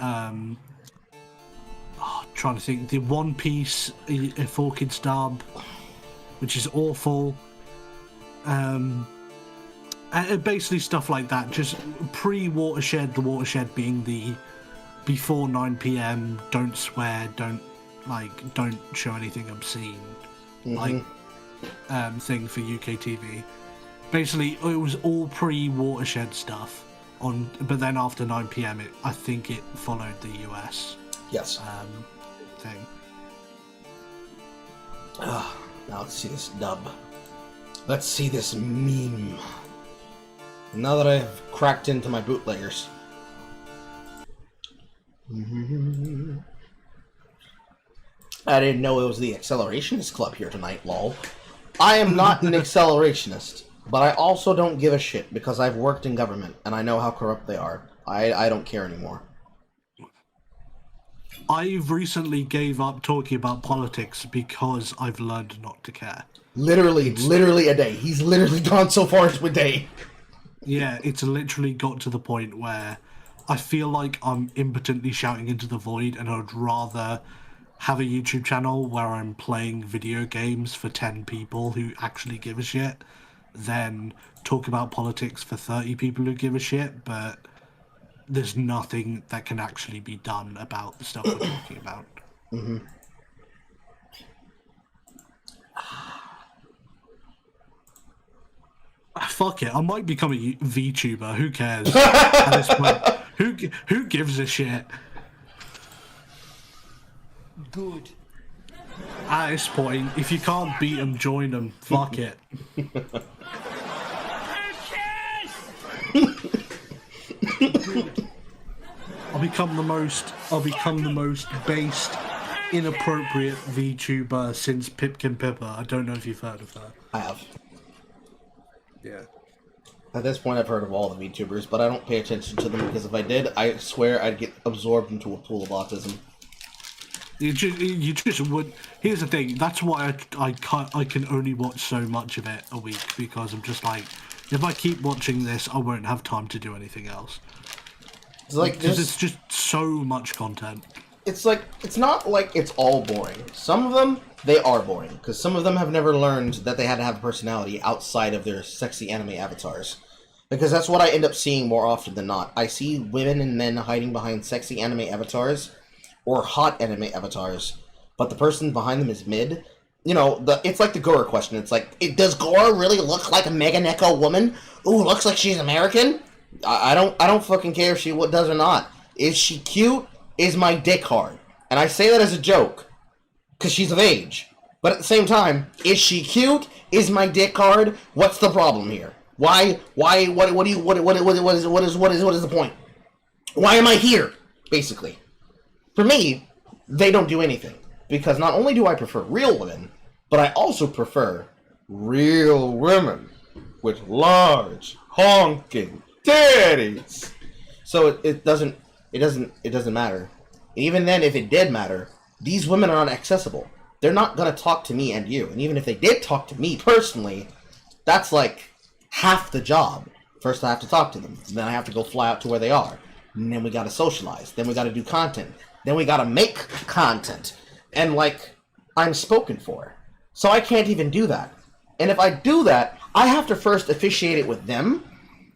trying to think, the One Piece 4Kids dub, which is awful. And basically stuff like that, just pre-Watershed, the Watershed being the before 9 PM, don't swear, don't show anything obscene, thing for UK TV. Basically, it was all pre-Watershed stuff, but then after 9 PM, I think it followed the US Yes. thing. Now let's see this dub. Let's see this meme. Now that I've cracked into my bootleggers. I didn't know it was the Accelerationist Club here tonight, lol. I am not an accelerationist, but I also don't give a shit because I've worked in government and I know how corrupt they are. I don't care anymore. I've recently gave up talking about politics because I've learned not to care. Literally a day. He's literally gone so far as a day. Yeah, it's literally got to the point where I feel like I'm impotently shouting into the void, and I'd rather have a YouTube channel where I'm playing video games for 10 people who actually give a shit than talk about politics for 30 people who give a shit, but there's nothing that can actually be done about the stuff we're talking about. Mm-hmm. Fuck it, I might become a VTuber. Who cares? At this point, who gives a shit? Good. At this point, if you can't beat them, join them. Fuck it. I'll become the most based, inappropriate VTuber since Pipkin Pippa. I don't know if you've heard of her. I have. Yeah. At this point, I've heard of all the VTubers, but I don't pay attention to them because if I did, I swear I'd get absorbed into a pool of autism. You just would. Here's the thing. That's why I can only watch so much of it a week, because I'm just like, if I keep watching this, I won't have time to do anything else. It's like because it's just so much content. It's like, it's not like it's all boring. Some of them, they are boring, because some of them have never learned that they had to have a personality outside of their sexy anime avatars. Because that's what I end up seeing more often than not. I see women and men hiding behind sexy anime avatars, or hot anime avatars, but the person behind them is mid. You know, it's like the Gora question. It's like, does Gora really look like a Mega Neko woman? Ooh, looks like she's American? I don't fucking care if she does or not. Is she cute? Is my dick hard? And I say that as a joke, because she's of age. But at the same time, is she cute? Is my dick hard? What's the problem here? Why, what is the point? Why am I here? Basically. For me, they don't do anything. Because not only do I prefer real women, but I also prefer real women with large, honking titties. So it doesn't matter. Even then, if it did matter, these women are not accessible. They're not gonna talk to me and you. And even if they did talk to me personally, that's like half the job. First I have to talk to them, then I have to go fly out to where they are. And then we gotta socialize, then we gotta do content, then we gotta make content. And, like, I'm spoken for. So I can't even do that. And if I do that, I have to first officiate it with them,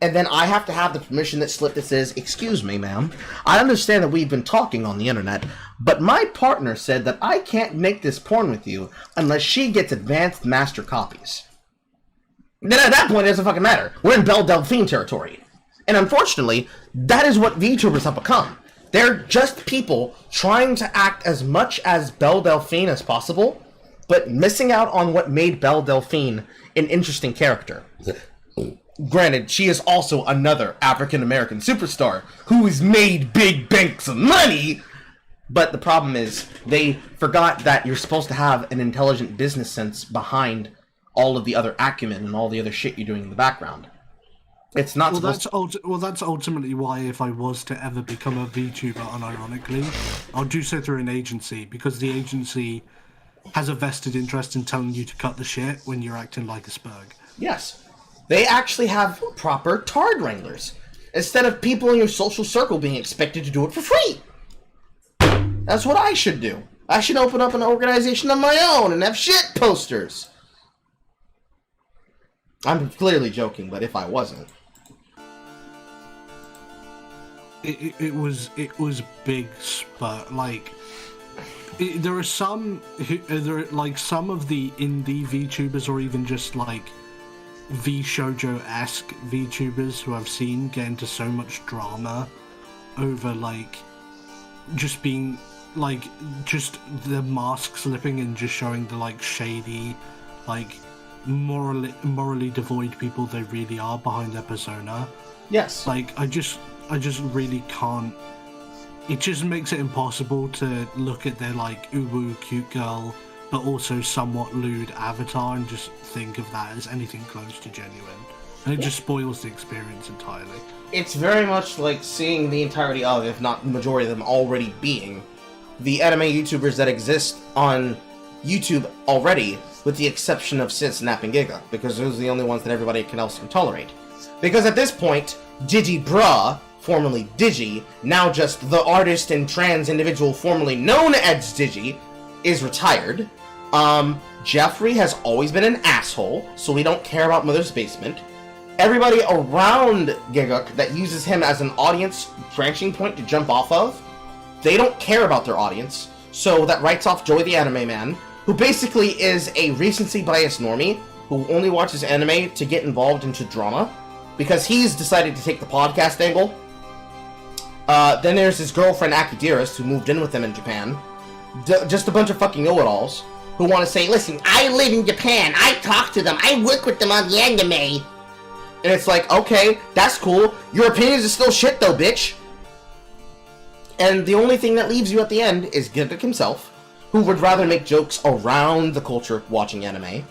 and then I have to have the permission that slip that says, "Excuse me, ma'am, I understand that we've been talking on the internet, but my partner said that I can't make this porn with you unless she gets advanced master copies." Then at that point, it doesn't fucking matter. We're in Belle Delphine territory. And unfortunately, that is what VTubers have become. They're just people trying to act as much as Belle Delphine as possible, but missing out on what made Belle Delphine an interesting character. Granted, she is also another African-American superstar who has made big banks of money, but the problem is they forgot that you're supposed to have an intelligent business sense behind all of the other acumen and all the other shit you're doing in the background. It's not that's ultimately why if I was to ever become a VTuber unironically, I'll do so through an agency, because the agency has a vested interest in telling you to cut the shit when you're acting like a spurg. Yes. They actually have proper tard wranglers, instead of people in your social circle being expected to do it for free. That's what I should do. I should open up an organization of my own and have shit posters. I'm clearly joking, but if I wasn't. It was big, but like there are some some of the indie VTubers, or even just like V-shoujo-esque VTubers who I've seen get into so much drama over like just being like just the mask slipping and just showing the like shady, like morally devoid people they really are behind their persona. Yes. Like I just really can't. It just makes it impossible to look at their like uwu cute girl but also somewhat lewd avatar and just think of that as anything close to genuine. And it just spoils the experience entirely. It's very much like seeing the entirety of, if not the majority of them already being, the anime YouTubers that exist on YouTube already, with the exception of Sid, Snap, and Giga, because those are the only ones that everybody else can tolerate. Because at this point, Digi Bruh, formerly Digi, now just the artist and trans individual formerly known as Digi, is retired. Jeffrey has always been an asshole, so we don't care about Mother's Basement. Everybody around Giguk that uses him as an audience branching point to jump off of, they don't care about their audience, so that writes off Joey the Anime Man, who basically is a recency biased normie who only watches anime to get involved into drama, because he's decided to take the podcast angle. Then there's his girlfriend Akidiris, who moved in with him in Japan. Just a bunch of fucking know-it-alls who want to say, "Listen, I live in Japan, I talk to them, I work with them on the anime." And it's like, okay, that's cool. Your opinions are still shit though, bitch. And the only thing that leaves you at the end is Giguk himself, who would rather make jokes around the culture of watching anime.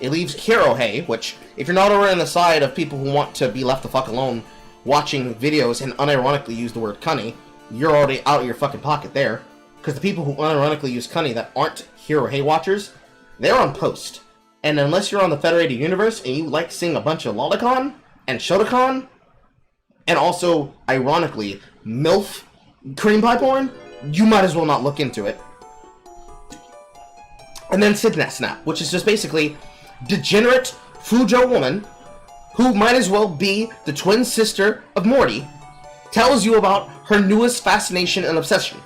It leaves Hirohei, which, if you're not already on the side of people who want to be left the fuck alone watching videos and unironically use the word cunny, you're already out of your fucking pocket there. Because the people who unironically use cunny that aren't Hirohei watchers, they're on post. And unless you're on the Federated Universe and you like seeing a bunch of lolicon and shotacon, and also, ironically, MILF cream pie porn, you might as well not look into it. And then Sidnet Snap, which is just basically degenerate Fujo woman who might as well be the twin sister of Morty, tells you about her newest fascination and obsession.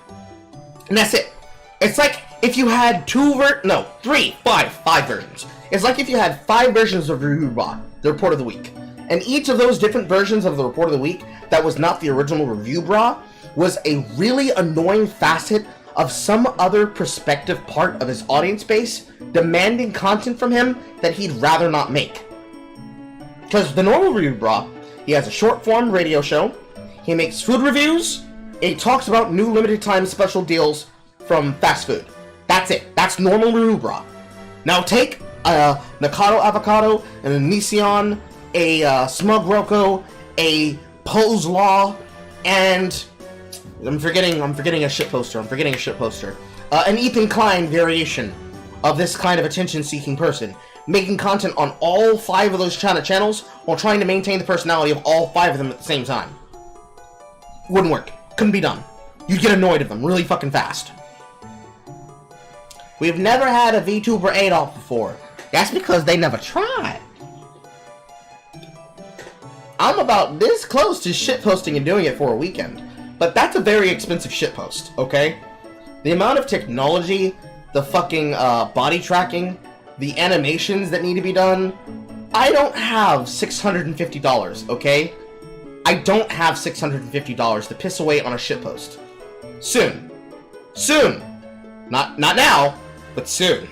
And that's it. It's like if you had five versions. It's like if you had 5 versions of Ryuba, the Report of the Week. And each of those different versions of the Report of the Week that was not the original review bra was a really annoying facet of some other perspective part of his audience base demanding content from him that he'd rather not make. Because the normal review bra, he has a short form radio show, he makes food reviews, and he talks about new limited time special deals from fast food. That's it. That's normal review bra. Now take a Nakado Avocado, an Onision, a Smug Roko, a Pose Law, and I'm forgetting a shit poster. An Ethan Klein variation of this kind of attention-seeking person. making content on all 5 of those channels while trying to maintain the personality of all 5 of them at the same time. Wouldn't work. Couldn't be done. You'd get annoyed of them really fucking fast. We've never had a VTuber Adolf before. That's because they never tried. I'm about this close to shitposting and doing it for a weekend. But that's a very expensive shitpost, okay? The amount of technology, the fucking body tracking, the animations that need to be done. I don't have $650, okay? I don't have $650 to piss away on a shitpost. Soon. Soon. Not now, but soon.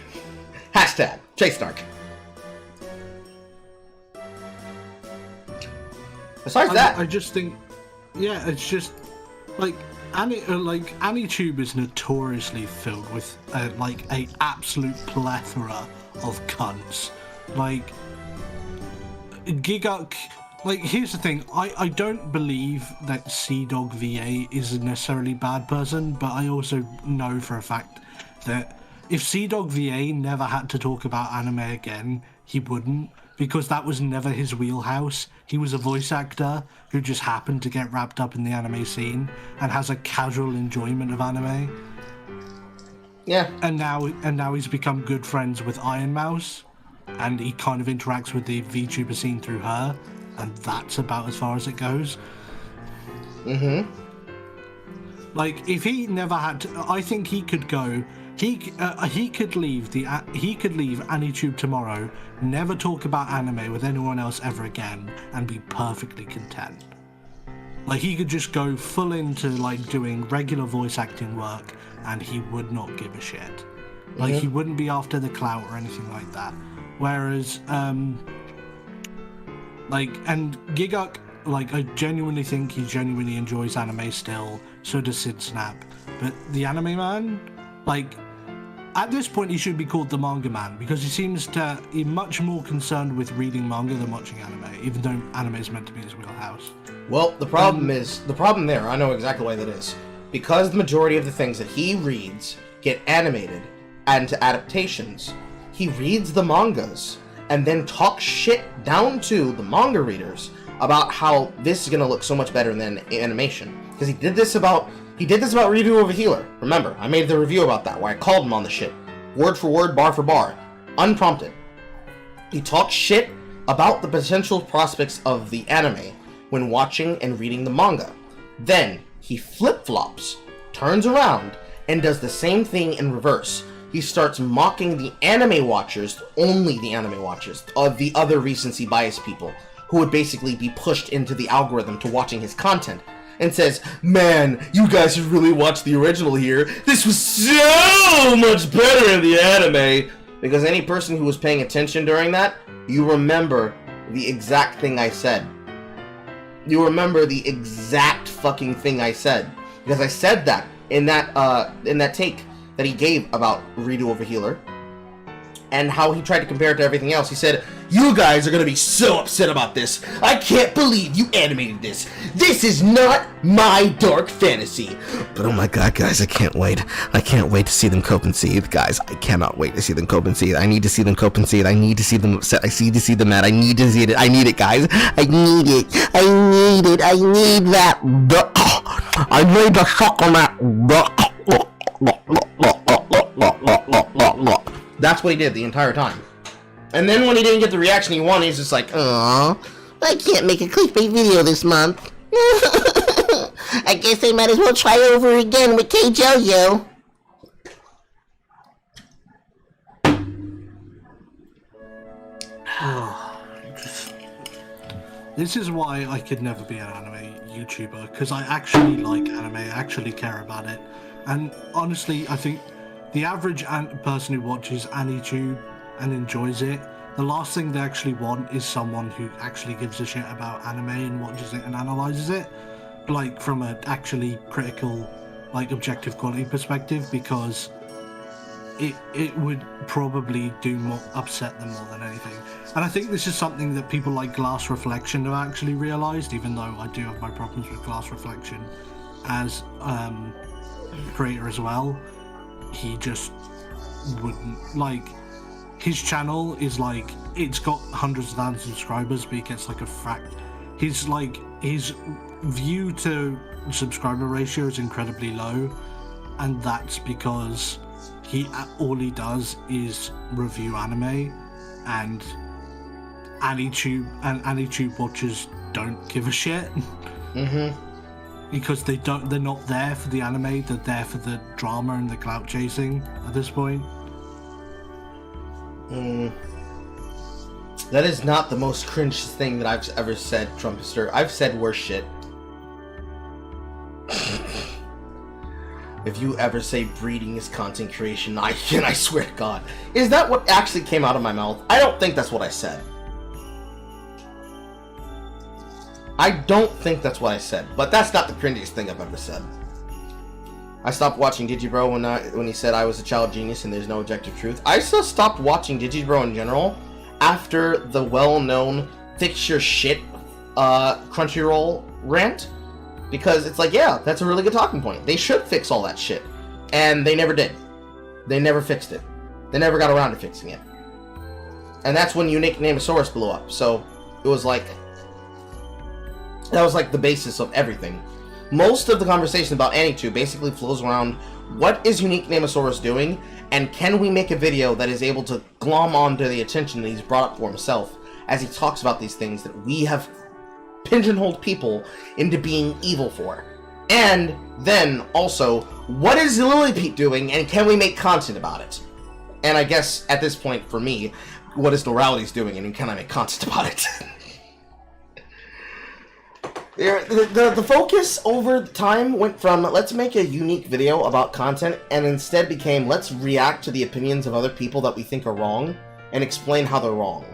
Hashtag Chase Dark. Besides that, I just think, yeah, it's just like AniTube is notoriously filled with like a absolute plethora of cunts. Like Giguk. Like, here's the thing, I don't believe that CDog VA is a necessarily bad person, but I also know for a fact that if CDog VA never had to talk about anime again, he wouldn't, because that was never his wheelhouse. He was a voice actor who just happened to get wrapped up in the anime scene and has a casual enjoyment of anime. yeah. And now he's become good friends with Iron Mouse, and he kind of interacts with the VTuber scene through her. And that's about as far as it goes. Mm-hmm. Like, if he never had to, I think he could go. He could leave AniTube tomorrow, never talk about anime with anyone else ever again, and be perfectly content. Like, he could just go full into like doing regular voice acting work, and he would not give a shit. Like, he wouldn't be after the clout or anything like that. Whereas, like, and Giguk, like, I genuinely think he genuinely enjoys anime still, so does Sid Snap. But the anime man, like, at this point he should be called the manga man, because he seems to be much more concerned with reading manga than watching anime, even though anime is meant to be his wheelhouse. Well, the problem there, I know exactly why that is. Because the majority of the things that he reads get animated and to adaptations, he reads the mangas and then talks shit down to the manga readers about how this is going to look so much better than animation. Because he did this about Review of a Healer. Remember, I made the review about that, where I called him on the shit. Word for word, bar for bar. Unprompted. He talked shit about the potential prospects of the anime when watching and reading the manga. Then, he flip-flops, turns around, and does the same thing in reverse. He starts mocking the anime watchers, only the anime watchers, of the other recency bias people, who would basically be pushed into the algorithm to watching his content, and says, man, you guys should really watch the original here. This was so much better in the anime. Because any person who was paying attention during that, you remember the exact thing I said. You remember the exact fucking thing I said. Because I said that in that take that he gave about Redo of a Healer, and how he tried to compare it to everything else. He said, you guys are gonna be so upset about this. I can't believe you animated this. This is not my dark fantasy. But oh my god, guys, I can't wait. I can't wait to see them cope and seethe. Guys, I cannot wait to see them cope and seethe. I need to see them cope and seethe. I need to see them upset. I need to see them mad. I need to see it. I need it, guys. I need it. I need it. I need that. I need the chocolate. That's what he did the entire time. And then when he didn't get the reaction he wanted, he's just like, "Aww, I can't make a clickbait video this month. I guess I might as well try over again with KJojo." This is why I could never be an anime YouTuber, because I actually like anime, I actually care about it. And honestly, I think the average person who watches AniTube and enjoys it, the last thing they actually want is someone who actually gives a shit about anime and watches it and analyzes it, like from an actually critical, like objective quality perspective, because it would probably upset them more than anything. And I think this is something that people like Glass Reflection have actually realised, even though I do have my problems with Glass Reflection as a creator as well. He just wouldn't, like, his channel is like, it's got hundreds of thousands of subscribers, but he gets like a his view to subscriber ratio is incredibly low, and that's because all he does is review anime, and AniTube watchers don't give a shit. Because they're not there for the anime, they're there for the drama and the clout chasing at this point. That is not the most cringe thing that I've ever said, Trumpister. I've said worse shit. If you ever say breeding is content creation, I swear to God. Is that what actually came out of my mouth? I don't think that's what I said. I don't think that's what I said, but that's not the cringiest thing I've ever said. I stopped watching Digibro when he said I was a child genius and there's no objective truth. I still stopped watching Digibro in general after the well-known fix your shit Crunchyroll rant, because it's like, yeah, that's a really good talking point. They should fix all that shit, and they never did. They never fixed it. They never got around to fixing it. And that's when Unique Namosaurus blew up. So it was like, that was like the basis of everything. Most of the conversation about AniTube basically flows around what is Unique Namosaurus doing, and can we make a video that is able to glom onto the attention that he's brought up for himself as he talks about these things that we have pigeonholed people into being evil for. And then also, what is Lillipete doing, and can we make content about it? And I guess at this point for me, what is Norality's doing, and can I make content about it? The focus over time went from let's make a unique video about content, and instead became let's react to the opinions of other people that we think are wrong and explain how they're wrong.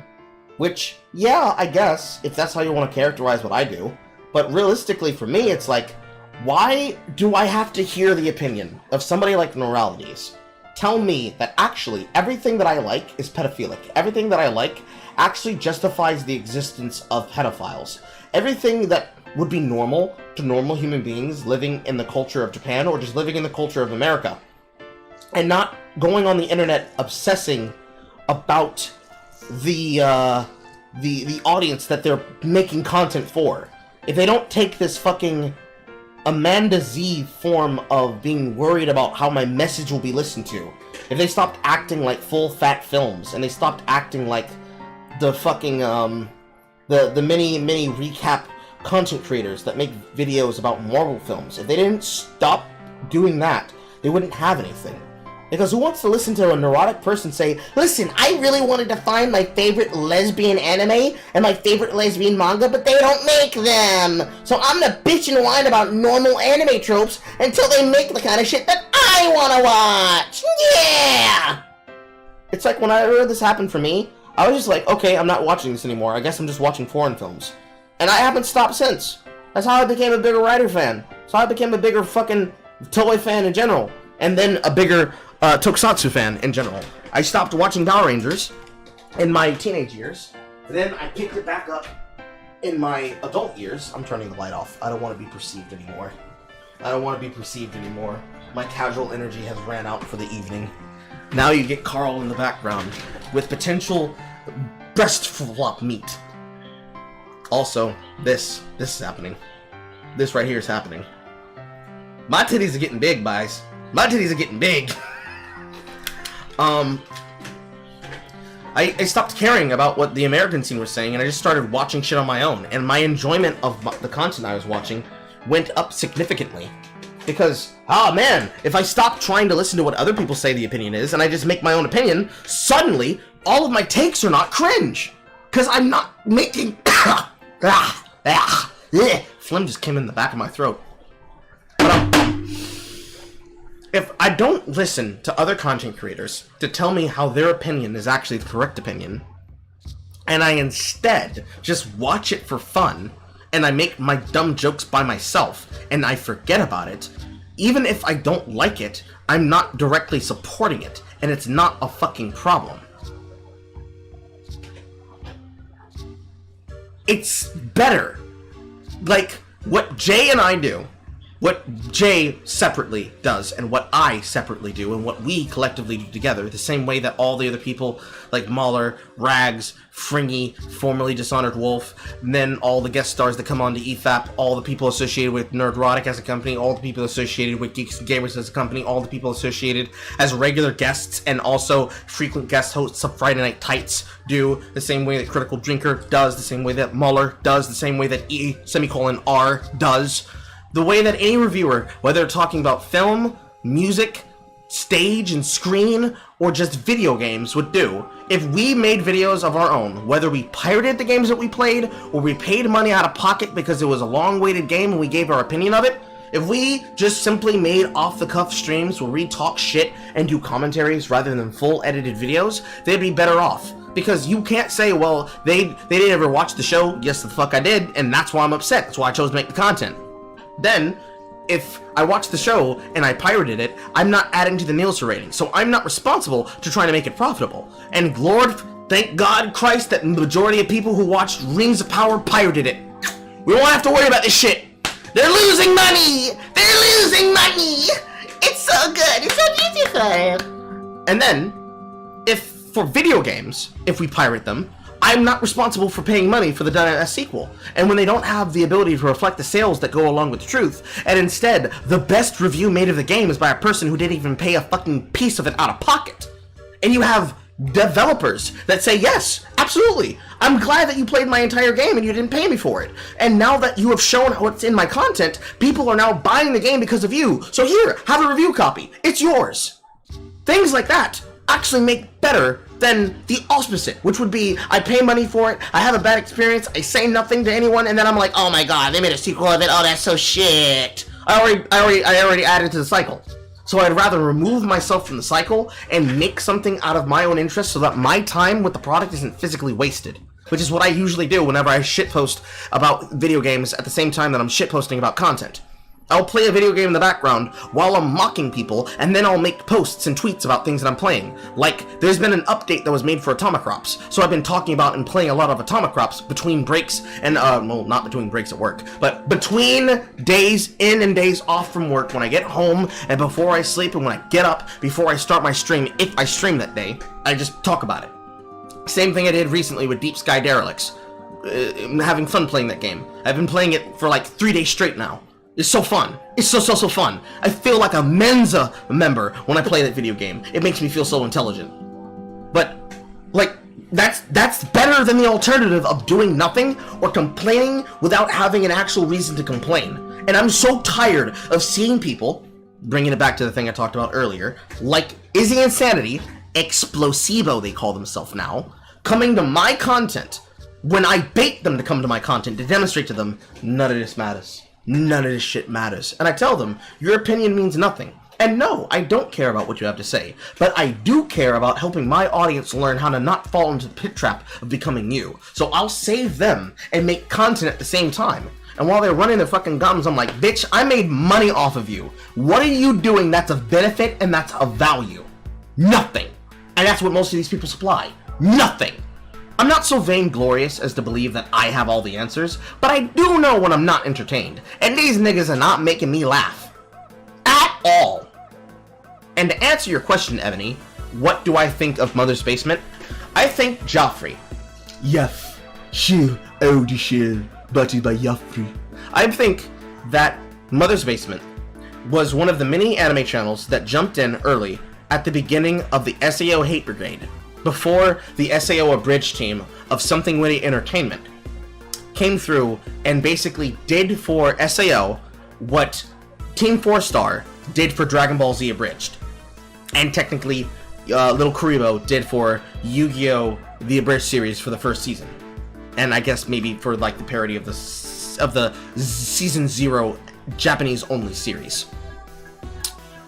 Which, yeah, I guess, if that's how you want to characterize what I do. But realistically for me, it's like, why do I have to hear the opinion of somebody like Noralities tell me that actually everything that I like is pedophilic? Everything that I like actually justifies the existence of pedophiles. Everything that would be normal to normal human beings living in the culture of Japan or just living in the culture of America, and not going on the internet obsessing about the audience that they're making content for. If they don't take this fucking Amanda Z form of being worried about how my message will be listened to, if they stopped acting like full fat films and they stopped acting like the fucking the mini recap content creators that make videos about Marvel films, if they didn't stop doing that, they wouldn't have anything. Because who wants to listen to a neurotic person say, listen, I really wanted to find my favorite lesbian anime and my favorite lesbian manga, but they don't make them. So I'm gonna bitch and whine about normal anime tropes until they make the kind of shit that I wanna watch. Yeah! It's like when I heard this happen for me, I was just like, okay, I'm not watching this anymore. I guess I'm just watching foreign films. And I haven't stopped since. That's how I became a bigger Rider fan. That's how I became a bigger fucking Toei fan in general. And then a bigger Tokusatsu fan in general. I stopped watching Power Rangers in my teenage years. Then I picked it back up in my adult years. I'm turning the light off. I don't want to be perceived anymore. I don't want to be perceived anymore. My casual energy has ran out for the evening. Now you get Carl in the background with potential breast flop meat. Also, this is happening. This right here is happening. My titties are getting big, guys. My titties are getting big. I stopped caring about what the American scene was saying, and I just started watching shit on my own. And my enjoyment of the content I was watching went up significantly. Because, oh man, if I stop trying to listen to what other people say the opinion is, and I just make my own opinion, suddenly, all of my takes are not cringe. Because I'm not making... Phlegm just came in the back of my throat. But if I don't listen to other content creators to tell me how their opinion is actually the correct opinion, and I instead just watch it for fun, and I make my dumb jokes by myself, and I forget about it, even if I don't like it, I'm not directly supporting it, and it's not a fucking problem. It's better. Like, what Jay and I do what Jay separately does, and what I separately do, and what we collectively do together, the same way that all the other people, like Mahler, Rags, Fringy, formerly Dishonored Wolf, and then all the guest stars that come on to EFAP, all the people associated with Nerdrotic as a company, all the people associated with Geeks and Gamers as a company, all the people associated as regular guests, and also frequent guest hosts of Friday Night Tights do, the same way that Critical Drinker does, the same way that Mahler does, the same way that E:R does. The way that any reviewer, whether they're talking about film, music, stage and screen, or just video games would do. If we made videos of our own, whether we pirated the games that we played, or we paid money out of pocket because it was a long-awaited game and we gave our opinion of it, if we just simply made off-the-cuff streams where we talk shit and do commentaries rather than full edited videos, they'd be better off. Because you can't say, well, they didn't ever watch the show. Yes, the fuck I did, and that's why I'm upset. That's why I chose to make the content. Then, if I watched the show and I pirated it, I'm not adding to the Nielsen rating, so I'm not responsible to try to make it profitable. And Lord, thank God Christ that the majority of people who watched Rings of Power pirated it. We won't have to worry about this shit. They're losing money! They're losing money! It's so good, it's so beautiful! And then, if for video games, if we pirate them, I'm not responsible for paying money for the done sequel. And when they don't have the ability to reflect the sales that go along with the truth, and instead, the best review made of the game is by a person who didn't even pay a fucking piece of it out of pocket. And you have developers that say, yes, absolutely, I'm glad that you played my entire game and you didn't pay me for it. And now that you have shown what's in my content, people are now buying the game because of you. So here, have a review copy. It's yours. Things like that actually make better than the opposite, which would be, I pay money for it, I have a bad experience, I say nothing to anyone, and then I'm like, oh my god, they made a sequel of it, oh that's so shit. I already added to the cycle. So I'd rather remove myself from the cycle and make something out of my own interest so that my time with the product isn't physically wasted. Which is what I usually do whenever I shitpost about video games at the same time that I'm shitposting about content. I'll play a video game in the background while I'm mocking people, and then I'll make posts and tweets about things that I'm playing. Like, there's been an update that was made for Atomicrops, so I've been talking about and playing a lot of Atomicrops between breaks, and, well, not between breaks at work, but between days in and days off from work, when I get home, and before I sleep, and when I get up, before I start my stream, if I stream that day, I just talk about it. Same thing I did recently with Deep Sky Derelicts. I'm having fun playing that game. I've been playing it for like 3 days straight now. It's so fun. It's so fun. I feel like a Mensa member when I play that video game. It makes me feel so intelligent. But, like, that's better than the alternative of doing nothing or complaining without having an actual reason to complain. And I'm so tired of seeing people, bringing it back to the thing I talked about earlier, like Izzy Insanity, Explosivo they call themselves now, coming to my content when I bait them to come to my content to demonstrate to them, none of this matters. None of this shit matters. And I tell them, your opinion means nothing. And no, I don't care about what you have to say, but I do care about helping my audience learn how to not fall into the pit trap of becoming you. So I'll save them and make content at the same time. And while they're running their fucking gums, I'm like, bitch, I made money off of you. What are you doing that's of benefit and that's of value? Nothing. And that's what most of these people supply. Nothing. I'm not so vainglorious as to believe that I have all the answers, but I do know when I'm not entertained, and these niggas are not making me laugh. At all. And to answer your question, Ebony, what do I think of Mother's Basement? I think Joffrey. Yuff. Shoo, oldie shoo, butty by Joffrey. I think that Mother's Basement was one of the many anime channels that jumped in early at the beginning of the SAO Hate Brigade, before the SAO Abridged team of Something Witty Entertainment came through and basically did for SAO what Team 4 Star did for Dragon Ball Z Abridged. And technically, Little Kuribo did for Yu-Gi-Oh! The Abridged series for the first season. And I guess maybe for like the parody of the Season 0 Japanese-only series.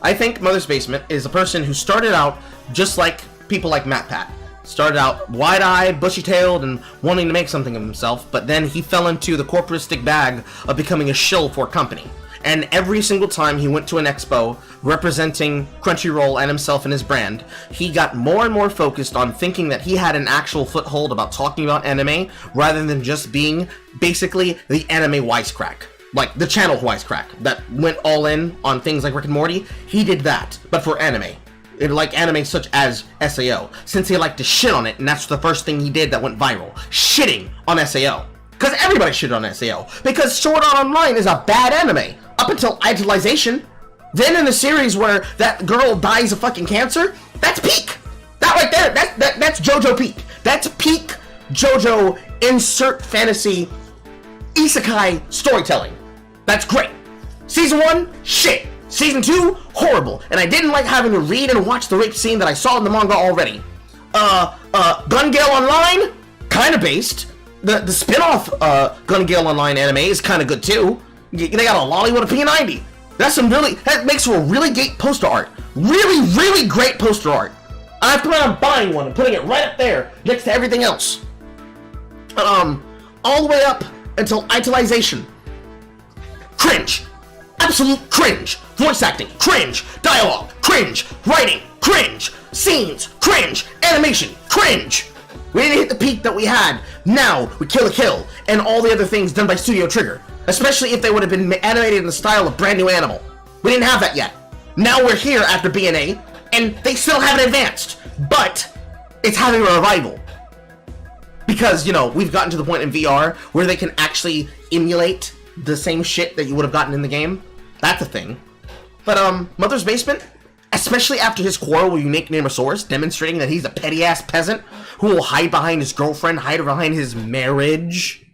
I think Mother's Basement is a person who started out just like people like MatPat. Started out wide-eyed, bushy-tailed, and wanting to make something of himself, but then he fell into the corporatistic bag of becoming a shill for a company. And every single time he went to an expo representing Crunchyroll and himself and his brand, he got more and more focused on thinking that he had an actual foothold about talking about anime, rather than just being basically the anime wisecrack. Like, the channel Wisecrack that went all in on things like Rick and Morty, he did that, but for anime. Like anime such as SAO, since he liked to shit on it, and that's the first thing he did that went viral. Shitting on SAO. Because everybody shitted on SAO. Because Sword Art Online is a bad anime. Up until Idolization. Then in the series where that girl dies of fucking cancer, that's peak. That right there, that's JoJo peak. That's peak JoJo insert fantasy isekai storytelling. That's great. Season 1, shit. Season 2, horrible. And I didn't like having to read and watch the rape scene that I saw in the manga already. Gun Gale Online, kinda based. The spin-off Gun Gale Online anime is kinda good too. They got a lolly with a P90. That makes for really great poster art. Really, really great poster art. I plan on buying one and putting it right up there next to everything else. All the way up until Idolization. Cringe. Absolute cringe. Voice acting, cringe. Dialogue, cringe. Writing, cringe. Scenes, cringe. Animation, cringe. We didn't hit the peak that we had. Now, with Kill la Kill and all the other things done by Studio Trigger. Especially if they would have been animated in the style of Brand New Animal. We didn't have that yet. Now we're here after BNA, and they still haven't advanced. But, it's having a revival. Because, you know, we've gotten to the point in VR where they can actually emulate the same shit that you would have gotten in the game. That's a thing. But, Mother's Basement, especially after his quarrel with Unique Nemosaurus, demonstrating that he's a petty-ass peasant who will hide behind his girlfriend, hide behind his marriage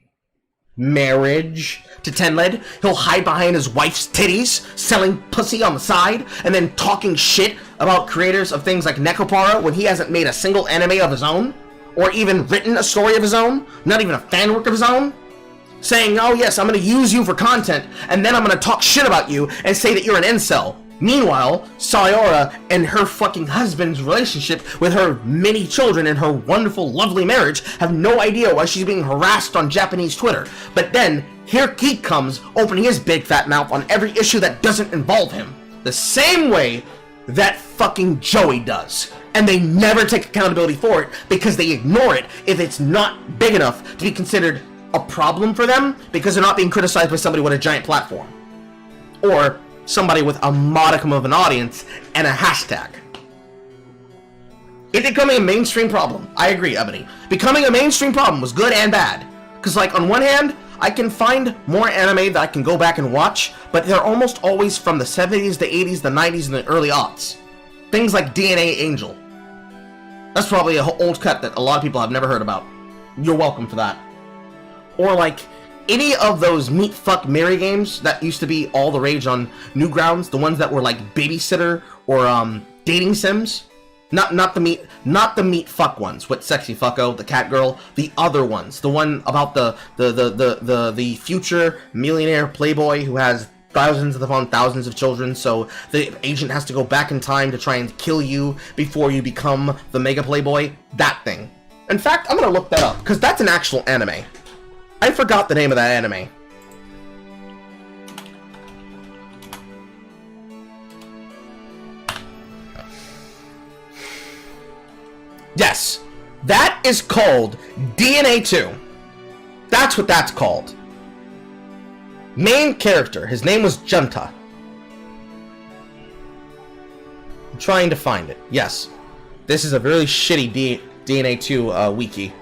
to Tenled. He'll hide behind his wife's titties, selling pussy on the side, and then talking shit about creators of things like Necropara when he hasn't made a single anime of his own, or even written a story of his own, not even a fan work of his own. Saying, oh yes, I'm gonna use you for content, and then I'm gonna talk shit about you and say that you're an incel. Meanwhile, Sayora and her fucking husband's relationship with her many children and her wonderful, lovely marriage have no idea why she's being harassed on Japanese Twitter. But then, here Geek comes, opening his big fat mouth on every issue that doesn't involve him. The same way that fucking Joey does. And they never take accountability for it because they ignore it if it's not big enough to be considered a problem for them because they're not being criticized by somebody with a giant platform. Or somebody with a modicum of an audience and a hashtag. It's becoming a mainstream problem. I agree, Ebony. Becoming a mainstream problem was good and bad. Because, like, on one hand, I can find more anime that I can go back and watch, but they're almost always from the 70s, the 80s, the 90s, and the early aughts. Things like DNA Angel. That's probably an old cut that a lot of people have never heard about. You're welcome for that. Or, like, any of those meat fuck marry games that used to be all the rage on Newgrounds, the ones that were like babysitter or dating sims, not the meat fuck ones with Sexy Fucko, the cat girl, the other ones, the one about the future millionaire playboy who has thousands upon thousands of children, so the agent has to go back in time to try and kill you before you become the mega playboy. That thing. In fact, I'm gonna look that up because that's an actual anime. I forgot the name of that anime. Yes, that is called DNA 2. That's what that's called. Main character, his name was Junta. I'm trying to find it. Yes, this is a really shitty DNA 2 wiki.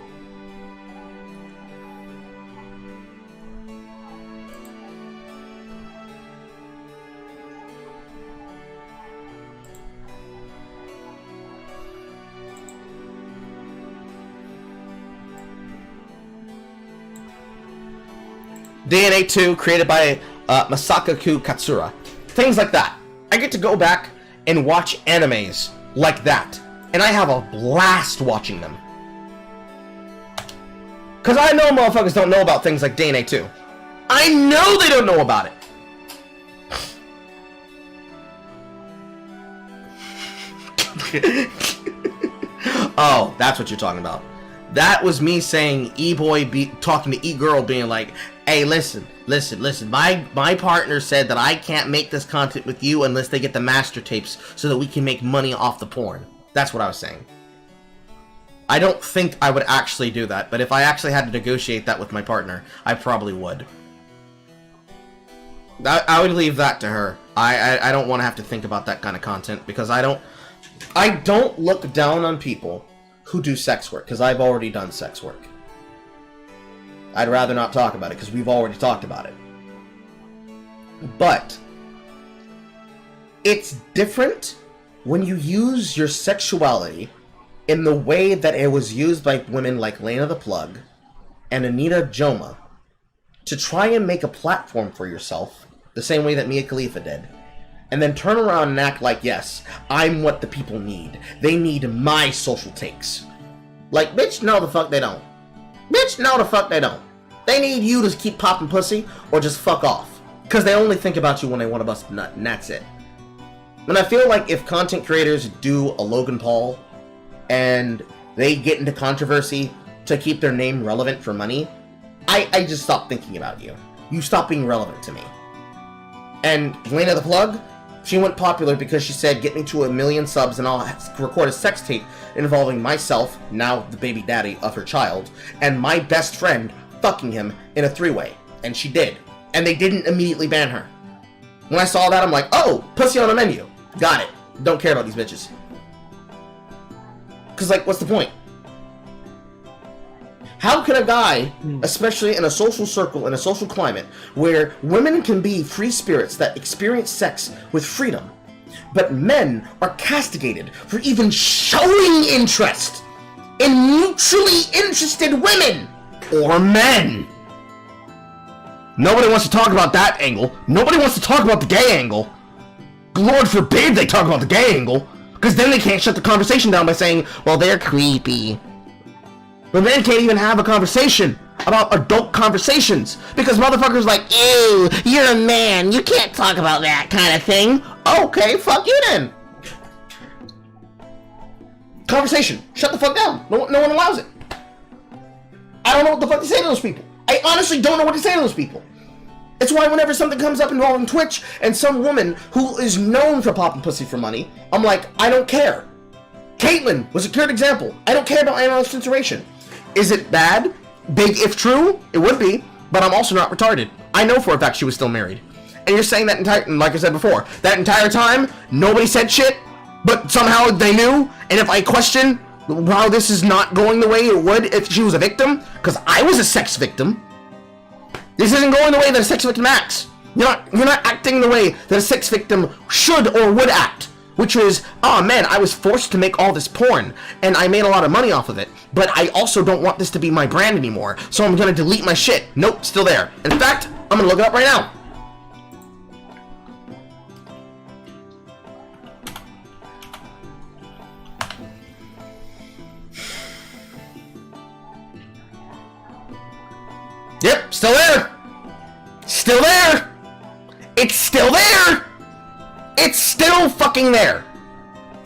DNA 2, created by Masaku Katsura. Things like that. I get to go back and watch animes like that. And I have a blast watching them. Because I know motherfuckers don't know about things like DNA 2. I know they don't know about it. Oh, that's what you're talking about. That was me saying E-boy talking to E-girl being like, hey, listen. My partner said that I can't make this content with you unless they get the master tapes so that we can make money off the porn. That's what I was saying. I don't think I would actually do that, but if I actually had to negotiate that with my partner, I probably would. I would leave that to her. I don't want to have to think about that kind of content, because I don't look down on people who do sex work, because I've already done sex work. I'd rather not talk about it, because we've already talked about it. But it's different when you use your sexuality in the way that it was used by women like Lena the Plug and Anita Joma to try and make a platform for yourself, the same way that Mia Khalifa did, and then turn around and act like, yes, I'm what the people need. They need my social takes. Like, bitch, no the fuck they don't. Bitch, no the fuck they don't. They need you to keep popping pussy or just fuck off. Because they only think about you when they want to bust a nut, and that's it. And I feel like if content creators do a Logan Paul and they get into controversy to keep their name relevant for money, I just stop thinking about you. You stop being relevant to me. And Lena the Plug, she went popular because she said, get me to 1 million subs and I'll record a sex tape involving myself, now the baby daddy of her child, and my best friend fucking him in a 3-way. And she did. And they didn't immediately ban her. When I saw that, I'm like, oh, pussy on the menu. Got it. Don't care about these bitches. Because, like, what's the point? How can a guy, especially in a social circle, in a social climate, where women can be free spirits that experience sex with freedom, but men are castigated for even showing interest in mutually interested women or men? Nobody wants to talk about that angle. Nobody wants to talk about the gay angle. Lord forbid they talk about the gay angle, because then they can't shut the conversation down by saying, well, they're creepy. But men can't even have a conversation about adult conversations, because motherfuckers like, ew, you're a man, you can't talk about that kind of thing. Okay, fuck you then. Conversation. Shut the fuck down. No one allows it. I don't know what the fuck to say to those people. I honestly don't know what to say to those people. It's why whenever something comes up involving Twitch and some woman who is known for popping pussy for money, I'm like, I don't care. Caitlyn was a clear example. I don't care about animal censoration. Is it bad? Big if true? It would be. But I'm also not retarded. I know for a fact she was still married. And you're saying that entire, like I said before, that entire time, nobody said shit, but somehow they knew, and if I question how this is not going the way it would if she was a victim, because I was a sex victim, this isn't going the way that a sex victim acts. You're not acting the way that a sex victim should or would act, which is, oh man, I was forced to make all this porn, and I made a lot of money off of it, but I also don't want this to be my brand anymore, so I'm gonna delete my shit. Nope, still there. In fact, I'm gonna look it up right now. Yep, still there! Still there! It's still there! It's still fucking there!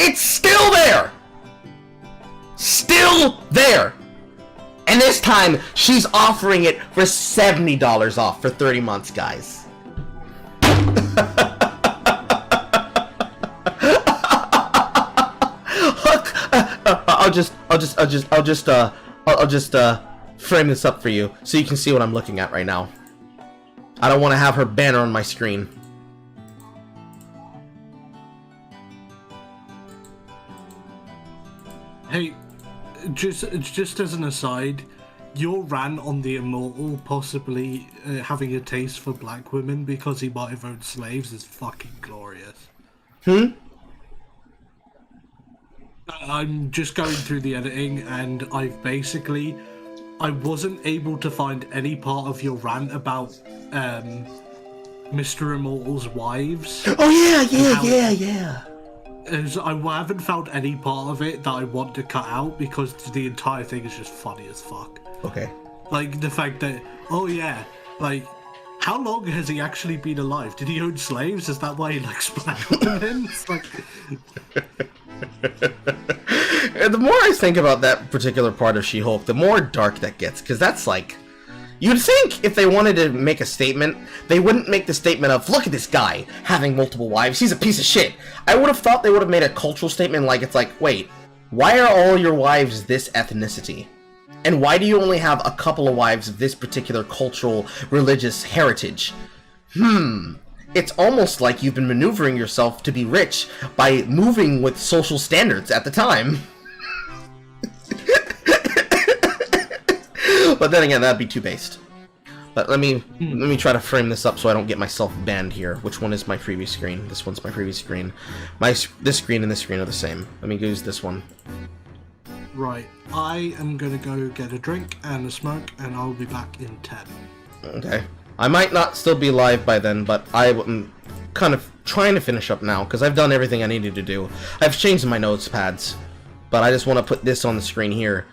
It's still there! Still there! And this time, she's offering it for $70 off for 30 months, guys. I'll just frame this up for you so you can see what I'm looking at right now. I don't want to have her banner on my screen. Hey, just as an aside, your rant on the Immortal possibly having a taste for black women because he might have owned slaves is fucking glorious. I'm just going through the editing and I wasn't able to find any part of your rant about Mr. Immortal's wives. Oh yeah. I haven't found any part of it that I want to cut out because the entire thing is just funny as fuck. Okay. Like the fact that, oh yeah, like how long has he actually been alive? Did he own slaves? Is that why he likes black women? It's like... And the more I think about that particular part of She-Hulk, the more dark that gets, because that's like, you'd think if they wanted to make a statement, they wouldn't make the statement of, look at this guy having multiple wives, he's a piece of shit. I would have thought they would have made a cultural statement like, it's like, wait, why are all your wives this ethnicity? And why do you only have a couple of wives of this particular cultural, religious heritage? It's almost like you've been maneuvering yourself to be rich by moving with social standards at the time. But then again, that'd be too based. But let me try to frame this up so I don't get myself banned here. Which one is my previous screen? This one's my previous screen. This screen and this screen are the same. Let me use this one. Right. I am gonna go get a drink and a smoke, and I'll be back in 10. Okay. I might not still be live by then, but I'm kind of trying to finish up now, because I've done everything I needed to do. I've changed my notepads, but I just want to put this on the screen here,